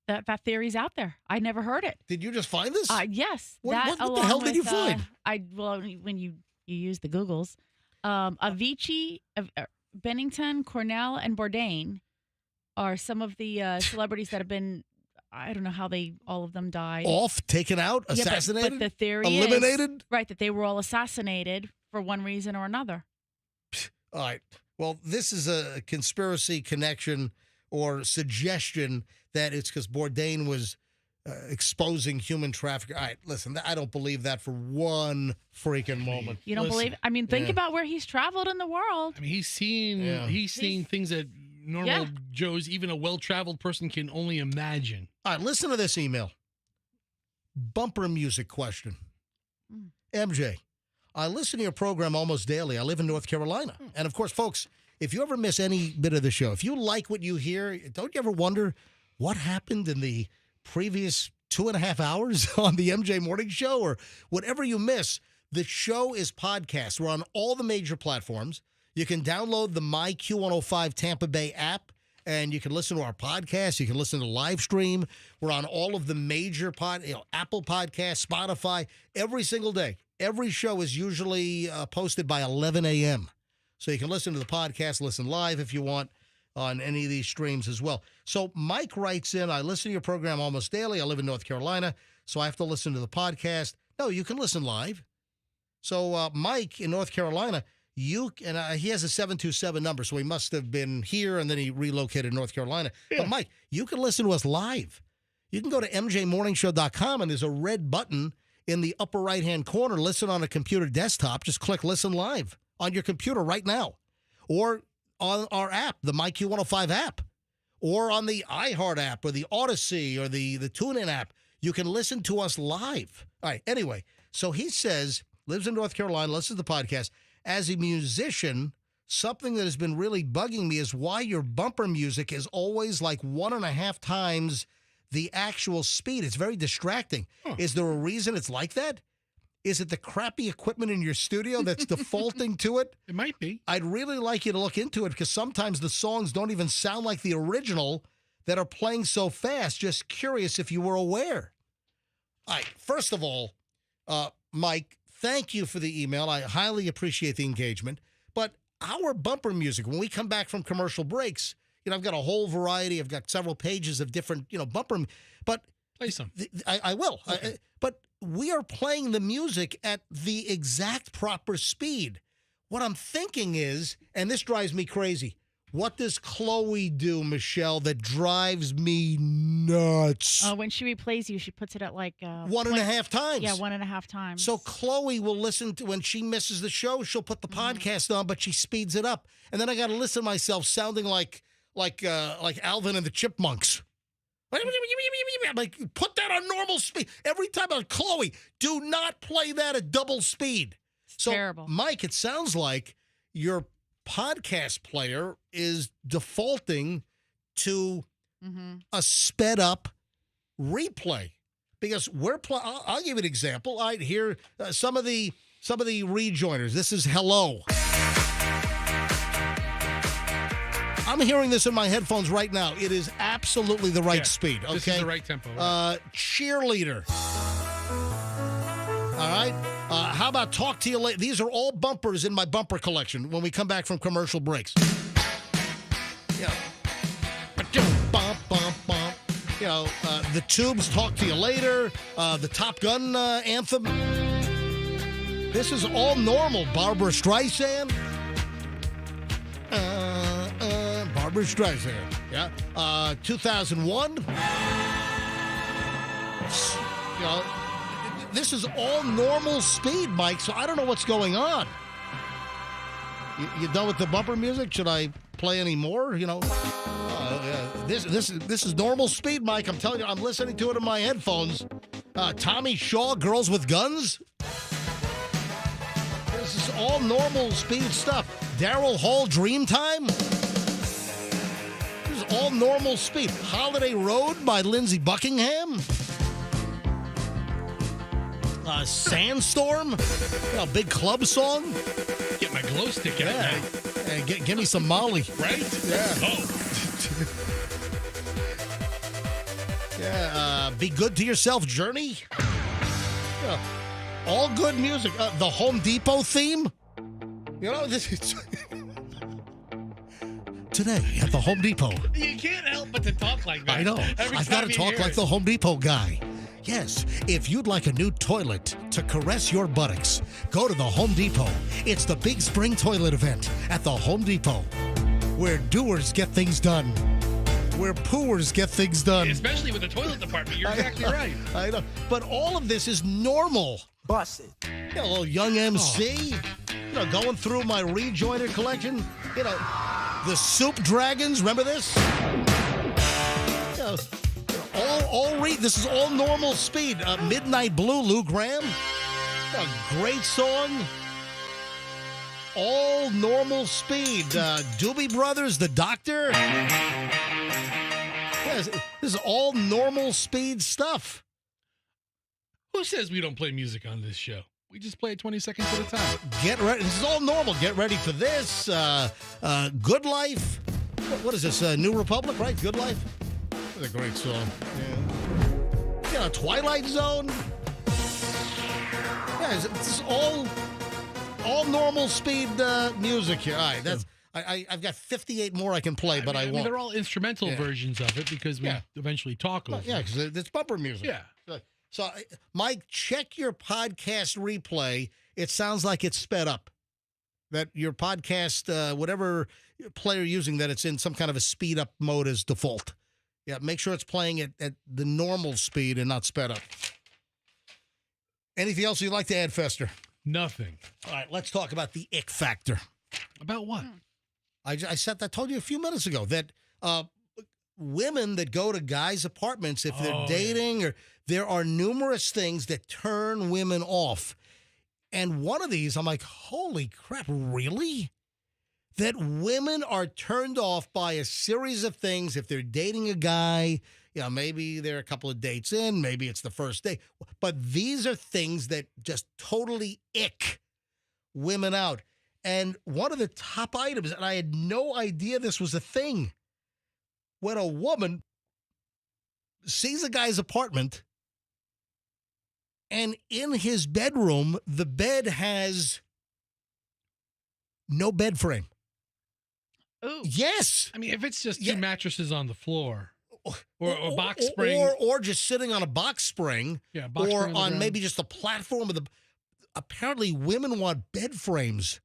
That theory's out there. I never heard it. Did you just find this? Yes. What the hell did you find? When you use the Googles, Avicii, Bennington, Cornell, and Bourdain are some of the celebrities that have been. I don't know how all of them died. Taken out, assassinated, but the theory eliminated. Right, that they were all assassinated for one reason or another. All right. Well, this is a conspiracy connection or suggestion that it's because Bourdain was exposing human trafficking. All right, listen, I don't believe that for one freaking moment. You don't believe? I mean, think about where he's traveled in the world. I mean, he's seen things that normal Joes, even a well-traveled person, can only imagine. All right, listen to this email. Bumper music question. MJ, I listen to your program almost daily. I live in North Carolina. And, of course, folks, if you ever miss any bit of the show, if you like what you hear, don't you ever wonder what happened in the previous 2.5 hours on the MJ Morning Show or whatever you miss, the show is podcast. We're on all the major platforms. You can download the MyQ105 Tampa Bay app, and you can listen to our podcast. You can listen to Livestream. We're on all of the major Apple Podcasts, Spotify, every single day. Every show is usually posted by 11 a.m. So you can listen to the podcast, listen live if you want on any of these streams as well. So Mike writes in, I listen to your program almost daily. I live in North Carolina, so I have to listen to the podcast. No, you can listen live. So Mike in North Carolina, he has a 727 number, so he must have been here and then he relocated to North Carolina. Yeah. But Mike, you can listen to us live. You can go to mjmorningshow.com and there's a red button in the upper right-hand corner. Listen on a computer desktop. Just click Listen Live on your computer right now. Or on our app, the MyQ105 app. Or on the iHeart app or the Odyssey or the TuneIn app. You can listen to us live. All right, anyway, so he says, lives in North Carolina, listens to the podcast. As a musician, something that has been really bugging me is why your bumper music is always like 1.5 times the actual speed. It's very distracting. Huh. Is there a reason it's like that? Is it the crappy equipment in your studio that's defaulting to it? It might be. I'd really like you to look into it because sometimes the songs don't even sound like the original that are playing so fast. Just curious if you were aware. All right. First of all, Mike, thank you for the email. I highly appreciate the engagement. But our bumper music, when we come back from commercial breaks, I've got a whole variety. I've got several pages of different, bumper. But play some. I will. Okay. But we are playing the music at the exact proper speed. What I'm thinking is, and this drives me crazy, what does Chloe do, Michelle, that drives me nuts? When she replays you, she puts it at like 1.5 times. Yeah, 1.5 times. So Chloe will listen to, when she misses the show, she'll put the podcast on, but she speeds it up. And then I got to listen to myself sounding like Alvin and the Chipmunks. Like, put that on normal speed. Every time I'm Chloe, do not play that at double speed. It's terrible. Mike, it sounds like your podcast player is defaulting to a sped up replay because I'll give you an example. All right, here some of the rejoiners. This is Hello. I'm hearing this in my headphones right now. It is absolutely the right speed. Okay, this is the right tempo. Right? Cheerleader. All right. How about Talk to You Later? These are all bumpers in my bumper collection when we come back from commercial breaks. The Tubes, Talk to You Later. The Top Gun anthem. This is all normal. Barbara Streisand. Barbara Streisand. Yeah. 2001. This is all normal speed, Mike, so I don't know what's going on. You done with the bumper music? Should I play any more? This is normal speed, Mike. I'm telling you, I'm listening to it in my headphones. Tommy Shaw, Girls with Guns. This is all normal speed stuff. Daryl Hall, Dreamtime. This is all normal speed. Holiday Road by Lindsey Buckingham. Sandstorm, big club song. Get my glow stick out. Yeah. Hey, give me some Molly. Right? Yeah. Oh. Yeah. Be Good to Yourself, Journey. Yeah. All good music. The Home Depot theme. This is today at the Home Depot. You can't help but to talk like that. I know. I've got to talk like the Home Depot guy. Yes, if you'd like a new toilet to caress your buttocks, go to the Home Depot. It's the big spring toilet event at the Home Depot, where doers get things done, where pooers get things done. Especially with the toilet department. You're exactly right. I know. But all of this is normal. Bust it. A little Young MC, going through my rejoiner collection. The Soup Dragons. Remember this? This is all normal speed. Midnight Blue, Lou Gramm. A great song. All normal speed. Doobie Brothers, The Doctor. Yes, This is all normal speed stuff. Who says we don't play music on this show? We just play it 20 seconds at a time. Get ready. This is all normal. Get ready for this. Good Life. What is this? New Republic, right? Good Life? What a great song. Yeah. Twilight Zone. Yeah, it's all normal speed music here. All right, that's. I've got 58 more I can play, but I won't. They're all instrumental versions of it because we eventually talk over. Yeah, because it's bumper music. Yeah. So, Mike, check your podcast replay. It sounds like it's sped up. That your podcast, whatever player you're using, that it's in some kind of a speed up mode as default. Yeah, make sure it's playing at the normal speed and not sped up. Anything else you'd like to add, Fester? Nothing. All right, let's talk about the ick factor. About what? I told you a few minutes ago that women that go to guys' apartments, if they're dating, or there are numerous things that turn women off. And one of these, I'm like, holy crap, really? That women are turned off by a series of things if they're dating a guy. Maybe they're a couple of dates in, maybe it's the first date. But these are things that just totally ick women out. And one of the top items, and I had no idea this was a thing, when a woman sees a guy's apartment and in his bedroom, the bed has no bed frame. Ooh. Yes. I mean, if it's just two mattresses on the floor or a box spring. Or just sitting on a box spring. Yeah, box or spring on maybe just a platform of the. Apparently, women want bed frames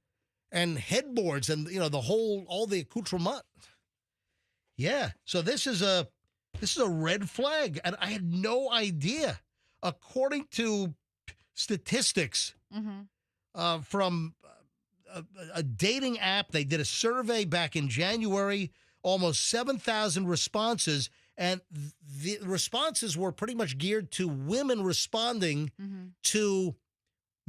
and headboards and all the accoutrement. Yeah. So this is a red flag, and I had no idea. According to statistics from a dating app, they did a survey back in January, almost 7,000 responses, and the responses were pretty much geared to women responding to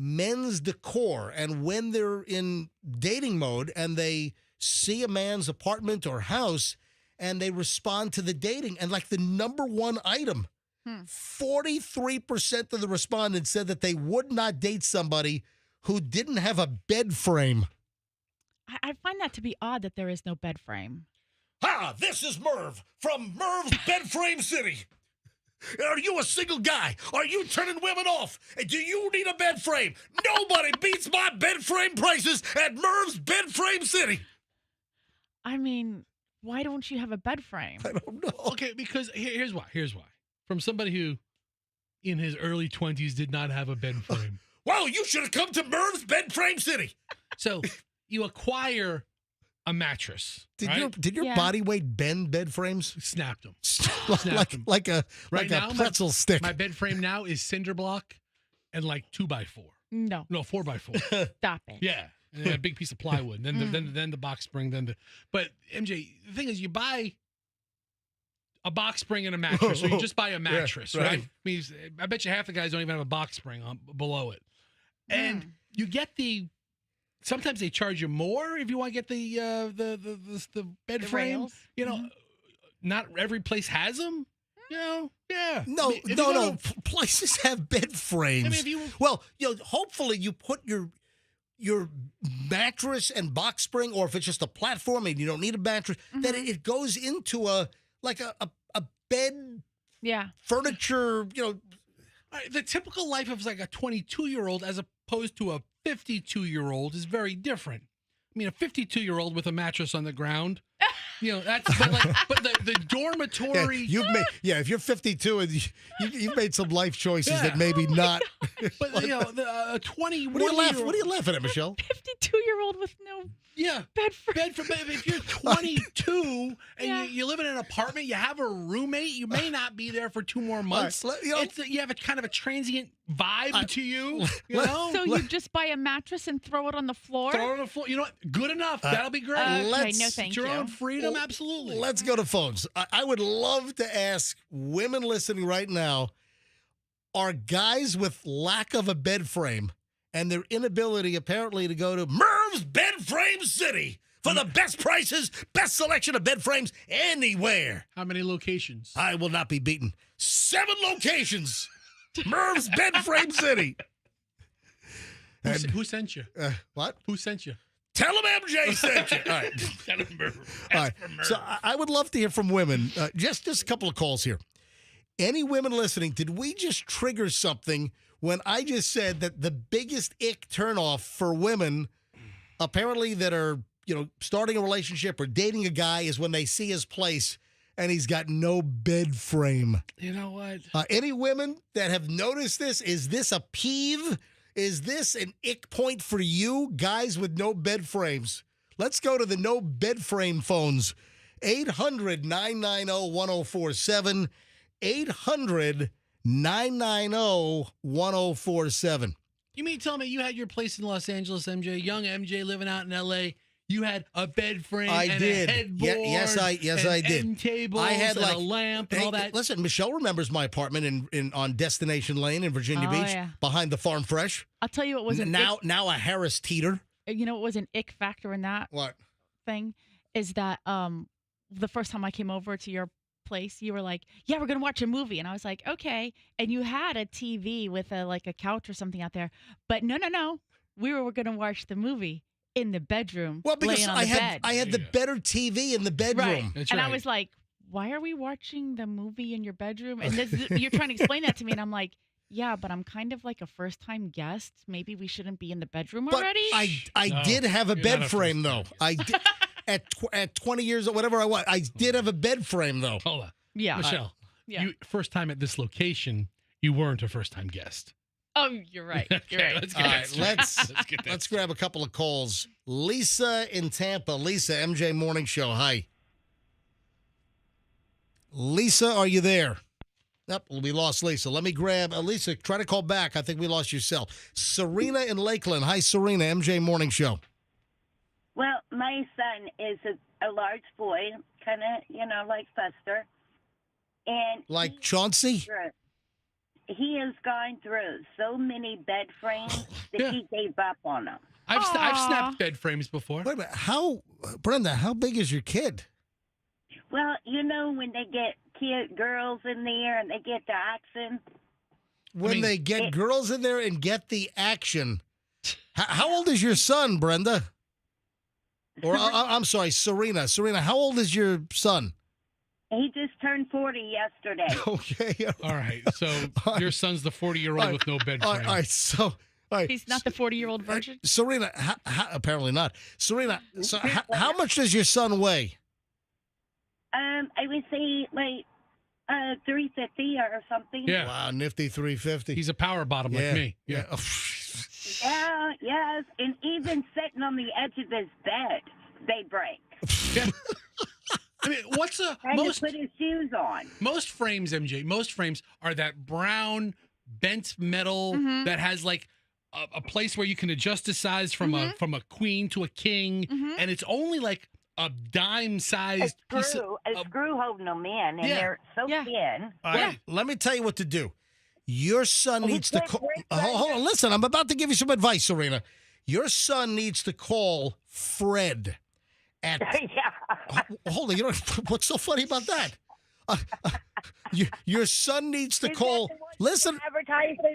men's decor. And when they're in dating mode and they see a man's apartment or house and they respond to the dating, and like the number one item, 43% of the respondents said that they would not date somebody who didn't have a bed frame. I find that to be odd that there is no bed frame. Ha! This is Merv from Merv's Bed Frame City. Are you a single guy? Are you turning women off? And do you need a bed frame? Nobody beats my bed frame prices at Merv's Bed Frame City. I mean, why don't you have a bed frame? I don't know. Okay, because here's why. From somebody who, in his early 20s, did not have a bed frame. Well, you should have come to Merv's Bed Frame City. So you acquire a mattress. Did your body weight bend bed frames? Snapped them. like a pretzel stick. My bed frame now is cinder block and like 2x4. No, 4x4. Stop it. Yeah. And a big piece of plywood. Then the box spring. But MJ, the thing is, you buy a box spring and a mattress, or you just buy a mattress, right? I mean, I bet you half the guys don't even have a box spring below it. And you get sometimes they charge you more if you want to get the bed frame. Rails. Not every place has them. Yeah. No. Places have bed frames. I mean, hopefully you put your mattress and box spring, or if it's just a platform and you don't need a mattress, then it goes into a bed, furniture, The typical life of like a 22-year-old as opposed to a 52-year-old is very different. I mean, a 52-year-old with a mattress on the ground, that's but the dormitory. If you're 52 and you've made some life choices that maybe not. But the 20. What are you laughing at, Michelle? 52-year-old with no bed frame. If you're 22 and you're living in an apartment, you have a roommate, you may not be there for 2 more months. You have a kind of a transient vibe to you. So you just buy a mattress and throw it on the floor? Throw it on the floor. You know what? Good enough. That'll be great. Okay, no thank you. Your own freedom, absolutely. Let's go to phones. I would love to ask women listening right now, are guys with lack of a bed frame and their inability apparently to go to Merv's Bed Frame City for the best prices, best selection of bed frames anywhere. How many locations? I will not be beaten. 7 locations. Merv's Bed Frame City. Who sent you? What? Who sent you? Tell him MJ sent you. All right. Tell him Merv. All right. So I would love to hear from women. Just a couple of calls here. Any women listening, did we just trigger something when I just said that the biggest ick turnoff for women, apparently that are, starting a relationship or dating a guy, is when they see his place and he's got no bed frame? You know what? Any women that have noticed this, is this a peeve? Is this an ick point for you, guys with no bed frames? Let's go to the no bed frame phones. 800-990-1047. 800-990-1047. You mean tell me you had your place in Los Angeles, MJ? Young MJ living out in L.A., you had a bed frame I and did. a headboard. Yes, I did. End tables, I had and a lamp and all that. Listen, Michelle remembers my apartment on Destination Lane in Virginia Beach, behind the Farm Fresh. I'll tell you what was now a Harris Teeter. You know what was an ick factor in that? What? Thing is that the first time I came over to your place, you were like, yeah, we're gonna watch a movie, and I was like, okay, and you had a TV with a couch or something out there, but no, we were gonna watch the movie in the bedroom. Well, because laying on the bed. I had the better TV in the bedroom. Right. And I was like, why are we watching the movie in your bedroom? And you're trying to explain that to me, and I'm like, yeah, but I'm kind of like a first-time guest. Maybe we shouldn't be in the bedroom already. I did have a bed frame though. I did. At 20 years or whatever I was, I did have a bed frame, though. Hold on. Yeah. Michelle, you first time at this location, you weren't a first-time guest. Oh, you're right. You're right. Let's grab a couple of calls. Lisa in Tampa. Lisa, MJ Morning Show. Hi. Lisa, are you there? Nope, we lost Lisa. Let me grab Lisa. Try to call back. I think we lost your cell. Serena in Lakeland. Hi, Serena, MJ Morning Show. Well, my son is a large boy, kind of, like Fester. And like Chauncey? He has gone through so many bed frames that he gave up on them. I've snapped bed frames before. Wait a minute. Brenda, how big is your kid? Well, when they get girls in there and they get the action. When they get girls in there and get the action. How old is your son, Brenda? Or I'm sorry, Serena. Serena, how old is your son? He just turned 40 yesterday. Okay. All right. So your son's the 40-year-old with no bed frame. All right. So he's not the 40-year-old virgin? Serena, apparently not. Serena, so how much does your son weigh? I would say like 350 or something. Yeah. Wow, nifty 350. He's a power bottom like me. Yeah, yes. And even sitting on the edge of his bed, they break. Yeah. I mean, to put his shoes on. Most frames, MJ, are that brown bent metal that has like a place where you can adjust the size from a queen to a king, and it's only like a dime-sized piece of a screw holding them in, and they're so thin. All right, let me tell you what to do. Your son needs to call. Hold on, listen. I'm about to give you some advice, Serena. Your son needs to call Fred. Hold on. What's so funny about that? Your son needs to call. Listen.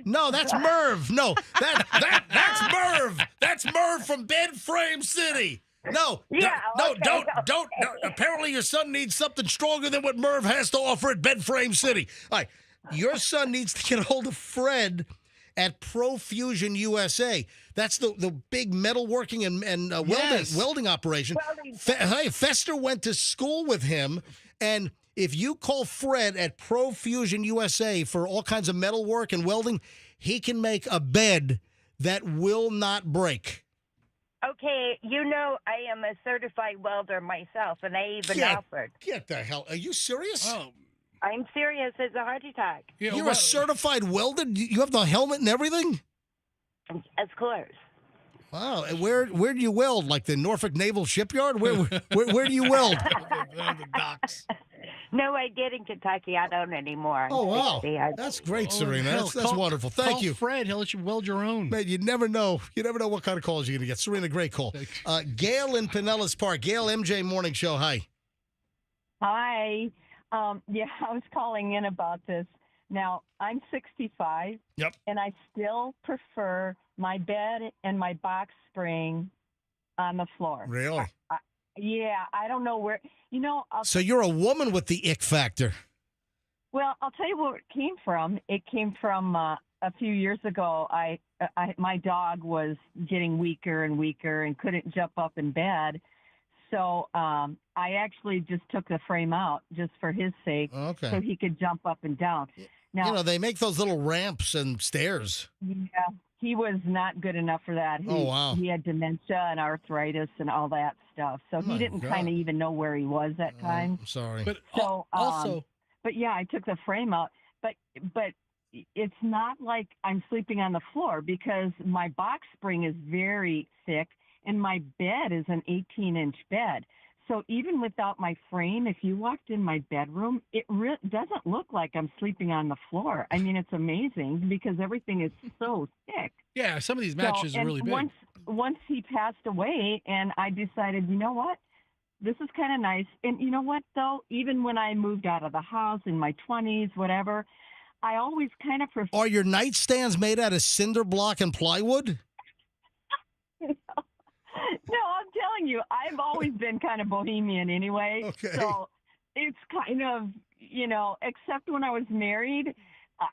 No, that's Merv. No, that's Merv. That's Merv from Bed Frame City. No, don't. No, apparently, your son needs something stronger than what Merv has to offer at Bed Frame City. All right. Your son needs to get a hold of Fred at Profusion USA. That's the big metalworking and welding operation. Fester went to school with him, and if you call Fred at Profusion USA for all kinds of metalwork and welding, he can make a bed that will not break. Okay, I am a certified welder myself, and I even offered. Get the hell. Are you serious? Oh. I'm serious. It's a heart attack. You're a certified welder? You have the helmet and everything? Of course. Wow. And where do you weld? Like the Norfolk Naval Shipyard? Where do you weld? The docks. No, I did in Kentucky. I don't anymore. Oh, wow. 60. That's great, Oh, Serena. hell, That's wonderful. Thank call you. Fred. He'll let you weld your own. Man, you never know. You never know what kind of calls you're going to get. Serena, great call. Gail in Pinellas Park. Gail, MJ Morning Show. Hi. Hi. Yeah, I was calling in about this. Now, I'm 65. Yep. And I still prefer my bed and my box spring on the floor. Really? Yeah, I don't know where. So you're a woman with the ick factor. Well, I'll tell you where it came from. It came from a few years ago. My dog was getting weaker and weaker and couldn't jump up in bed. So I actually just took the frame out just for his sake, Okay. so he could jump up and down. Now, they make those little ramps and stairs. yeah, he was not good enough for that. He had dementia and arthritis and all that stuff. So he my didn't God. kind of even know where he was that time. I'm sorry. But So also, but yeah, I took the frame out. But it's not like I'm sleeping on the floor because my box spring is very thick and my bed is an 18-inch bed. So even without my frame, if you walked in my bedroom, it doesn't look like I'm sleeping on the floor. I mean, it's amazing because everything is so thick. yeah, some of these matches are really big. Once he passed away, and I decided, you know what? This is kind of nice. And you know what, though? Even when I moved out of the house in my 20s, whatever, I always kind of prefer. Are your nightstands made out of cinder block and plywood? No, I'm telling you, I've always been kind of bohemian anyway. Okay. So it's kind of, except when I was married,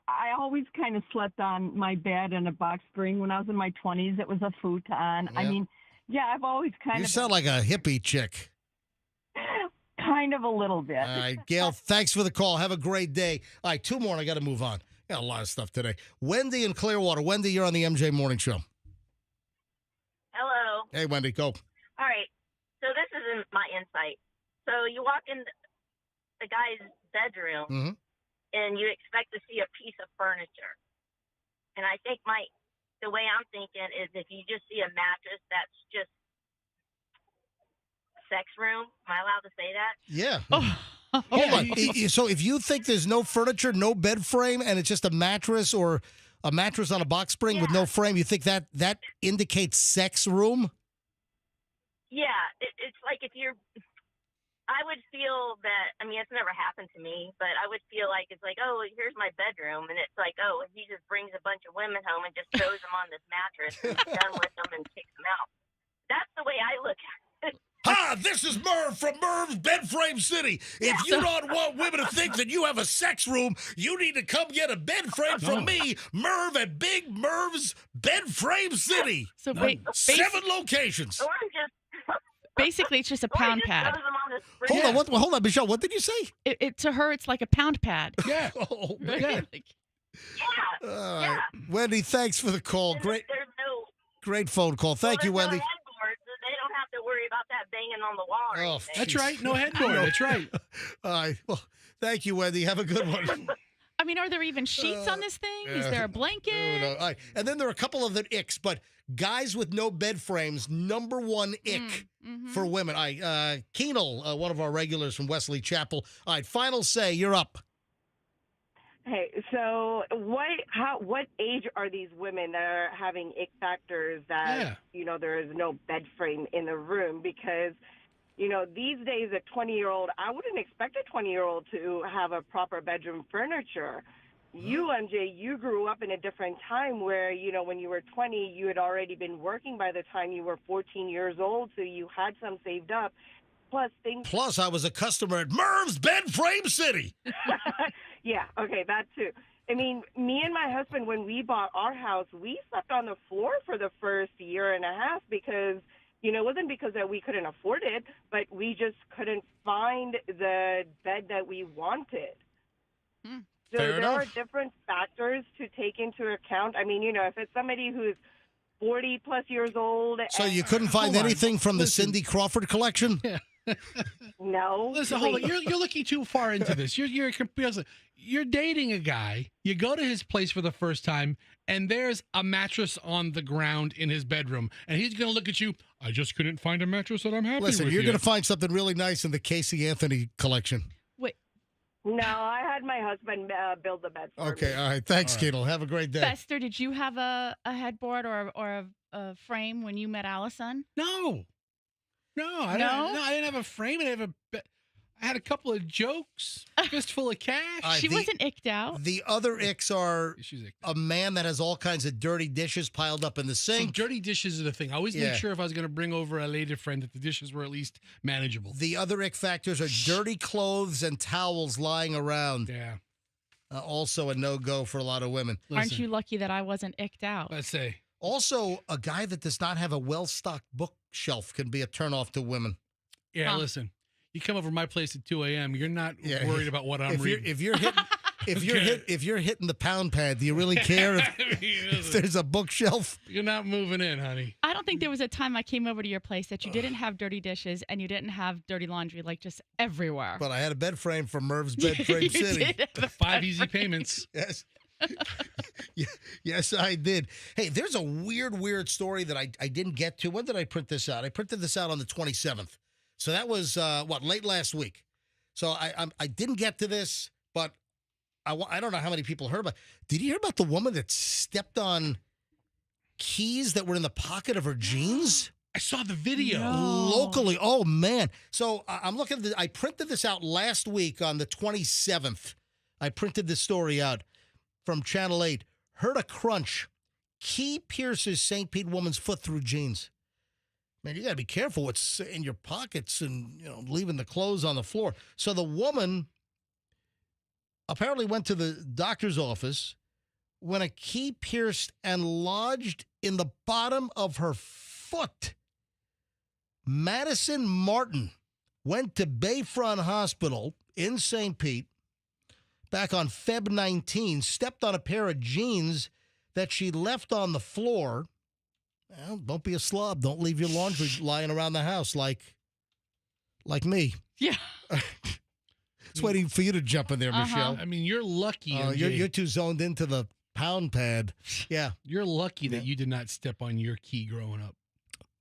I always kind of slept on my bed in a box spring. When I was in my 20s, it was a futon. I Yeah. mean, yeah, I've always kind You of. sound like a hippie chick. Kind of a little bit. All right, Gail, thanks for the call. Have a great day. All right, two more, and I got to move on. Got a lot of stuff today. Wendy in Clearwater. Wendy, you're on the MJ Morning Show. Hello. Hey, Wendy, go. All right. So this isn't my insight. So you walk in the guy's bedroom Mhm. and you expect to see a piece of furniture. And I think the way I'm thinking is if you just see a mattress that's just sex room. Am I allowed to say that? Yeah. Hold on. So if you think there's no furniture, no bed frame, and it's just a mattress or a mattress on a box spring with no frame, you think that indicates sex room? Yeah. It's like if you're... I would feel that, I mean, it's never happened to me, but I would feel like it's like, oh, here's my bedroom. And it's like, oh, he just brings a bunch of women home and just throws them on this mattress and is done with them and kicks them out. That's the way I look at it. Ha! This is Merv from Merv's Bed Frame City. If you don't want women to think that you have a sex room, you need to come get a bed frame from me, Merv at Big Merv's Bed Frame City. So 7 locations. Or I'm just... Basically, it's just a pound pad. Hold on, Michelle. What did you say? It to her, it's like a pound pad. Yeah. Oh, Right? yeah. Like, All right. Wendy, thanks for the call. Great phone call. Thank you, Wendy. They don't have to worry about that banging on the wall or anything. That's right. No headboard. That's right. All right. Well, thank you, Wendy. Have a good one. I mean, are there even sheets on this thing? Is there a blanket? All right. And then there are a couple of the icks, but guys with no bed frames, number one ick for women. All right. Keenal, one of our regulars from Wesley Chapel. All right. Final say. You're up. Hey, so what age are these women that are having ick factors that, there is no bed frame in the room? Because, these days a 20-year-old, I wouldn't expect a 20-year-old to have a proper bedroom furniture. You, MJ, you grew up in a different time where, when you were 20, you had already been working by the time you were 14 years old, so you had some saved up. Plus, I was a customer at Merv's Bed Frame City. Yeah, okay, that too. I mean, me and my husband, when we bought our house, we slept on the floor for the first year and a half because, it wasn't because that we couldn't afford it, but we just couldn't find the bed that we wanted. So there are different factors to take into account. I mean, if it's somebody who's 40-plus years old. So you couldn't find anything from the Cindy Crawford collection? Yeah. No. Listen, hold on. You're looking too far into this. You're dating a guy. You go to his place for the first time, and there's a mattress on the ground in his bedroom, and he's going to look at you. I just couldn't find a mattress that I'm happy with. Listen, you're going to find something really nice in the Casey Anthony collection. Wait, No, I had my husband build the bed for me. Okay, all right. Thanks, Ketel. Have a great day. Fester, did you have a headboard or a frame when you met Allison? No, I didn't have a frame. I had a couple of jokes, fistful of cash. She wasn't icked out. The other icks are a man that has all kinds of dirty dishes piled up in the sink. Dirty dishes are the thing. I always make sure if I was going to bring over a lady friend that the dishes were at least manageable. The other ick factors are dirty clothes and towels lying around. Yeah. Also a no-go for a lot of women. Aren't you lucky that I wasn't icked out? Let's say. Also, a guy that does not have a well-stocked bookshelf can be a turnoff to women. Yeah, listen. You come over to my place at 2 a.m., you're not worried about what I'm reading. If you're hitting the pound pad, do you really care if there's a bookshelf? You're not moving in, honey. I don't think there was a time I came over to your place that you didn't have dirty dishes and you didn't have dirty laundry, like just everywhere. But I had a bed frame from Merv's Bed Frame City. 5 easy payments. Yes. Yes, I did. Hey, there's a weird story that I didn't get to. When did I print this out? I printed this out on the 27th. So that was, late last week. So I didn't get to this, but I don't know how many people heard about it. Did you hear about the woman that stepped on keys that were in the pocket of her jeans? I saw the video. Locally. Oh, man. So I'm looking at I printed this out last week on the 27th. I printed this story out from Channel 8. Heard a crunch. Key pierces St. Pete woman's foot through jeans. Man, you got to be careful what's in your pockets and, leaving the clothes on the floor. So the woman apparently went to the doctor's office when a key pierced and lodged in the bottom of her foot. Madison Martin went to Bayfront Hospital in St. Pete back on Feb 19, stepped on a pair of jeans that she left on the floor. Well, don't be a slob. Don't leave your laundry lying around the house like me. Yeah. It's waiting for you to jump in there, Michelle. I mean, you're lucky. You're too zoned into the pound pad. Yeah. You're lucky that you did not step on your key growing up.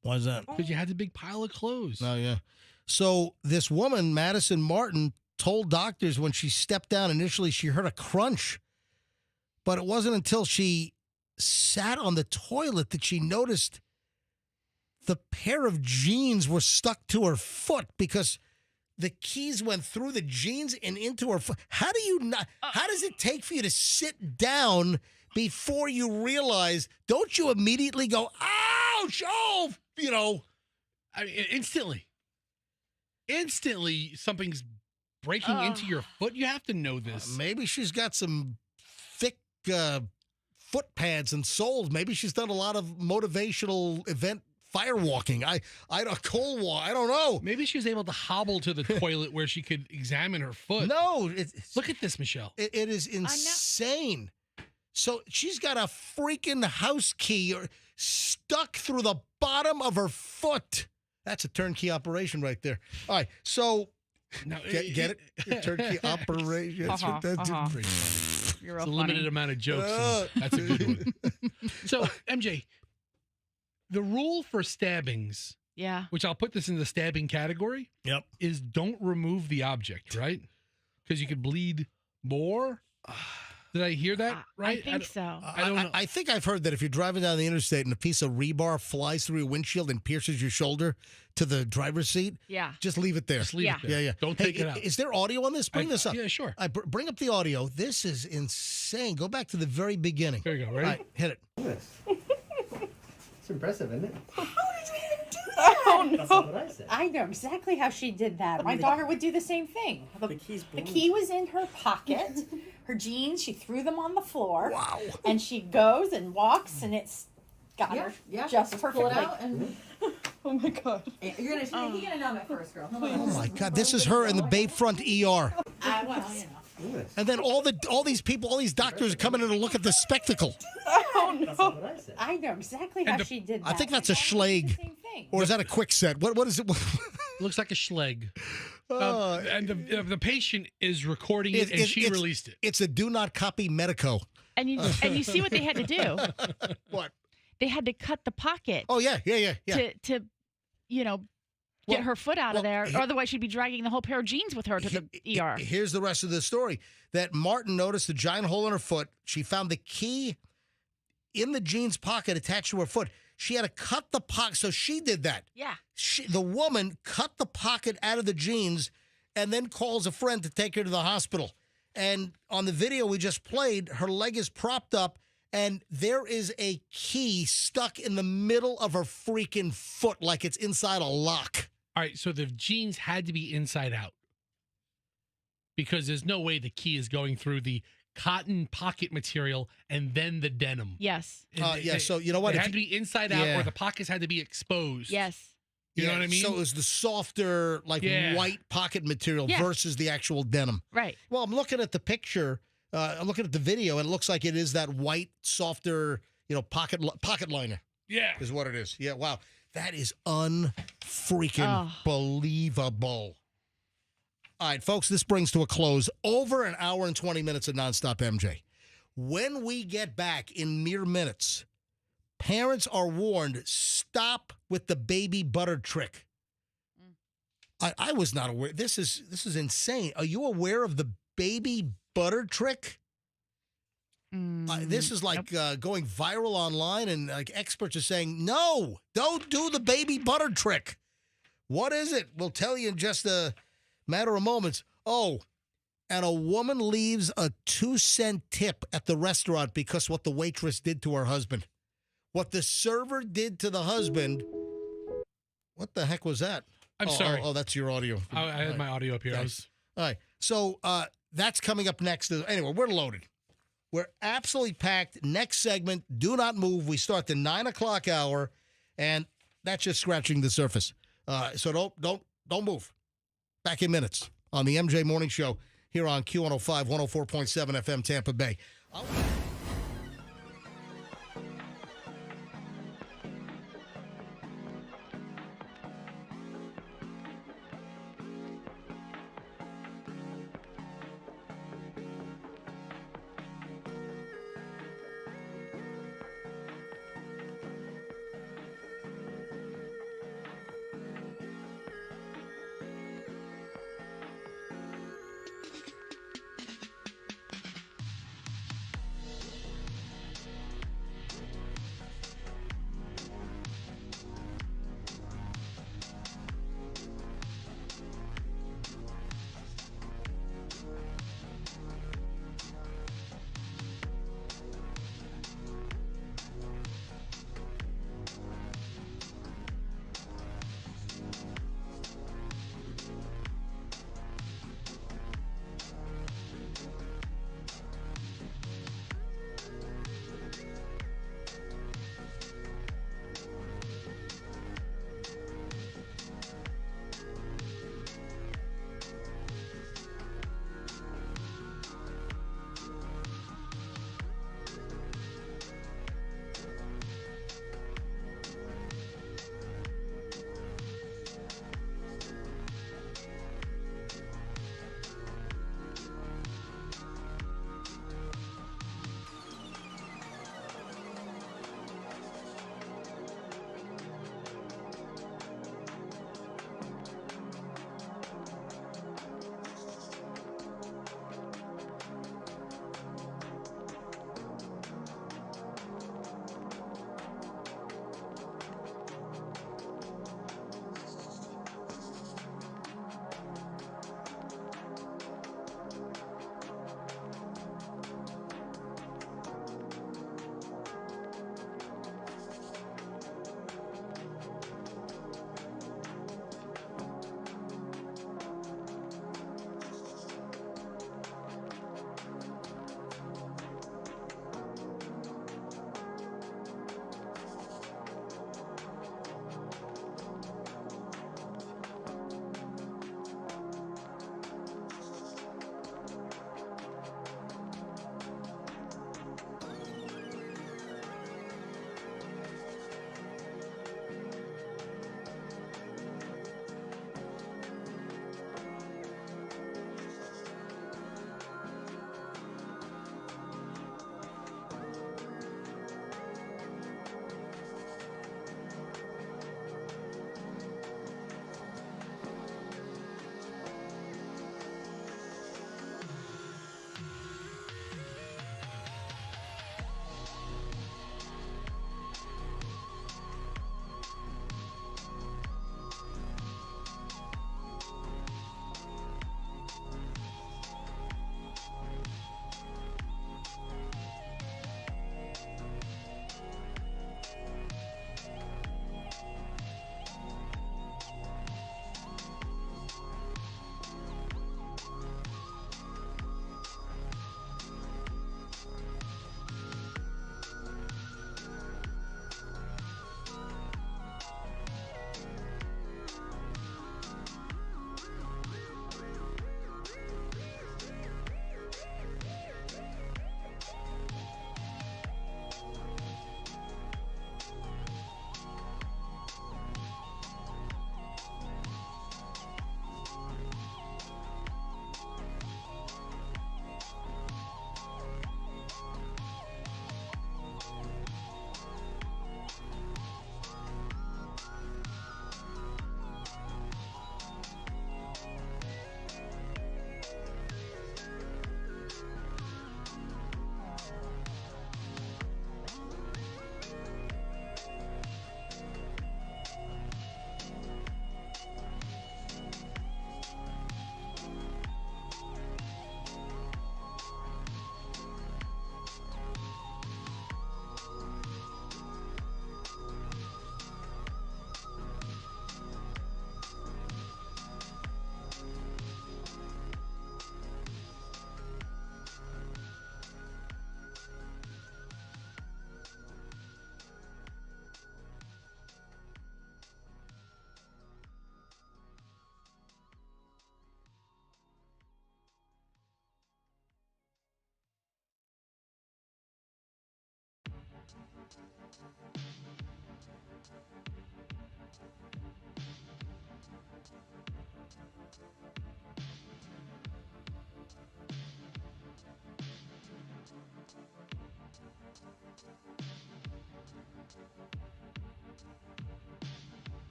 Why is that? Because you had the big pile of clothes. Oh, yeah. So this woman, Madison Martin, told doctors when she stepped down initially she heard a crunch. But it wasn't until she sat on the toilet that she noticed the pair of jeans were stuck to her foot because the keys went through the jeans and into her foot. How does it take for you to sit down before you realize? Don't you immediately go, ouch, oh, I mean, instantly something's breaking into your foot. You have to know this. Maybe she's got some thick foot pads and soles. Maybe she's done a lot of motivational event firewalking. I don't know. Maybe she was able to hobble to the toilet where she could examine her foot. No, look at this, Michelle. It is insane. So she's got a freaking house key stuck through the bottom of her foot. That's a turnkey operation right there. All right, so get it? Turnkey operation. You're it's a limited amount of jokes. That's a good one. So, MJ, the rule for stabbings, which I'll put this in the stabbing category, is don't remove the object, right? Because you could bleed more. Did I hear that right? I think so. I don't know. I think I've heard that if you're driving down the interstate and a piece of rebar flies through your windshield and pierces your shoulder to the driver's seat, just leave it there. Just leave it there. Yeah. Don't take it out. Is there audio on this? Bring this up. Yeah, sure. Bring up the audio. This is insane. Go back to the very beginning. There you go. Ready? All right, hit it. It's impressive, isn't it? Oh, no. That's not what I said. I know exactly how she did that. My daughter would do the same thing. The key was in her pocket. Her jeans, she threw them on the floor. Wow. And she goes and walks, and it's got her just perfectly. Pull it out and... Oh, my God. You're gonna numb it first, girl. Oh, my God. This is her in the Bayfront ER. And then all these people, all these doctors are coming in to look at the spectacle. Oh, no. I know exactly how she did that. I think that's a schleg. Or is that a quick set? What is it? Looks like a schleg. And the patient is recording it, and she released it. It's a do not copy medico. And you see what they had to do? What? They had to cut the pocket. Oh, yeah. To get her foot out of there. Otherwise, she'd be dragging the whole pair of jeans with her to the ER. Here's the rest of the story. That Martin noticed the giant hole in her foot. She found the key in the jeans pocket attached to her foot. She had to cut the pocket. So she did that. Yeah. The woman cut the pocket out of the jeans and then calls a friend to take her to the hospital. And on the video we just played, her leg is propped up, and there is a key stuck in the middle of her freaking foot like it's inside a lock. All right, so the jeans had to be inside out because there's no way the key is going through the cotton pocket material and then the denim. Yes. So you know what? It had to be inside out, or the pockets had to be exposed. Yes. You know what I mean? So it was the softer, white pocket material versus the actual denim. Right. Well, I'm looking at the picture. I'm looking at the video, and it looks like it is that white, softer, pocket liner. Yeah. Is what it is. Yeah, wow. That is unfreaking believable. All right, folks, this brings to a close over an hour and 20 minutes of Nonstop MJ. When we get back in mere minutes, parents are warned, stop with the baby butter trick. I was not aware. This is insane. Are you aware of the baby butter trick? This is like going viral online, and like experts are saying, no, don't do the baby butter trick. What is it? We'll tell you in just a matter of moments. Oh, and a woman leaves a 2-cent tip at the restaurant because what the waitress did to her husband. What the server did to the husband. What the heck was that? I'm sorry. Oh, that's your audio. I had my audio up here. All right. So that's coming up next. Anyway, we're loaded. We're absolutely packed. Next segment, do not move. We start the 9 o'clock hour, and that's just scratching the surface. So don't move. Back in minutes on the MJ Morning Show here on Q105, 104.7 FM Tampa Bay.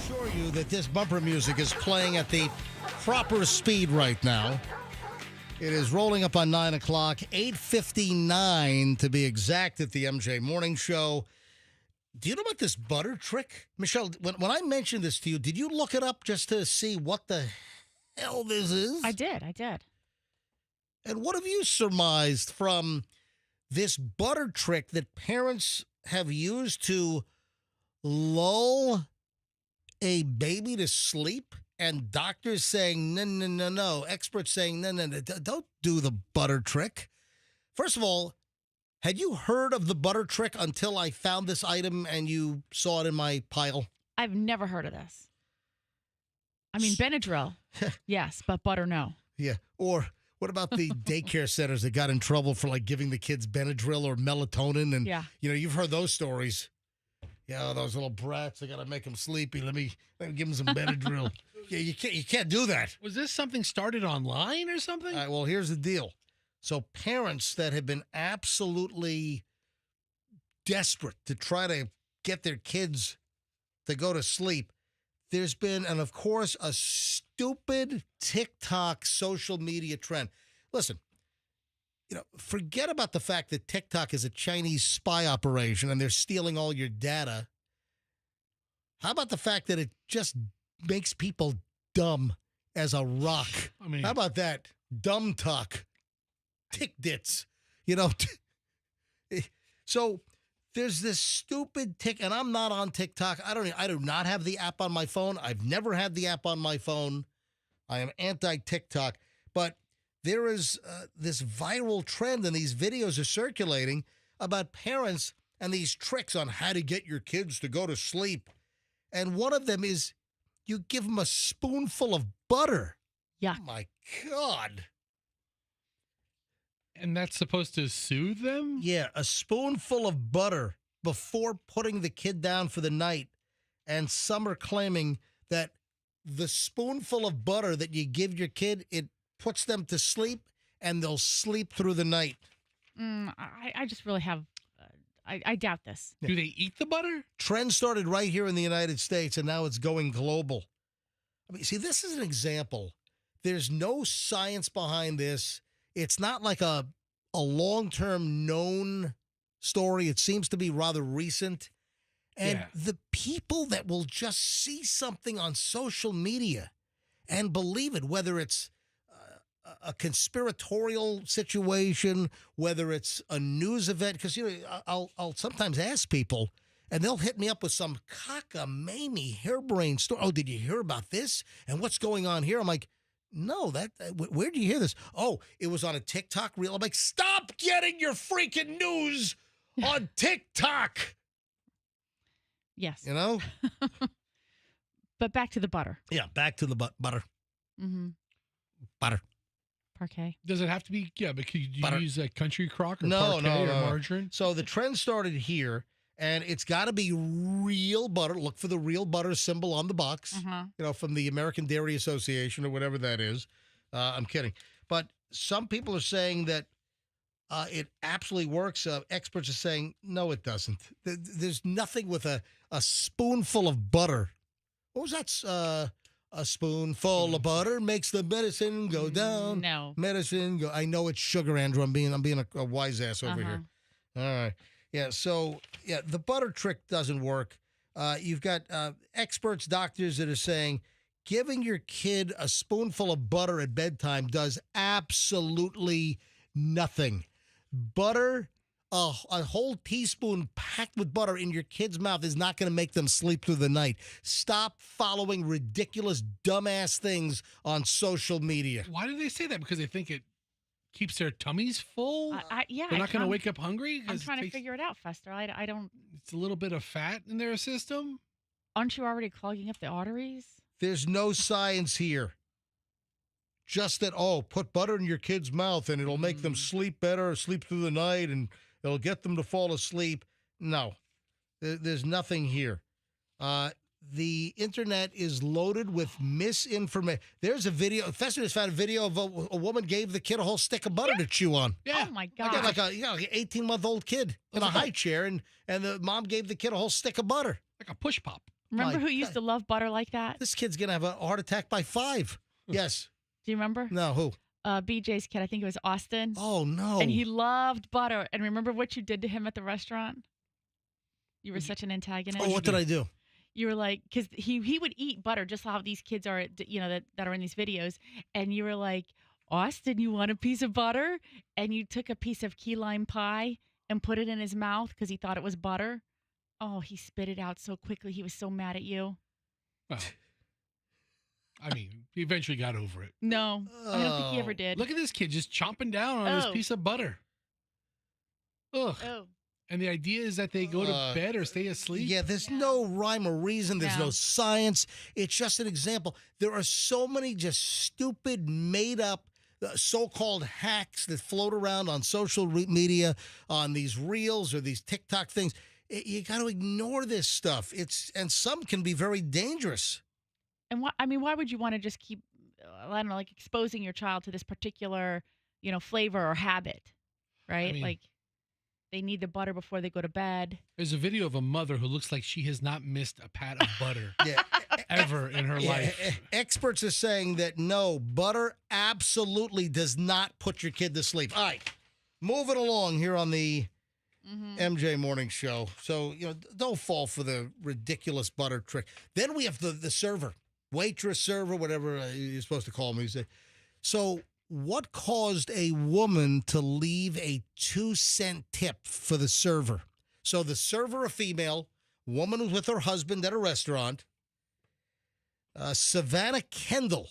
Assure you that this bumper music is playing at the proper speed right now. It is rolling up on 9 o'clock, 8:59 to be exact at the MJ Morning Show. Do you know about this butter trick? Michelle, when I mentioned this to you, did you look it up just to see what the hell this is? I did. And what have you surmised from this butter trick that parents have used to lull a baby to sleep, and doctors saying, no, experts saying, no, don't do the butter trick? First of all, had you heard of the butter trick until I found this item and you saw it in my pile? I've never heard of this. I mean, Benadryl, yes, but butter, no. Yeah, or what about the daycare centers that got in trouble for like giving the kids Benadryl or melatonin? And, you know, you've heard those stories. Yeah, those little brats, I got to make them sleepy. Let me give them some Benadryl. Yeah, you can't do that. Was this something started online or something? All right, well, here's the deal. So parents that have been absolutely desperate to try to get their kids to go to sleep, there's been, and of course, a stupid TikTok social media trend. Listen, you know, forget about the fact that TikTok is a Chinese spy operation and they're stealing all your data. How about the fact that it just makes people dumb as a rock? I mean, how about that? Dumb talk. Tick dits. You know, so there's this stupid tick, and I'm not on TikTok. I do not have the app on my phone. I've never had the app on my phone. I am anti-TikTok, but there is this viral trend, and these videos are circulating about parents and these tricks on how to get your kids to go to sleep. And one of them is you give them a spoonful of butter. Yeah. Oh, my God. And that's supposed to soothe them? Yeah, a spoonful of butter before putting the kid down for the night. And some are claiming that the spoonful of butter that you give your kid, it puts them to sleep, and they'll sleep through the night. I just really have, I doubt this. Do they eat the butter? Trend started right here in the United States, and now it's going global. I mean, see, this is an example. There's no science behind this. It's not like a long-term known story. It seems to be rather recent. And the people that will just see something on social media and believe it, whether it's a conspiratorial situation, whether it's a news event, because, you know, I'll sometimes ask people, and they'll hit me up with some cockamamie harebrained story. Oh, did you hear about this? And what's going on here? I'm like, No, where do you hear this? Oh, it was on a TikTok reel. I'm like, stop getting your freaking news on TikTok. Yes. You know? But back to the butter. Yeah, back to the butter. Mm-hmm. Butter. Parquet. Does it have to be? Yeah, but could you Butter. use a country crock or No, parquet no. or margarine? So the trend started here, and it's got to be real butter. Look for the real butter symbol on the box, from the American Dairy Association or whatever that is. I'm kidding. But some people are saying that it absolutely works. Experts are saying, no, it doesn't. There's nothing with a spoonful of butter. What was that? A spoonful of butter makes the medicine go down. No. Medicine go. I know it's sugar, Andrew. I'm being a wise ass over here. All right. Yeah. So, the butter trick doesn't work. You've got experts, doctors that are saying giving your kid a spoonful of butter at bedtime does absolutely nothing. Butter, a whole teaspoon packed with butter in your kid's mouth is not going to make them sleep through the night. Stop following ridiculous, dumbass things on social media. Why do they say that? Because they think it keeps their tummies full? Yeah. They're not going to wake up hungry? I'm trying to figure it out, Fester. I don't... It's a little bit of fat in their system? Aren't you already clogging up the arteries? There's no science here. Just that, put butter in your kid's mouth and it'll make them sleep better, sleep through the night, and it'll get them to fall asleep. No, there's nothing here. The internet is loaded with misinformation. There's a video. Fester has found a video of a woman gave the kid a whole stick of butter to chew on. Yeah. Oh, my God. Like an 18-month-old kid in a high chair, and the mom gave the kid a whole stick of butter. Like a push pop. Remember who used to love butter like that? This kid's going to have a heart attack by 5. Yes. Do you remember? No, who? BJ's kid. I think it was Austin. Oh, no. And he loved butter. And remember what you did to him at the restaurant? You were such an antagonist. Oh, what did I do? You were like, because he would eat butter, just how these kids are, that are in these videos. And you were like, Austin, you want a piece of butter? And you took a piece of key lime pie and put it in his mouth because he thought it was butter. Oh, he spit it out so quickly. He was so mad at you. Well, I mean, he eventually got over it. No, I don't think he ever did. Look at this kid just chomping down on his piece of butter. Ugh. Oh. And the idea is that they go to bed or stay asleep? Yeah, there's no rhyme or reason. There's no science. It's just an example. There are so many just stupid, made-up, so-called hacks that float around on social media, on these reels or these TikTok things. You got to ignore this stuff. And some can be very dangerous. And why would you want to just keep, I don't know, like exposing your child to this particular, flavor or habit, right? I mean, they need the butter before they go to bed. There's a video of a mother who looks like she has not missed a pat of butter ever in her life. Experts are saying that no, butter absolutely does not put your kid to sleep. All right, moving along here on the MJ Morning Show. So, don't fall for the ridiculous butter trick. Then we have the server, waitress, server, whatever you're supposed to call them. So what caused a woman to leave a 2-cent tip for the server? So the server, a female, woman was with her husband at a restaurant, Savannah Kendall.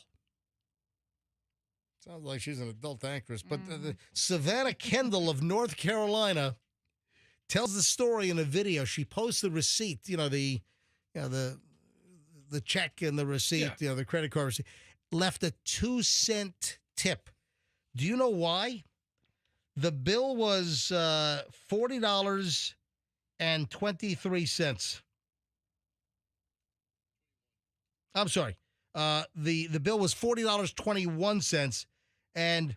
Sounds like she's an adult actress, but Savannah Kendall of North Carolina tells the story in a video. She posts the receipt, the check and the receipt, the credit card receipt. Left a 2-cent tip. Do you know why? The bill was $40.23. I'm sorry. The bill was $40.21 and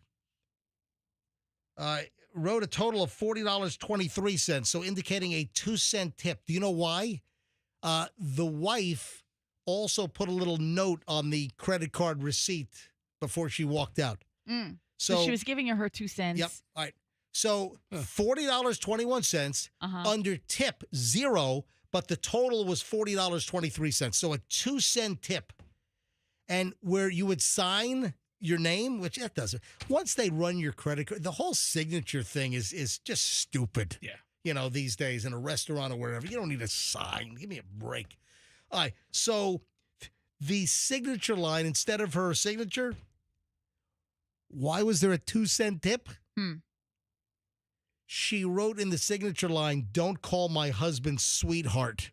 wrote a total of $40.23, so indicating a 2-cent tip. Do you know why? The wife also put a little note on the credit card receipt before she walked out. So she was giving her 2 cents. Yep. All right. So $40.21 under tip, 0, but the total was $40.23. So a 2-cent tip. And where you would sign your name, which that doesn't. Once they run your credit card, the whole signature thing is just stupid. Yeah. These days in a restaurant or wherever, you don't need a sign. Give me a break. All right. So the signature line, instead of her signature, Why was there a 2-cent tip? She wrote in the signature line, "Don't call my husband sweetheart."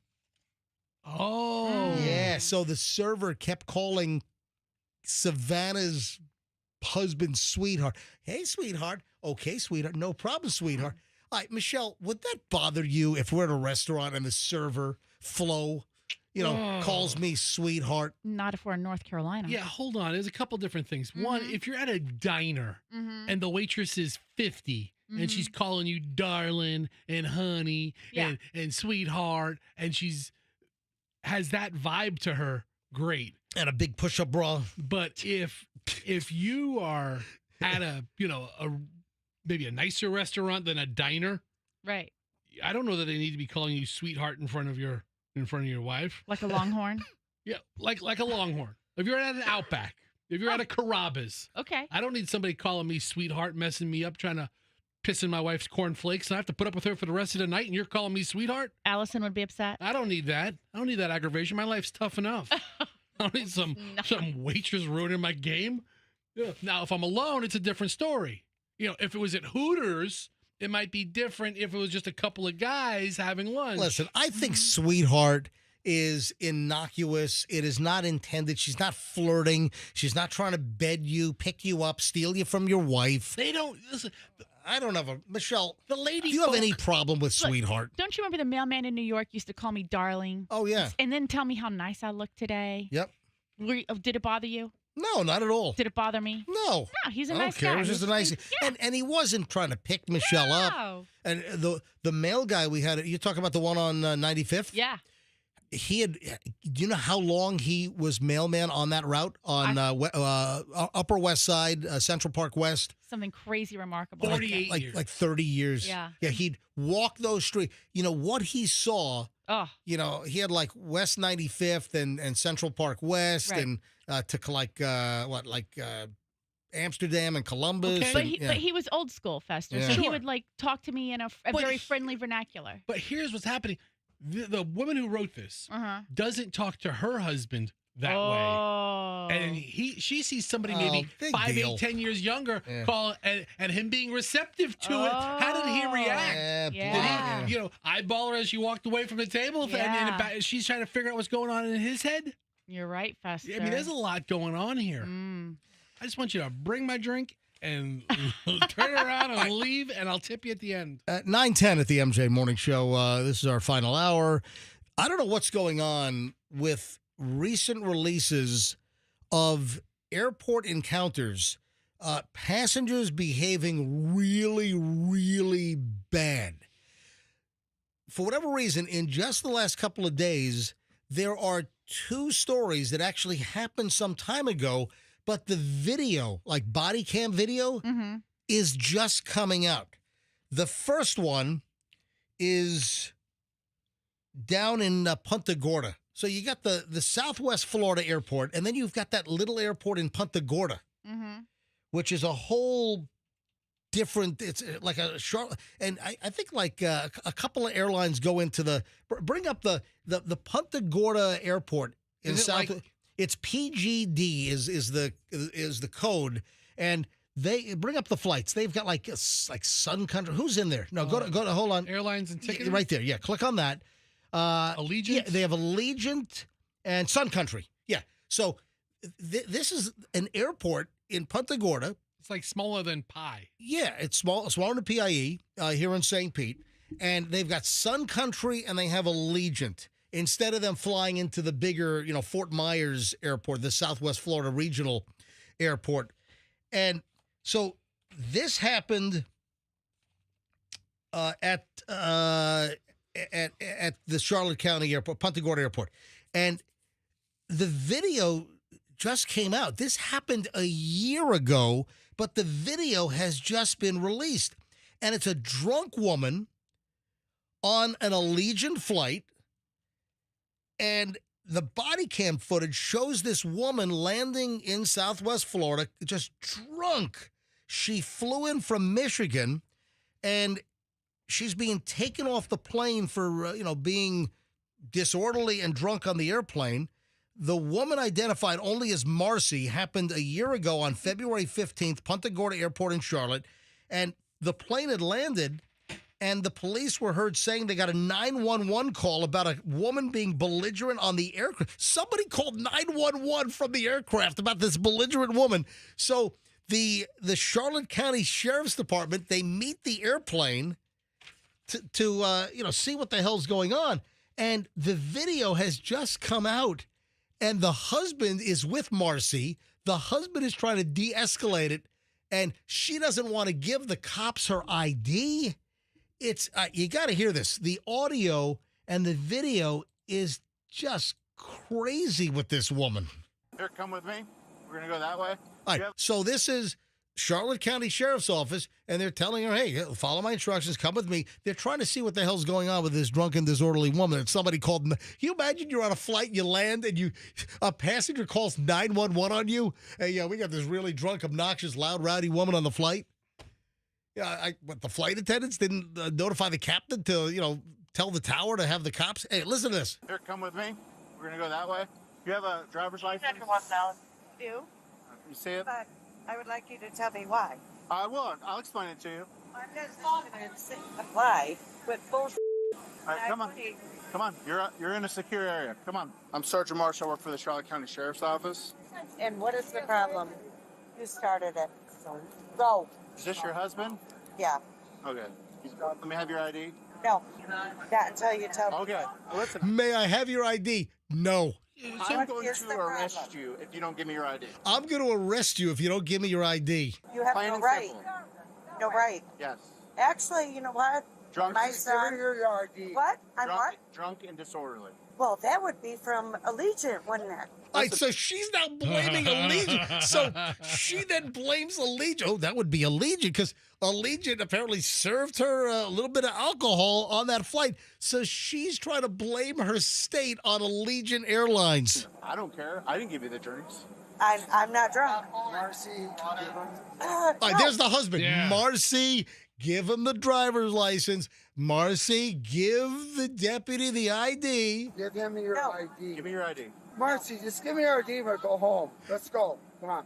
Oh. Yeah, so the server kept calling Savannah's husband sweetheart. "Hey, sweetheart." "Okay, sweetheart. No problem, sweetheart." All right, Michelle, would that bother you if we're at a restaurant and the server, Flo, calls me sweetheart? Not if we're in North Carolina. Yeah, hold on. There's a couple different things. One, if you're at a diner and the waitress is 50 and she's calling you darling and honey and sweetheart, and she's has that vibe to her, great. And a big push-up bra. But if you are at a maybe a nicer restaurant than a diner, right? I don't know that they need to be calling you sweetheart in front of your wife. Like a Longhorn. Yeah, like a Longhorn. If you're at an Outback, if you're at a Carrabba's, okay. I don't need somebody calling me sweetheart, messing me up, trying to piss in my wife's cornflakes, and I have to put up with her for the rest of the night, and you're calling me sweetheart? Allison would be upset. I don't need that. I don't need that aggravation. My life's tough enough. I don't need some waitress ruining my game. Yeah. Now, if I'm alone, it's a different story. If it was at Hooters, it might be different if it was just a couple of guys having lunch. Listen, I think sweetheart is innocuous. It is not intended. She's not flirting. She's not trying to bed you, pick you up, steal you from your wife. They don't listen. I don't have Michelle, the lady. Do you have any problem with sweetheart? Don't you remember the mailman in New York used to call me darling? Oh, yeah. And then tell me how nice I look today. Yep. Did it bother you? No, not at all. Did it bother me? No. No, he's a nice guy. It was just a nice, and he wasn't trying to pick Michelle up. And the mail guy we had, you talking about the one on 95th? Yeah. He had. Do you know how long he was mailman on that route on Upper West Side, Central Park West? Something crazy remarkable. 48 years. Like 30 years. Yeah. Yeah. He'd walk those streets. What he saw. Oh. He had like West 95th and Central Park West and to Amsterdam and Columbus. Okay. But he was old school, Fester. Yeah. So he would talk to me in a very friendly vernacular. But here's what's happening. The woman who wrote this doesn't talk to her husband that way. And she sees somebody maybe 5, 8, 10 years younger call and him being receptive to it. How did he react? Did he, eyeball her as she walked away from the table? And she's trying to figure out what's going on in his head? You're right, Fester. I mean, there's a lot going on here. I just want you to bring my drink and turn around and leave, and I'll tip you at the end. At 9:10 at the MJ Morning Show, this is our final hour. I don't know what's going on with recent releases of airport encounters, passengers behaving really, really bad. For whatever reason, in just the last couple of days, there are 2 stories that actually happened some time ago, but the video, like body cam video, is just coming out. The first one is down in Punta Gorda. So you got the Southwest Florida airport, and then you've got that little airport in Punta Gorda, which is a whole different, it's like a short, and I think like a couple of airlines go into bring up the Punta Gorda airport in South. It's PGD is the code, and they bring up the flights. They've got like Sun Country. Who's in there? No, go to hold on. Airlines and tickets right there. Yeah, click on that. Allegiant. Yeah, they have Allegiant and Sun Country. Yeah. So this is an airport in Punta Gorda. It's like smaller than Pi. Yeah, it's smaller than PIE here in St. Pete, and they've got Sun Country and they have Allegiant. Instead of them flying into the bigger, Fort Myers airport, the Southwest Florida Regional Airport. And so this happened at the Charlotte County Airport, Punta Gorda Airport. And the video just came out. This happened a year ago, but the video has just been released. And it's a drunk woman on an Allegiant flight. And the body cam footage shows this woman landing in Southwest Florida, just drunk. She flew in from Michigan, and she's being taken off the plane for, being disorderly and drunk on the airplane. The woman identified only as Marcy happened a year ago on February 15th, Punta Gorda Airport in Charlotte. And the plane had landed, and the police were heard saying they got a 911 call about a woman being belligerent on the aircraft. Somebody called 911 from the aircraft about this belligerent woman. So the Charlotte County Sheriff's Department, they meet the airplane to see what the hell's going on. And the video has just come out, and the husband is with Marcy. The husband is trying to de-escalate it, and she doesn't want to give the cops her ID. It's you got to hear this. The audio and the video is just crazy with this woman. Here, come with me. We're going to go that way. All right, so this is Charlotte County Sheriff's Office, and they're telling her, hey, follow my instructions, come with me. They're trying to see what the hell's going on with this drunken, disorderly woman. And somebody called. Can you imagine you're on a flight, you land, and a passenger calls 911 on you? Hey, yeah, we got this really drunk, obnoxious, loud, rowdy woman on the flight. Yeah, the flight attendants didn't notify the captain to, tell the tower to have the cops. Hey, listen to this. Here, come with me. We're going to go that way. You have a driver's license? Do. You see it? But I would like you to tell me why. I will. I'll explain it to you. I'm just going to apply with bullshit. All right, come on. Come on. You're in a secure area. Come on. I'm Sergeant Marsh. I work for the Charlotte County Sheriff's Office. And what is the problem? You started it. So go. Is this your husband? Yeah. Okay. Let me have your ID. No. Not until you tell me. Okay. Listen. May I have your ID? No. I'm going to arrest you if you don't give me your ID. I'm going to arrest you if you don't give me your ID. You have no right. No right. Yes. Actually, you know what? Drunk. My son. Give her your ID. What? I'm drunk, what? Drunk and disorderly. Well, that would be from Allegiant, wouldn't it? All right, so she's now blaming Allegiant. So she then blames Allegiant. Oh, that would be Allegiant, because Allegiant apparently served her a little bit of alcohol on that flight. So she's trying to blame her state on Allegiant Airlines. I don't care. I didn't give you the drinks. I'm not drunk. Marcy. All right, there's the husband. Yeah. Marcy, give him the driver's license. Marcy, give the deputy the ID. Give him your ID. Give me your ID. Marcy, just give me your ID and we'll go home. Let's go. Come on.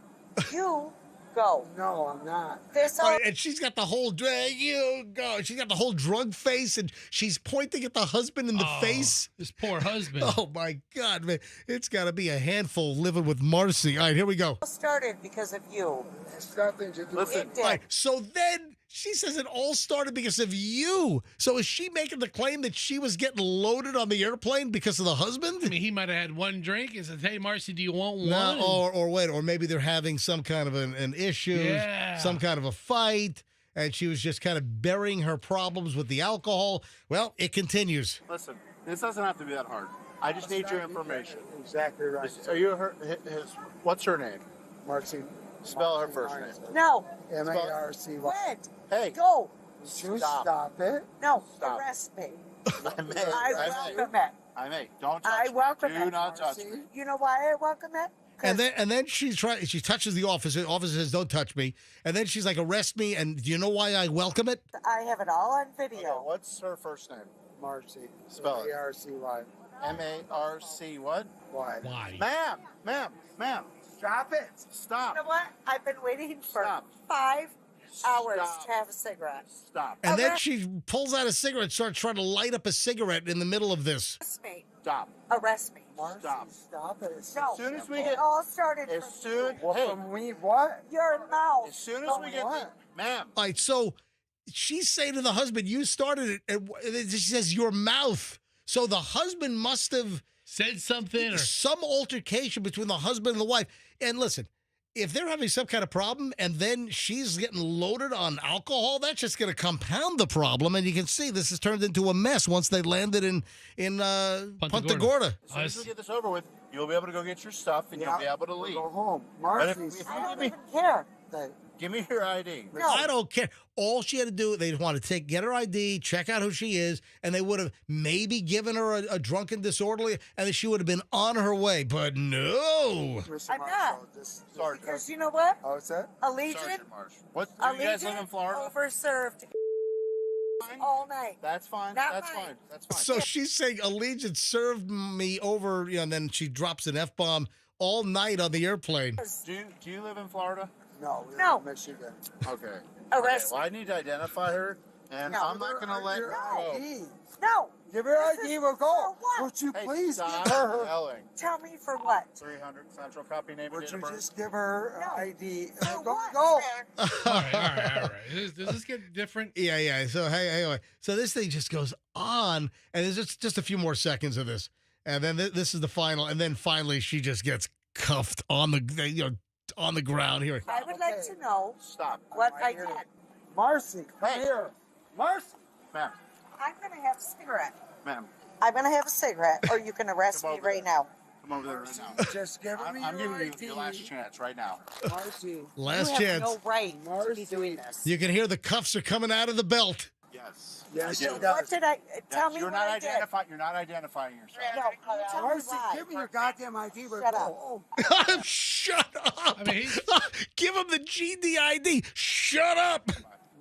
You go. No, I'm not. All right, and she's got the whole you go. She's got the whole drug face, and she's pointing at the husband in the face. This poor husband. Oh my God, man! It's got to be a handful living with Marcy. All right, here we go. It started because of you. It's nothing to do with it. All right, so then she says it all started because of you. So is she making the claim that she was getting loaded on the airplane because of the husband? I mean, he might have had one drink and said, "Hey, Marcy, do you want one?" No, or maybe they're having some kind of an issue, some kind of a fight, and she was just kind of burying her problems with the alcohol. Well, it continues. Listen, this doesn't have to be that hard. I just need your information. Exactly right. Are you what's her name? Marcy. Spell her first name. No. M-A-R-C-Y. What? Hey. Go. Stop it. No. Stop. Arrest me. I may. I welcome it. I may. Don't touch I welcome me. it. Do not touch me. You know why I welcome it? And then she touches the officer. The officer says, "Don't touch me." And then she's like, "Arrest me." And do you know why I welcome it? I have it all on video. Okay, what's her first name? Marcy. Spell it. M-A-R-C-Y. M-A-R-C what? Why? Ma'am. Stop it. Stop. You know what? I've been waiting for 5 hours to have a cigarette. Stop. And then she pulls out a cigarette, starts trying to light up a cigarette in the middle of this. Arrest me. Stop. Arrest me. Stop. Stop it. No. As soon as we it get, all started from me, what? Your mouth. As soon as we get, ma'am. All right, so she's saying to the husband, "You started it," and she says, "Your mouth." So the husband must have said something or some altercation between the husband and the wife. And listen, if they're having some kind of problem and then she's getting loaded on alcohol, that's just going to compound the problem. And you can see this has turned into a mess once they landed in Punta Gorda. As soon as we get this over with, you'll be able to go get your stuff and you'll be able to leave. Go home. I don't even care. Give me your ID. No. I don't care. All she had to do, they'd want to get her ID, check out who she is, and they would have maybe given her a drunken disorderly, and then she would have been on her way. But no. I'm not. Sorry. Because you know what? Oh, what's that? Allegiant. What? Do you guys live in Florida? Overserved. all night. That's fine. Not That's mine. fine. That's fine. So she's saying Allegiant served me over, and then she drops an F-bomb all night on the airplane. Do you live in Florida? No, we No. live in Michigan. Okay. Arrest Well, I need to identify her, and I'm not going to let her go. ID. No. Give her This ID, is we'll go. for what? Would you Hey, please stop give her? yelling. Tell me for what? 300 Central, copy name and Would date you of birth. just give her ID? For Go, what, go. sir? All right. Does this get different? Yeah. So anyway, so this thing just goes on, and there's just a few more seconds of this, and then this is the final, and then finally she just gets cuffed on the on the ground here. I would like to know Stop. what I did. Marcy, come Hey. here. Marcy. Ma'am. I'm going to have a cigarette. Ma'am. I'm going to have a cigarette, or you can arrest Come me over right now. Come over there right now. Just give me I'm your giving you ID. your last chance right now. Marcy. Last you chance. have no right to be doing this. You can hear the cuffs are coming out of the belt. Yes. Yes, she So does. what did I tell me? You're what not I did. You're not identifying yourself. No, you tell me Marcy, why. give me your goddamn ID. We're Shut go up. home. Shut up! I mean, Give him the GDID. Shut up!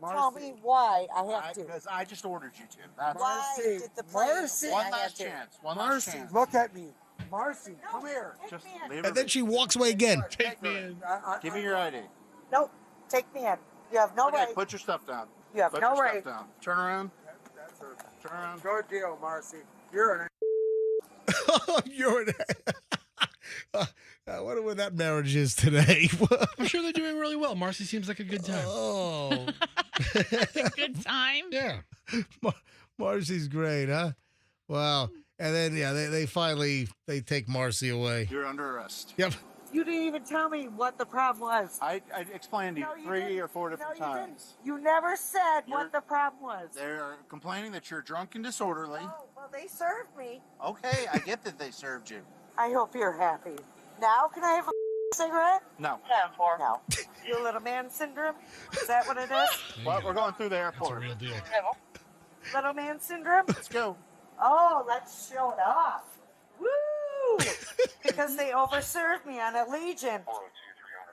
Tell me why I have to. Because I just ordered you to. That's Why Marcy, did the plane Marcy. say one I had last to? chance. One last Marcy, chance. look at me. Marcy, come here. Just me in. leave her. And then she walks away again. take me in. Give me your ID. Nope. Take me in. You have no Okay, right. put your stuff down. You have Put no your right. stuff down. Turn around. Turn around. Good deal, Marcy. You're an You're an. I wonder where that marriage is today. I'm sure they're doing really well. Marcy seems like a good time. Oh, It's a good time. Yeah. Marcy's great, huh? Wow. And then they finally take Marcy away. You're under arrest. Yep. You didn't even tell me what the problem was. I explained to you No, you 3 didn't. or 4 different No, you times. didn't. You never said You're- what the problem was. They're complaining that you're drunk and disorderly. Oh, well, they served me. Okay, I get that they served you. I hope you're happy. Now, can I have a cigarette? No. No. You little man syndrome? Is that what it is? Well, we're going through the That's a airport. real deal. Little man syndrome? Let's go. Oh, let's show it off. Woo! Because they overserved me on Allegiant.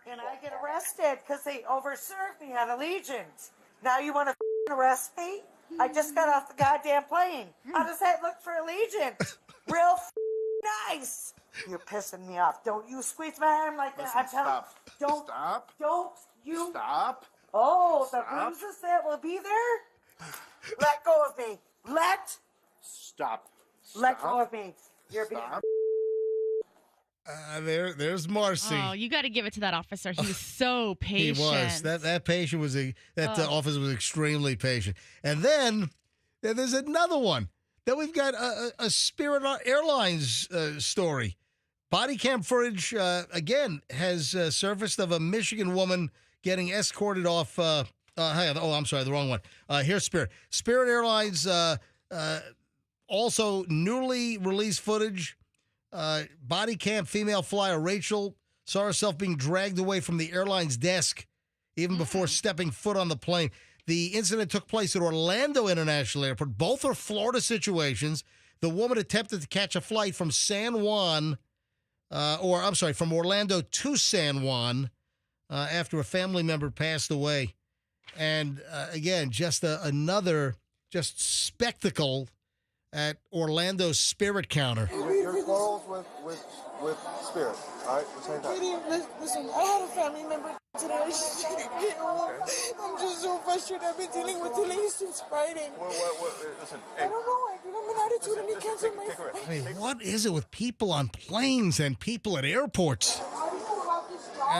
And I get arrested because they overserved me on Allegiant. Now you want to arrest me? I just got off the goddamn plane. How does that look for Allegiant? Real nice. You're pissing me off. Don't you squeeze my arm like that. Listen, I'm telling stop. you. Don't. Stop. Don't you. Stop. Oh, the Stop. bruises that will be there? Let go of me. Stop. Let Stop. go of me. You're being. Stop. There's Marcy. Oh, you got to give it to that officer. He was so He patient. was. That patient was officer was extremely patient. And then there's another one. Then we've got a Spirit Airlines story. Body cam footage again has surfaced of a Michigan woman getting escorted off. I'm sorry, the wrong one. Here's Spirit. Spirit Airlines also newly released footage. Body cam female flyer Rachel saw herself being dragged away from the airline's desk even before stepping foot on the plane. The incident took place at Orlando International Airport. Both are Florida situations. The woman attempted to catch a flight from from Orlando to San Juan after a family member passed away. And again, just another spectacle at Orlando's Spirit counter. Your quarrels with Spirit, all right? Same time. Listen, I had a family member today. I just didn't get home. I'm just so frustrated. I've been dealing with delays since Friday. Listen, I don't know. I give him an attitude and he canceled my flight. I mean, what is it with people on planes and people at airports?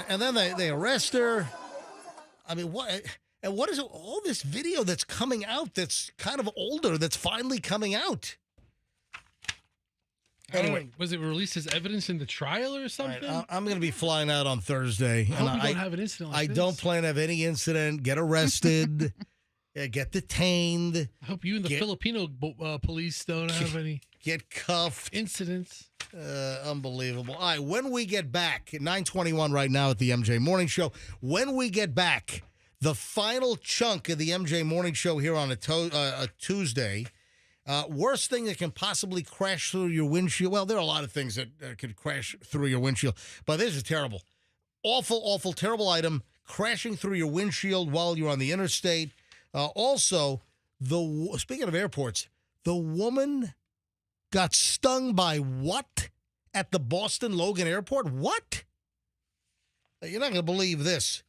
And then they arrest her. I mean, what? And what is it, all this video that's coming out that's kind of older that's finally coming out? Anyway, was it released as evidence in the trial or something? Right, I'm going to be flying out on Thursday. I hope you don't have an incident like I this. don't plan to have any incident, get arrested, get detained. I hope you and the Filipino police don't have any get cuffed incidents. Unbelievable. All right, when we get back, at 9:21 right now at the MJ Morning Show, when we get back, the final chunk of the MJ Morning Show here on a Tuesday. Worst thing that can possibly crash through your windshield. Well, there are a lot of things that could crash through your windshield, but this is terrible. Awful, awful, terrible item crashing through your windshield while you're on the interstate. Also, Speaking of airports, the woman got stung by what at the Boston Logan Airport? What? You're not going to believe this.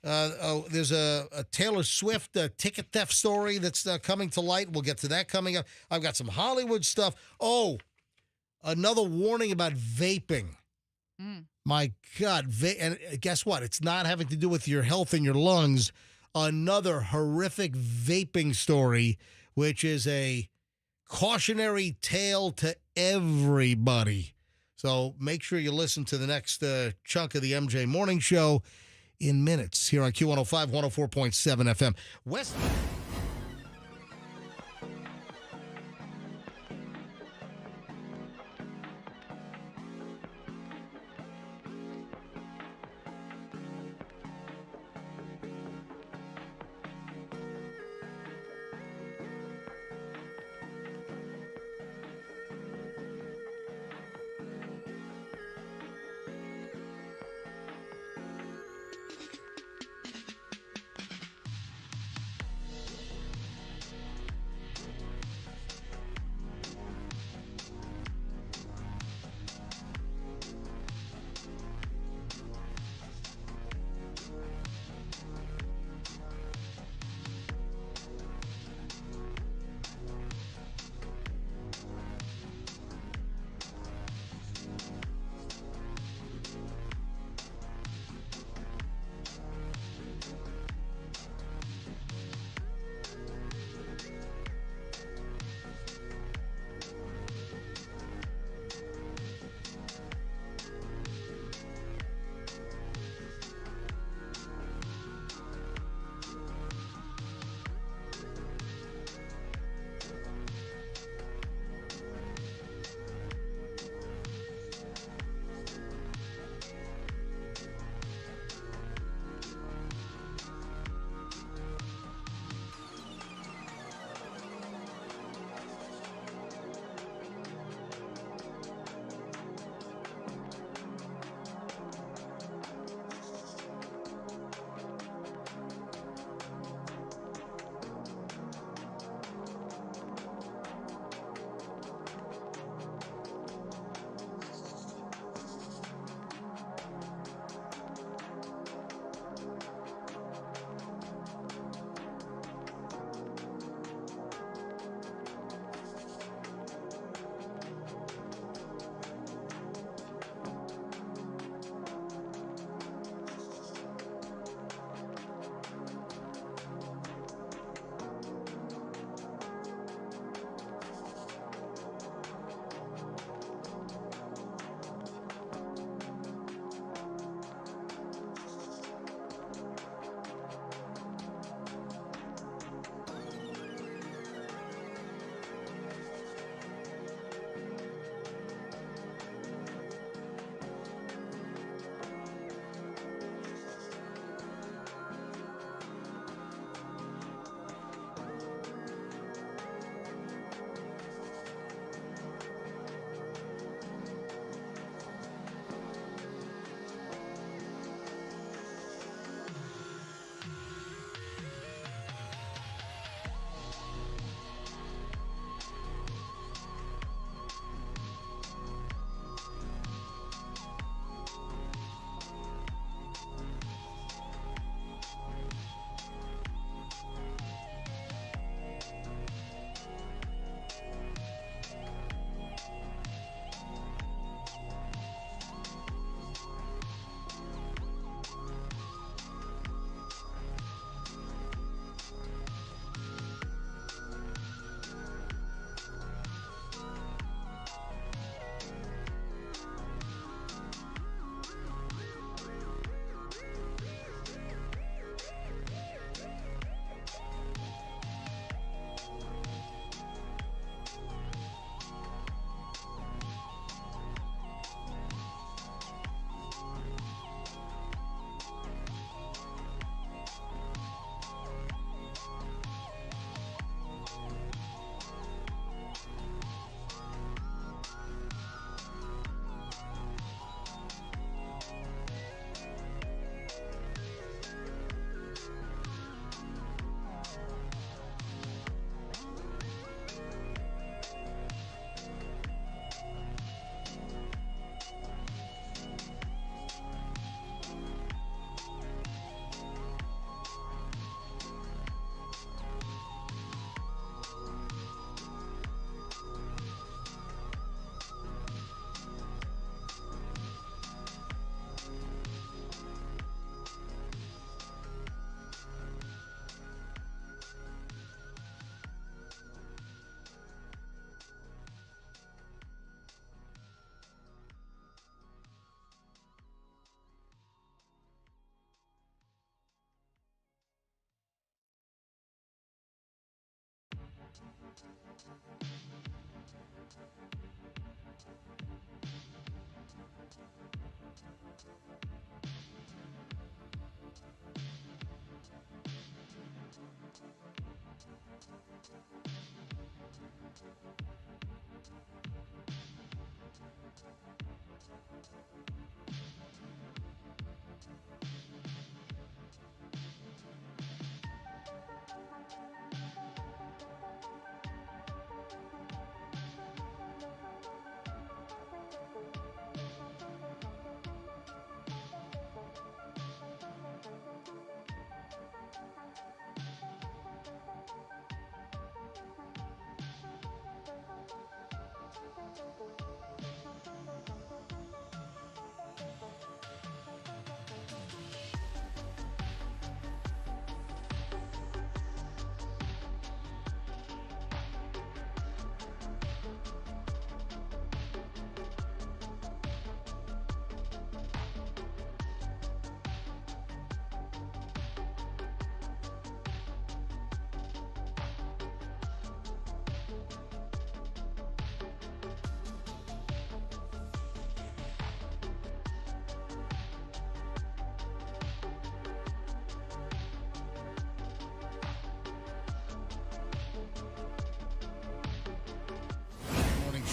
There's a Taylor Swift ticket theft story that's coming to light. We'll get to that coming up. I've got some Hollywood stuff. Oh, another warning about vaping. My God. And guess what? It's not having to do with your health and your lungs. Another horrific vaping story, which is a cautionary tale to everybody. So make sure you listen to the next chunk of the MJ Morning Show in minutes here on Q105, 104.7 FM. West.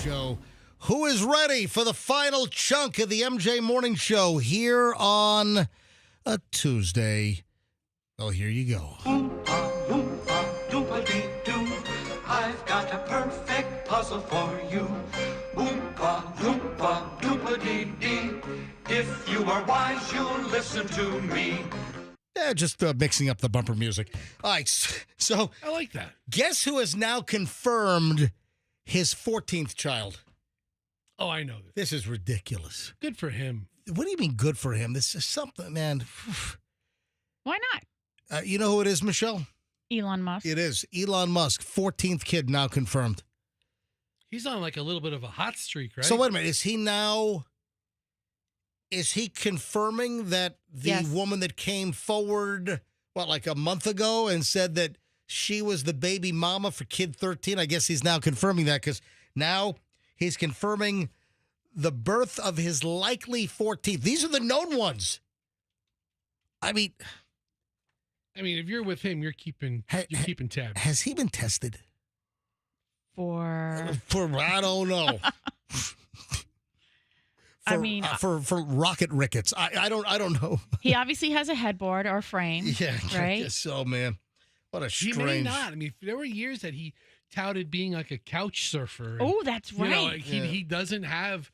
Show. Who is ready for the final chunk of the MJ Morning Show here on a Tuesday? Well, here you go. I've got a perfect puzzle for you. Oompa loompa doopa-dee-dee. If you are wise, you'll listen to me. Yeah, just mixing up the bumper music. All right, so I like that. Guess who has now confirmed his 14th child? Oh, I know this. This is ridiculous. Good for him. What do you mean good for him? This is something, man. Why not? You know who it is, Michelle? Elon Musk. It is. Elon Musk, 14th kid now confirmed. He's on like a little bit of a hot streak, right? So wait a minute. Is he confirming that the woman that came forward, like a month ago and said that she was the baby mama for kid 13? I guess he's now confirming that because now he's confirming the birth of his likely 14th. These are the known ones. I mean, if you're with him, you're keeping tabs. Has he been tested? For I don't know. For rocket rickets. I don't know. He obviously has a headboard or a frame. Yeah, right. I guess so, man. What a strange. He may not. There were years that he touted being like a couch surfer. Oh, that's right. He doesn't have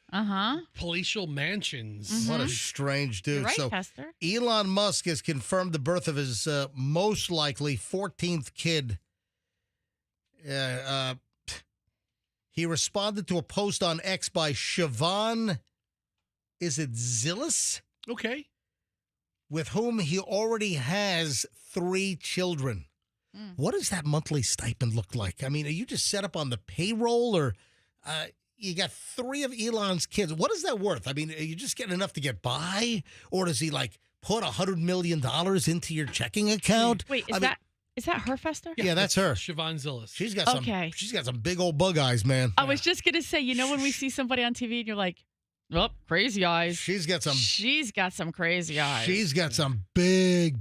palatial mansions. Mm-hmm. What a strange dude. You're right, so Pastor. Elon Musk has confirmed the birth of his most likely 14th kid. He responded to a post on X by Siobhan, is it Zillis? Okay. With whom he already has 3 children. What does that monthly stipend look like? I mean, are you just set up on the payroll or you got 3 of Elon's kids? What is that worth? I mean, are you just getting enough to get by? Or does he put $100 million into your checking account? Wait, is that her, Fester? Yeah, that's her. Siobhan Zillis. She's got some big old bug eyes, man. I was just going to say, when we see somebody on TV and you're like, oh, crazy eyes. She's got some crazy eyes. She's got some big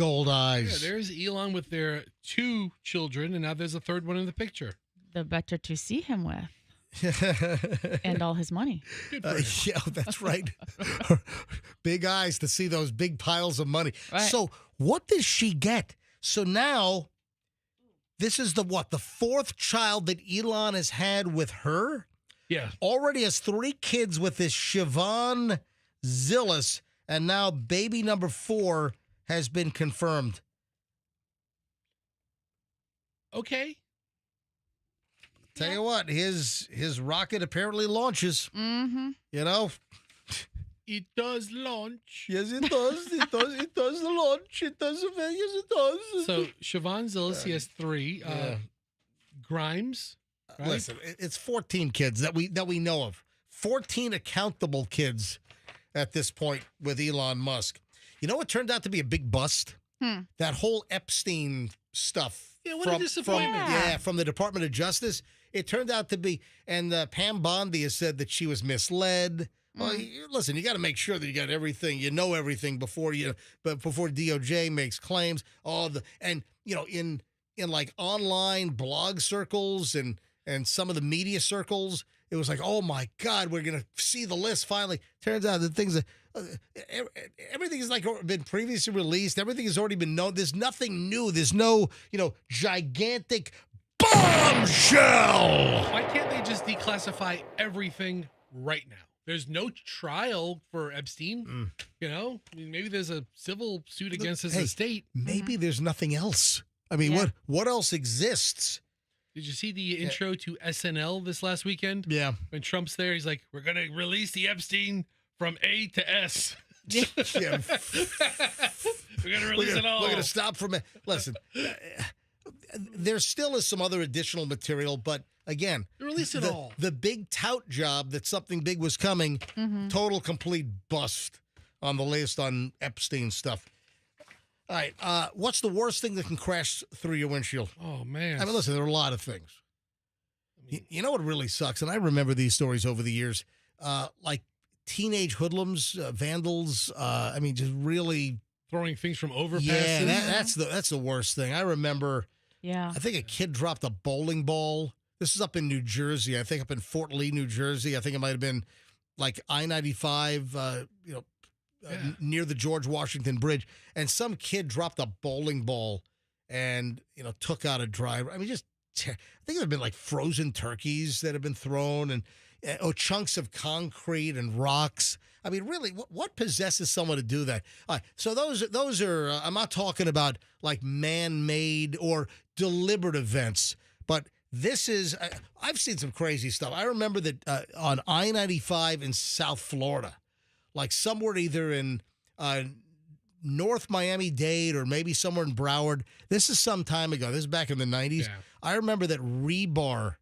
old eyes. Yeah, there's Elon with their 2 children, and now there's a 3rd one in the picture. The better to see him with. And all his money. Yeah, that's right. Big eyes to see those big piles of money. Right. So what does she get? So now, this is the 4th child that Elon has had with her? Yeah. Already has 3 kids with this Siobhan Zillis, and now baby number 4 has been confirmed. Okay. Tell you what, his rocket apparently launches. Mm-hmm. It does launch. Yes, it does. It does launch. It does. Yes, it does. So Siobhan Zillis, he has 3. Grimes. Right? Listen, it's 14 kids that we know of. 14 accountable kids at this point with Elon Musk. You know what turned out to be a big bust? That whole Epstein stuff. Yeah, what a disappointment. From the Department of Justice. It turned out to be, and Pam Bondi has said that she was misled. Well, listen, you got to make sure that you got everything, you know everything before DOJ makes claims. In like online blog circles and some of the media circles, it was like, oh my God, we're gonna see the list finally. Turns out that things, everything has like been previously released. Everything has already been known. There's nothing new. There's no gigantic bombshell. Why can't they just declassify everything right now? There's no trial for Epstein. Maybe there's a civil suit against his estate. Maybe there's nothing else. I mean, what else exists? Did you see the intro to SNL this last weekend? Yeah. When Trump's there, he's like, we're going to release the Epstein from A to S. Yeah. We're going to release it all. We're going to stop from it. Listen, there still is some other additional material, but again, release it all. The big tout job that something big was coming, total complete bust on the latest on Epstein stuff. All right, what's the worst thing that can crash through your windshield? Oh, man. I mean, listen, there are a lot of things. You know what really sucks? And I remember these stories over the years, like teenage hoodlums, vandals, just really throwing things from overpasses. Yeah, that's the worst thing. I remember, I think a kid dropped a bowling ball. This is up in New Jersey. I think up in Fort Lee, New Jersey. I think it might have been like I-95, near the George Washington Bridge. And some kid dropped a bowling ball and, took out a driver. I mean, I think there have been like frozen turkeys that have been thrown and chunks of concrete and rocks. I mean, really, what possesses someone to do that? All right, so those are I'm not talking about like man-made or deliberate events, but this is, I've seen some crazy stuff. I remember that on I-95 in South Florida, like somewhere either in North Miami-Dade or maybe somewhere in Broward. This is some time ago. This is back in the 90s. Yeah. I remember that rebar,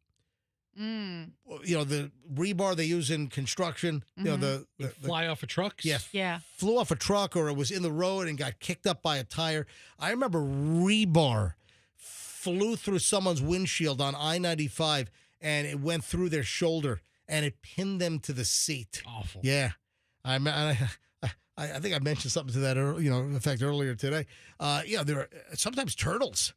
the rebar they use in construction, the fly off of trucks? Yeah. Flew off a truck or it was in the road and got kicked up by a tire. I remember rebar flew through someone's windshield on I-95 and it went through their shoulder and it pinned them to the seat. Awful. Yeah. I think I mentioned something to that, in fact, earlier today. There are sometimes turtles,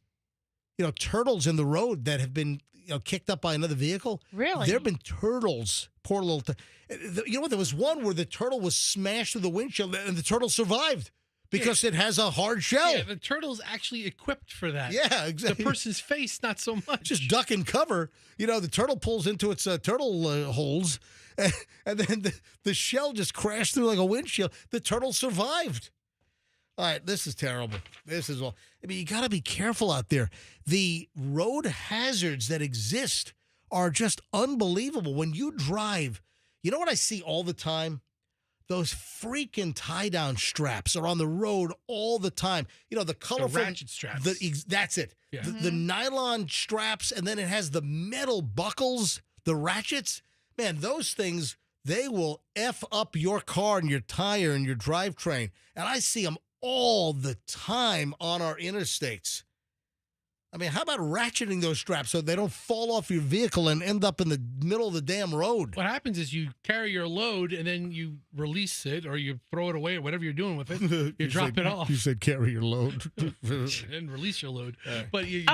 turtles in the road that have been, kicked up by another vehicle. Really? There have been turtles, poor little, there was one where the turtle was smashed through the windshield and the turtle survived. Because it has a hard shell. Yeah, the turtle's actually equipped for that. Yeah, exactly. The person's face, not so much. Just duck and cover. The turtle pulls into its turtle holes, and then the shell just crashed through like a windshield. The turtle survived. All right, this is terrible. This is all. I mean, you got to be careful out there. The road hazards that exist are just unbelievable. When you drive, you know what I see all the time? Those freaking tie-down straps are on the road all the time. The colorful... The ratchet straps. That's it. Yeah. The nylon straps, and then it has the metal buckles, the ratchets. Man, those things, they will F up your car and your tire and your drivetrain. And I see them all the time on our interstates. I mean, how about ratcheting those straps so they don't fall off your vehicle and end up in the middle of the damn road? What happens is you carry your load and then you release it or you throw it away or whatever you're doing with it. You drop it off. You said carry your load. And release your load. But you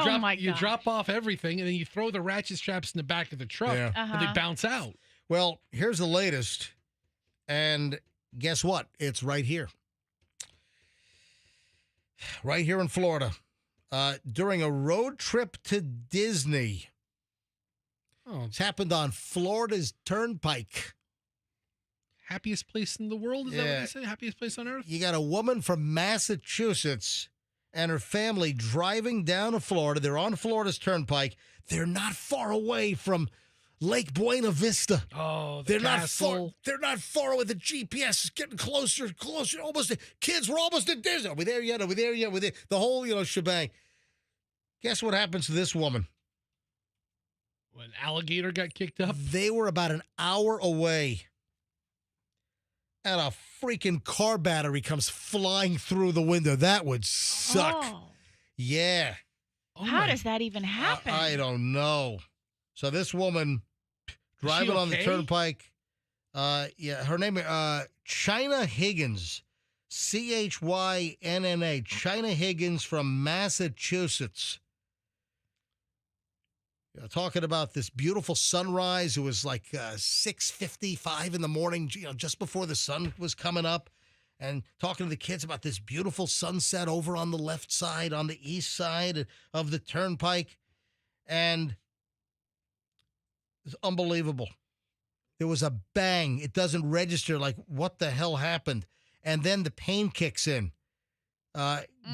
drop off everything and then you throw the ratchet straps in the back of the truck and they bounce out. Well, here's the latest. And guess what? It's right here. Right here in Florida. During a road trip to Disney. It's happened on Florida's Turnpike. Happiest place in the world? Is that what they say? Happiest place on earth? You got a woman from Massachusetts and her family driving down to Florida. They're on Florida's Turnpike. They're not far away from Lake Buena Vista. Oh, they're castle. They're not far away. The GPS is getting closer. Almost. Kids, we're almost at Disney. Are we there yet? The whole, shebang. Guess what happens to this woman? An alligator got kicked up? They were about an hour away. and a freaking car battery comes flying through the window. That would suck. Oh. Yeah. How does that even happen? I don't know. So this woman driving on the turnpike, her name China Higgins, Chynna, China Higgins from Massachusetts. Talking about this beautiful sunrise. It was like 6:55 in the morning, just before the sun was coming up, and talking to the kids about this beautiful sunset over on the left side, on the east side of the turnpike. And it's unbelievable. There was a bang. It doesn't register, like, what the hell happened? And then the pain kicks in.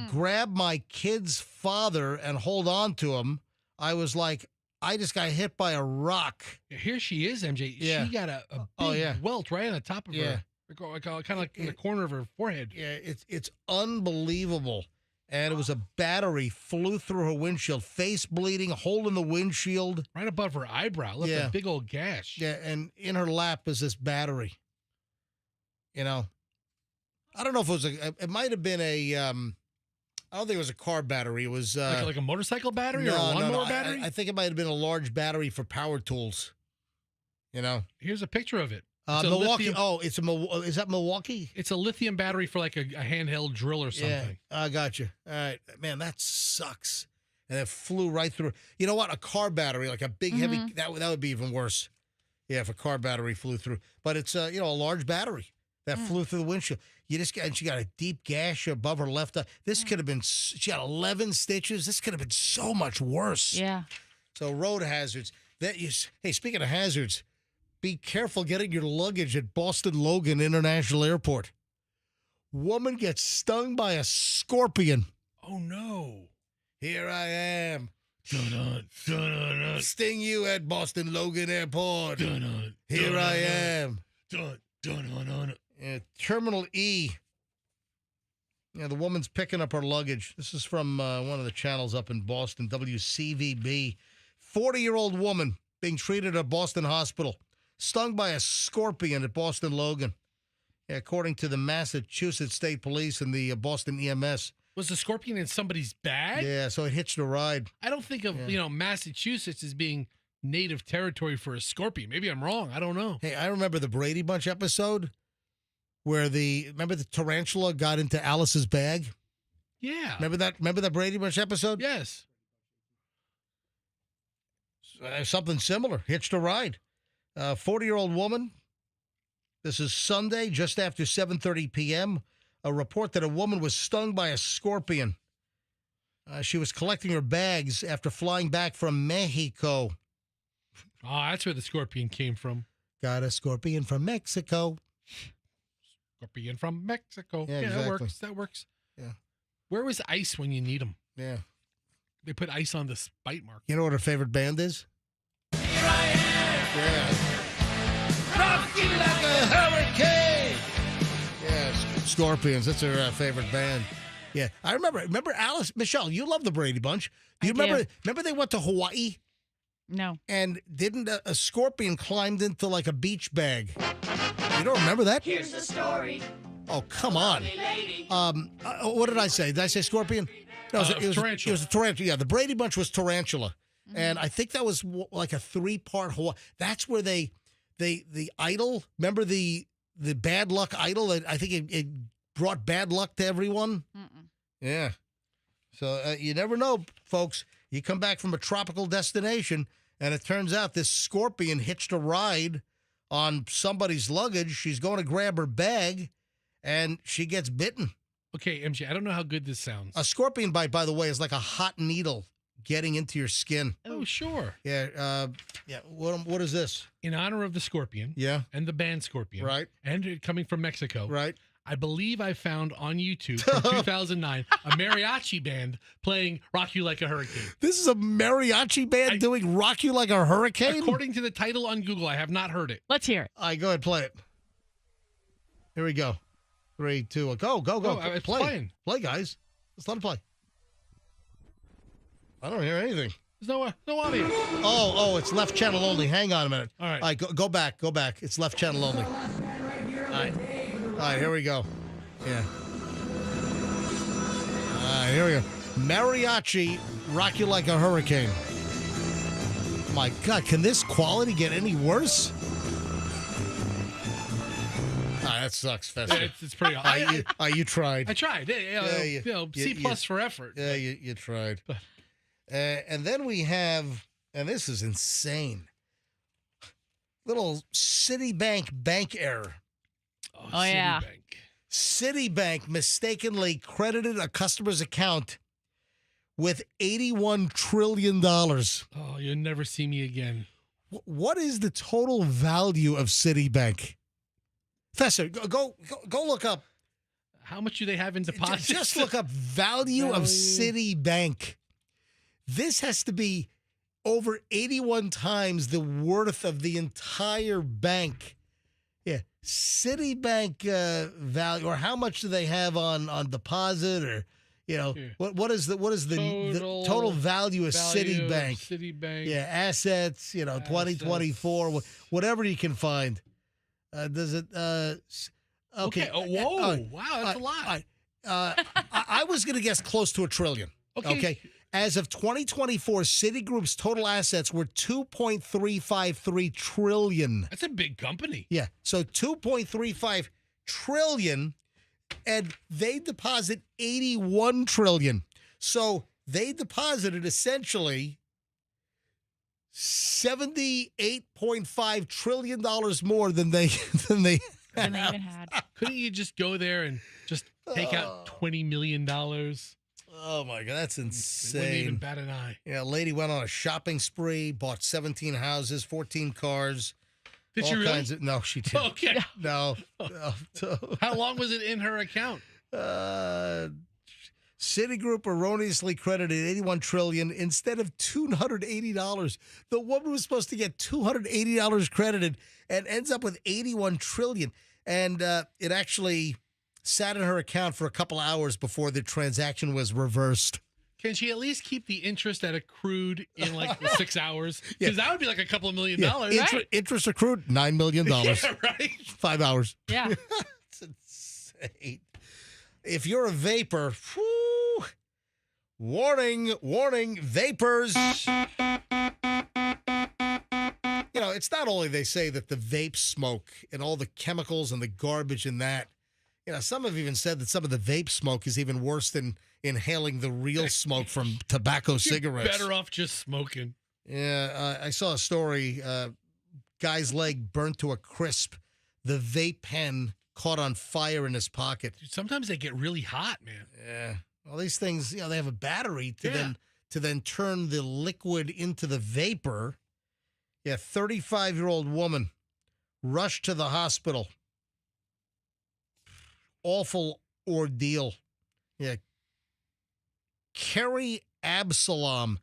Grab my kid's father and hold on to him. I was like, I just got hit by a rock. Here she is, MJ. Yeah. She got a big welt right on the top of her, kind of like in the corner of her forehead. Yeah, it's unbelievable. And it was a battery flew through her windshield, face bleeding, hole in the windshield. Right above her eyebrow. Left a big old gash. Yeah, and in her lap is this battery. I don't know if it was it might have been I don't think it was a car battery. It was like a motorcycle battery or a lawnmower battery? I think it might have been a large battery for power tools. Here's a picture of it. Milwaukee. Is that Milwaukee? It's a lithium battery for like a handheld drill or something. Yeah, I got you. All right, man, that sucks. And it flew right through. You know what? A car battery, like a big heavy, that would be even worse. Yeah, if a car battery flew through. But it's a large battery that flew through the windshield. She got a deep gash above her left eye. This could have been. She had 11 stitches. This could have been so much worse. Yeah. So road hazards. Hey, speaking of hazards, be careful getting your luggage at Boston Logan International Airport. Woman gets stung by a scorpion. Oh, no. Here I am. Dun-dun, dun-dun-dun. Sting you at Boston Logan Airport. Dun-dun, Here dun-dun, I am. Dun-dun-dun. Terminal E. Yeah, the woman's picking up her luggage. This is from one of the channels up in Boston, WCVB. 40-year-old woman being treated at Boston Hospital. Stung by a scorpion at Boston Logan. Yeah, according to the Massachusetts State Police and the Boston EMS. Was the scorpion in somebody's bag? Yeah, so it hitched a ride. I don't think of, Massachusetts as being native territory for a scorpion. Maybe I'm wrong. I don't know. Hey, I remember the Brady Bunch episode where remember the tarantula got into Alice's bag? Yeah. Remember that Brady Bunch episode? Yes. Something similar. Hitched a ride. 40-year-old woman. This is Sunday, just after 7:30 p.m. A report that a woman was stung by a scorpion. She was collecting her bags after flying back from Mexico. Oh, that's where the scorpion came from. Got a scorpion from Mexico. Scorpion from Mexico. Yeah, exactly. That works. Yeah. Where was ice when you need them? Yeah. They put ice on the bite mark. You know what her favorite band is? Here I am. Yeah. Rock you like a hurricane. Yeah, Scorpions. That's her favorite band. Yeah. I remember Alice, Michelle, you love the Brady Bunch. Do you remember they went to Hawaii? No. And didn't a scorpion climbed into like a beach bag? You don't remember that? Here's the story. Oh, come on. What did I say? Did I say scorpion? No, it was tarantula. It was a tarantula. Yeah, the Brady Bunch was tarantula. And I think that was like a 3-part Hawaii. That's where the idol, remember the bad luck idol? I think it brought bad luck to everyone. Yeah. So you never know, folks. You come back from a tropical destination, and it turns out this scorpion hitched a ride on somebody's luggage. She's going to grab her bag, and she gets bitten. Okay, MJ, I don't know how good this sounds. A scorpion bite, by the way, is like a hot needle getting into your skin. Oh, sure. Yeah. What is this? In honor of the scorpion. Yeah. And the band Scorpion. Right. And it coming from Mexico. Right. I believe I found on YouTube from 2009 a mariachi band playing Rock You Like a Hurricane. This is a mariachi band doing Rock You Like a Hurricane? According to the title on Google, I have not heard it. Let's hear it. All right, go ahead, play it. Here we go. 3, 2, 1, go. Oh, Play, guys. Let's let it play. I don't hear anything. There's no audio. Oh, it's left channel only. Hang on a minute. All right. All right, go back. It's left channel only. All right. right, here we go. Yeah. Here we go. Mariachi, rock you like a hurricane. My God, can this quality get any worse? That sucks, Fester. Yeah, it's pretty awesome. You tried. I tried. C plus for effort. Yeah, you tried. And then we have, and this is insane, little Citibank bank error. Oh yeah. Citibank mistakenly credited a customer's account with $81 trillion. Oh, you'll never see me again. What is the total value of Citibank? Fester, go look up. How much do they have in deposits? Just look up value of Citibank. This has to be over 81 times the worth of the entire bank. Yeah, Citibank value, or how much do they have on deposit, or what is the total value of Citibank? Citibank. Yeah, assets. 2024, whatever you can find. Does it? Okay. Oh, whoa! Wow, that's a lot. I was going to guess close to $1 trillion. Okay. As of 2024, Citigroup's total assets were $2.353 trillion. That's a big company. Yeah. So $2.35 trillion, and they deposit $81 trillion. So they deposited essentially $78.5 trillion more than they even had. Couldn't you just go there and just take out $20 million? Oh my God, that's insane. Wouldn't even bat an eye. Yeah, a lady went on a shopping spree, bought 17 houses, 14 cars. Did she really? No, she didn't. Okay. No. How long was it in her account? Citigroup erroneously credited $81 trillion instead of $280. The woman was supposed to get $280 credited and ends up with $81 trillion. And it actually sat in her account for a couple hours before the transaction was reversed. Can she at least keep the interest that accrued in like 6 hours? Because that would be like a couple of $1 million, right? Interest accrued, $9 million. Yeah, right. 5 hours. Yeah. It's insane. If you're a vapor, whew, warning, vapors. It's not only they say that the vape smoke and all the chemicals and the garbage in that. Some have even said that some of the vape smoke is even worse than inhaling the real smoke from tobacco cigarettes. Better off just smoking. Yeah, I saw a story. Guy's leg burnt to a crisp. The vape pen caught on fire in his pocket. Dude, sometimes they get really hot, man. Yeah. Well, these things, they have a battery to then turn the liquid into the vapor. Yeah, 35-year-old woman rushed to the hospital. Awful ordeal. Yeah. Carrie Absalom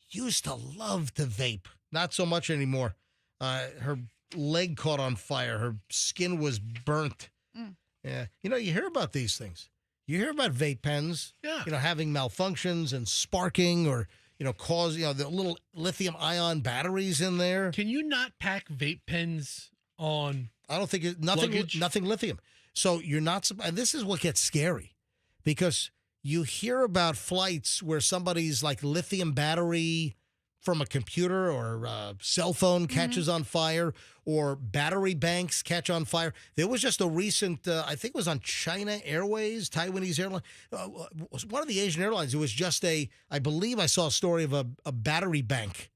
used to love to vape. Not so much anymore. Her leg caught on fire. Her skin was burnt. Yeah. You hear about these things. You hear about vape pens, having malfunctions and sparking, or, cause, the little lithium ion batteries in there. Can you not pack vape pens on? I don't think nothing lithium. So you're not, and this is what gets scary, because you hear about flights where somebody's like lithium battery from a computer or a cell phone catches on fire, or battery banks catch on fire. There was just a recent, I think it was on China Airways, Taiwanese airline, one of the Asian airlines. It was just I believe I saw a story of a battery bank,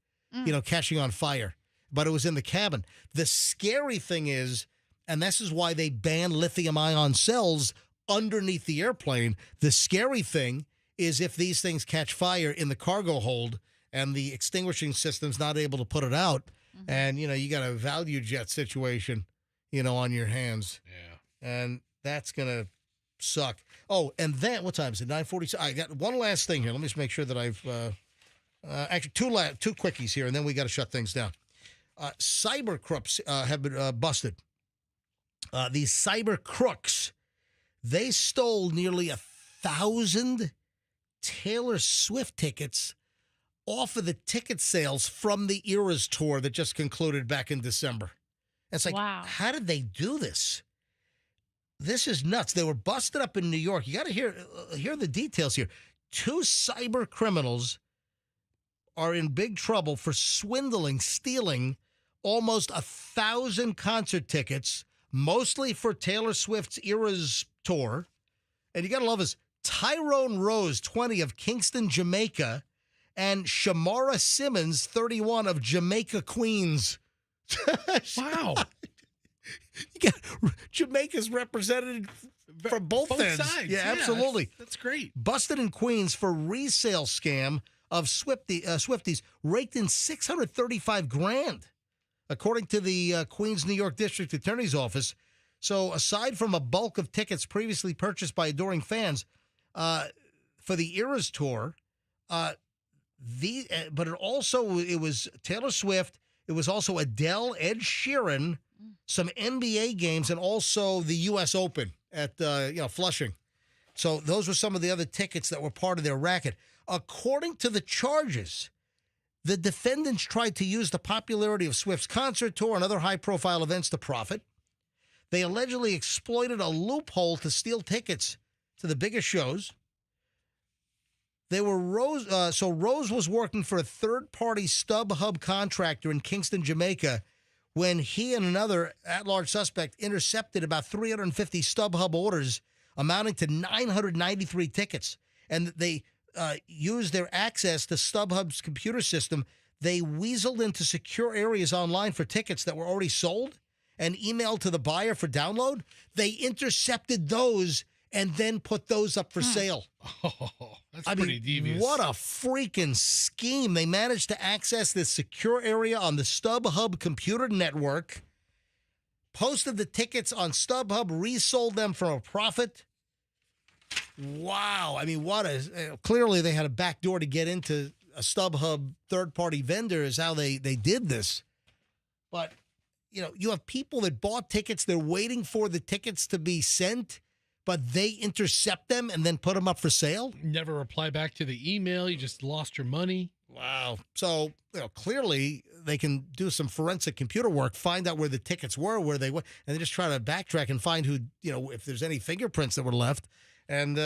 catching on fire, but it was in the cabin. The scary thing is, and this is why they ban lithium-ion cells underneath the airplane. The scary thing is if these things catch fire in the cargo hold and the extinguishing system's not able to put it out, and, you got a value jet situation, on your hands. Yeah. And that's going to suck. Oh, and then, what time is it? 9:46. I got one last thing here. Let me just make sure that I've, actually, two quickies here, and then we got to shut things down. Cyber crooks have been busted. These cyber crooks, they stole nearly 1,000 Taylor Swift tickets off of the ticket sales from the Eras tour that just concluded back in December. And it's like, wow. How did they do this? this is nuts. They were busted up in New York. You got to hear the details here. 2 cyber criminals are in big trouble for stealing almost 1,000 concert tickets, mostly for Taylor Swift's Eras tour. And you got to love this. Tyrone Rose, 20, of Kingston, Jamaica, and Shamara Simmons, 31, of Jamaica, Queens. Wow. You got Jamaica's represented from both ends. Sides. Yeah, absolutely. That's great. Busted in Queens for resale scam of Swifties, raked in $635,000, according to the Queens, New York District Attorney's Office. So aside from a bulk of tickets previously purchased by adoring fans for the Eras tour, but it was Taylor Swift. It was also Adele, Ed Sheeran, some NBA games, and also the U.S. Open at Flushing. So those were some of the other tickets that were part of their racket. According to the charges, the defendants tried to use the popularity of Swift's concert tour and other high-profile events to profit. They allegedly exploited a loophole to steal tickets to the biggest shows. Rose was working for a third-party StubHub contractor in Kingston, Jamaica, when he and another at-large suspect intercepted about 350 StubHub orders amounting to 993 tickets. And they used their access to StubHub's computer system. They weaseled into secure areas online for tickets that were already sold and emailed to the buyer for download. They intercepted those and then put those up for sale. Oh, that's pretty devious. What a freaking scheme. They managed to access this secure area on the StubHub computer network, posted the tickets on StubHub, resold them for a profit. Wow. I mean, clearly they had a back door to get into a StubHub third-party vendor is how they did this. But, you have people that bought tickets. They're waiting for the tickets to be sent, but they intercept them and then put them up for sale? Never reply back to the email. You just lost your money. Wow. So, clearly they can do some forensic computer work, find out where the tickets were, where they were, and then just try to backtrack and find who, if there's any fingerprints that were left. And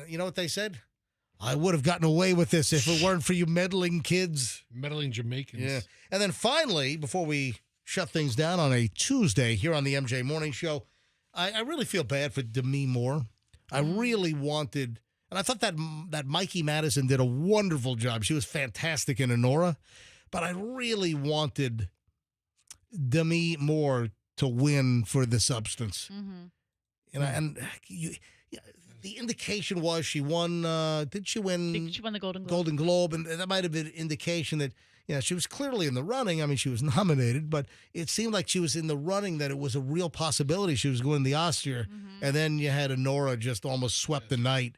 you know what they said? I would have gotten away with this if it weren't for you meddling kids. Meddling Jamaicans. Yeah. And then finally, before we shut things down on a Tuesday here on the MJ Morning Show, I really feel bad for Demi Moore. I really wanted, and I thought that Mikey Madison did a wonderful job. She was fantastic in Honora, but I really wanted Demi Moore to win for The Substance. Mm-hmm. The indication was she won. Did she win? I think she won the Golden Globe. Golden Globe, and that might have been an indication that she was clearly in the running. I mean, she was nominated, but it seemed like she was in the running, that it was a real possibility she was going to the Oscar. Mm-hmm. And then you had Honora just almost swept the night.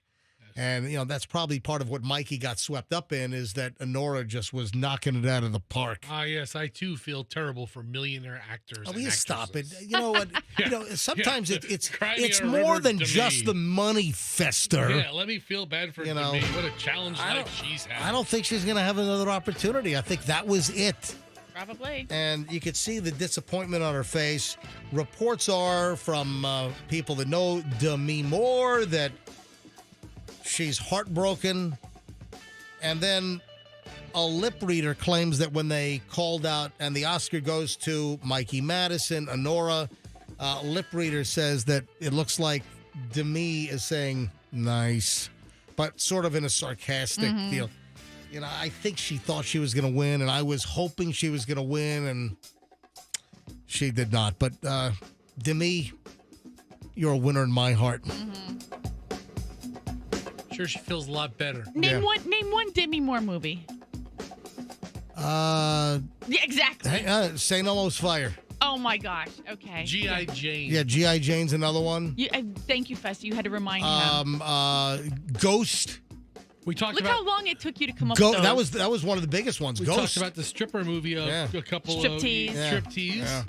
And, that's probably part of what Mikey got swept up in, is that Honora just was knocking it out of the park. Yes, I too feel terrible for millionaire actors. Oh, and you stop it. actresses. You know what? Sometimes it's Cry me a more river, than Demi. just the money fester. Yeah, let me feel bad for Demi. What a challenge life she's had. I don't think she's going to have another opportunity. I think that was it. Probably. And you could see the disappointment on her face. Reports are from people that know Demi Moore that she's heartbroken. And then a lip reader claims that when they called out, and the Oscar goes to Mikey Madison, Honora, lip reader says that it looks like Demi is saying nice, but sort of in a sarcastic deal. I think she thought she was going to win, and I was hoping she was going to win, and she did not. But Demi, you're a winner in my heart. Mm-hmm. Sure, she feels a lot better. Name one Demi Moore movie. Yeah, exactly. St. Elmo's Fire. Oh my gosh. Okay. G.I. Jane. Yeah, G.I. Jane's another one. Thank you, Festa. You had to remind him. Ghost. We talked Look about how long it took you to come up with those. That was one of the biggest ones. We Ghost. talked about the stripper movie a couple Striptease. of striptease.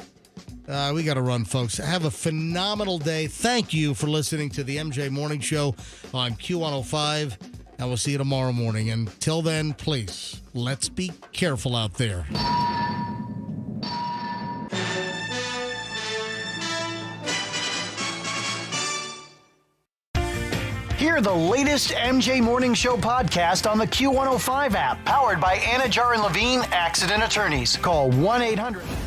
Yeah. We got to run, folks. Have a phenomenal day. Thank you for listening to the MJ Morning Show on Q105, and we'll see you tomorrow morning. Until then, please, let's be careful out there. Hear the latest MJ Morning Show podcast on the Q105 app, powered by Anna Jar and Levine Accident Attorneys. Call 1-800-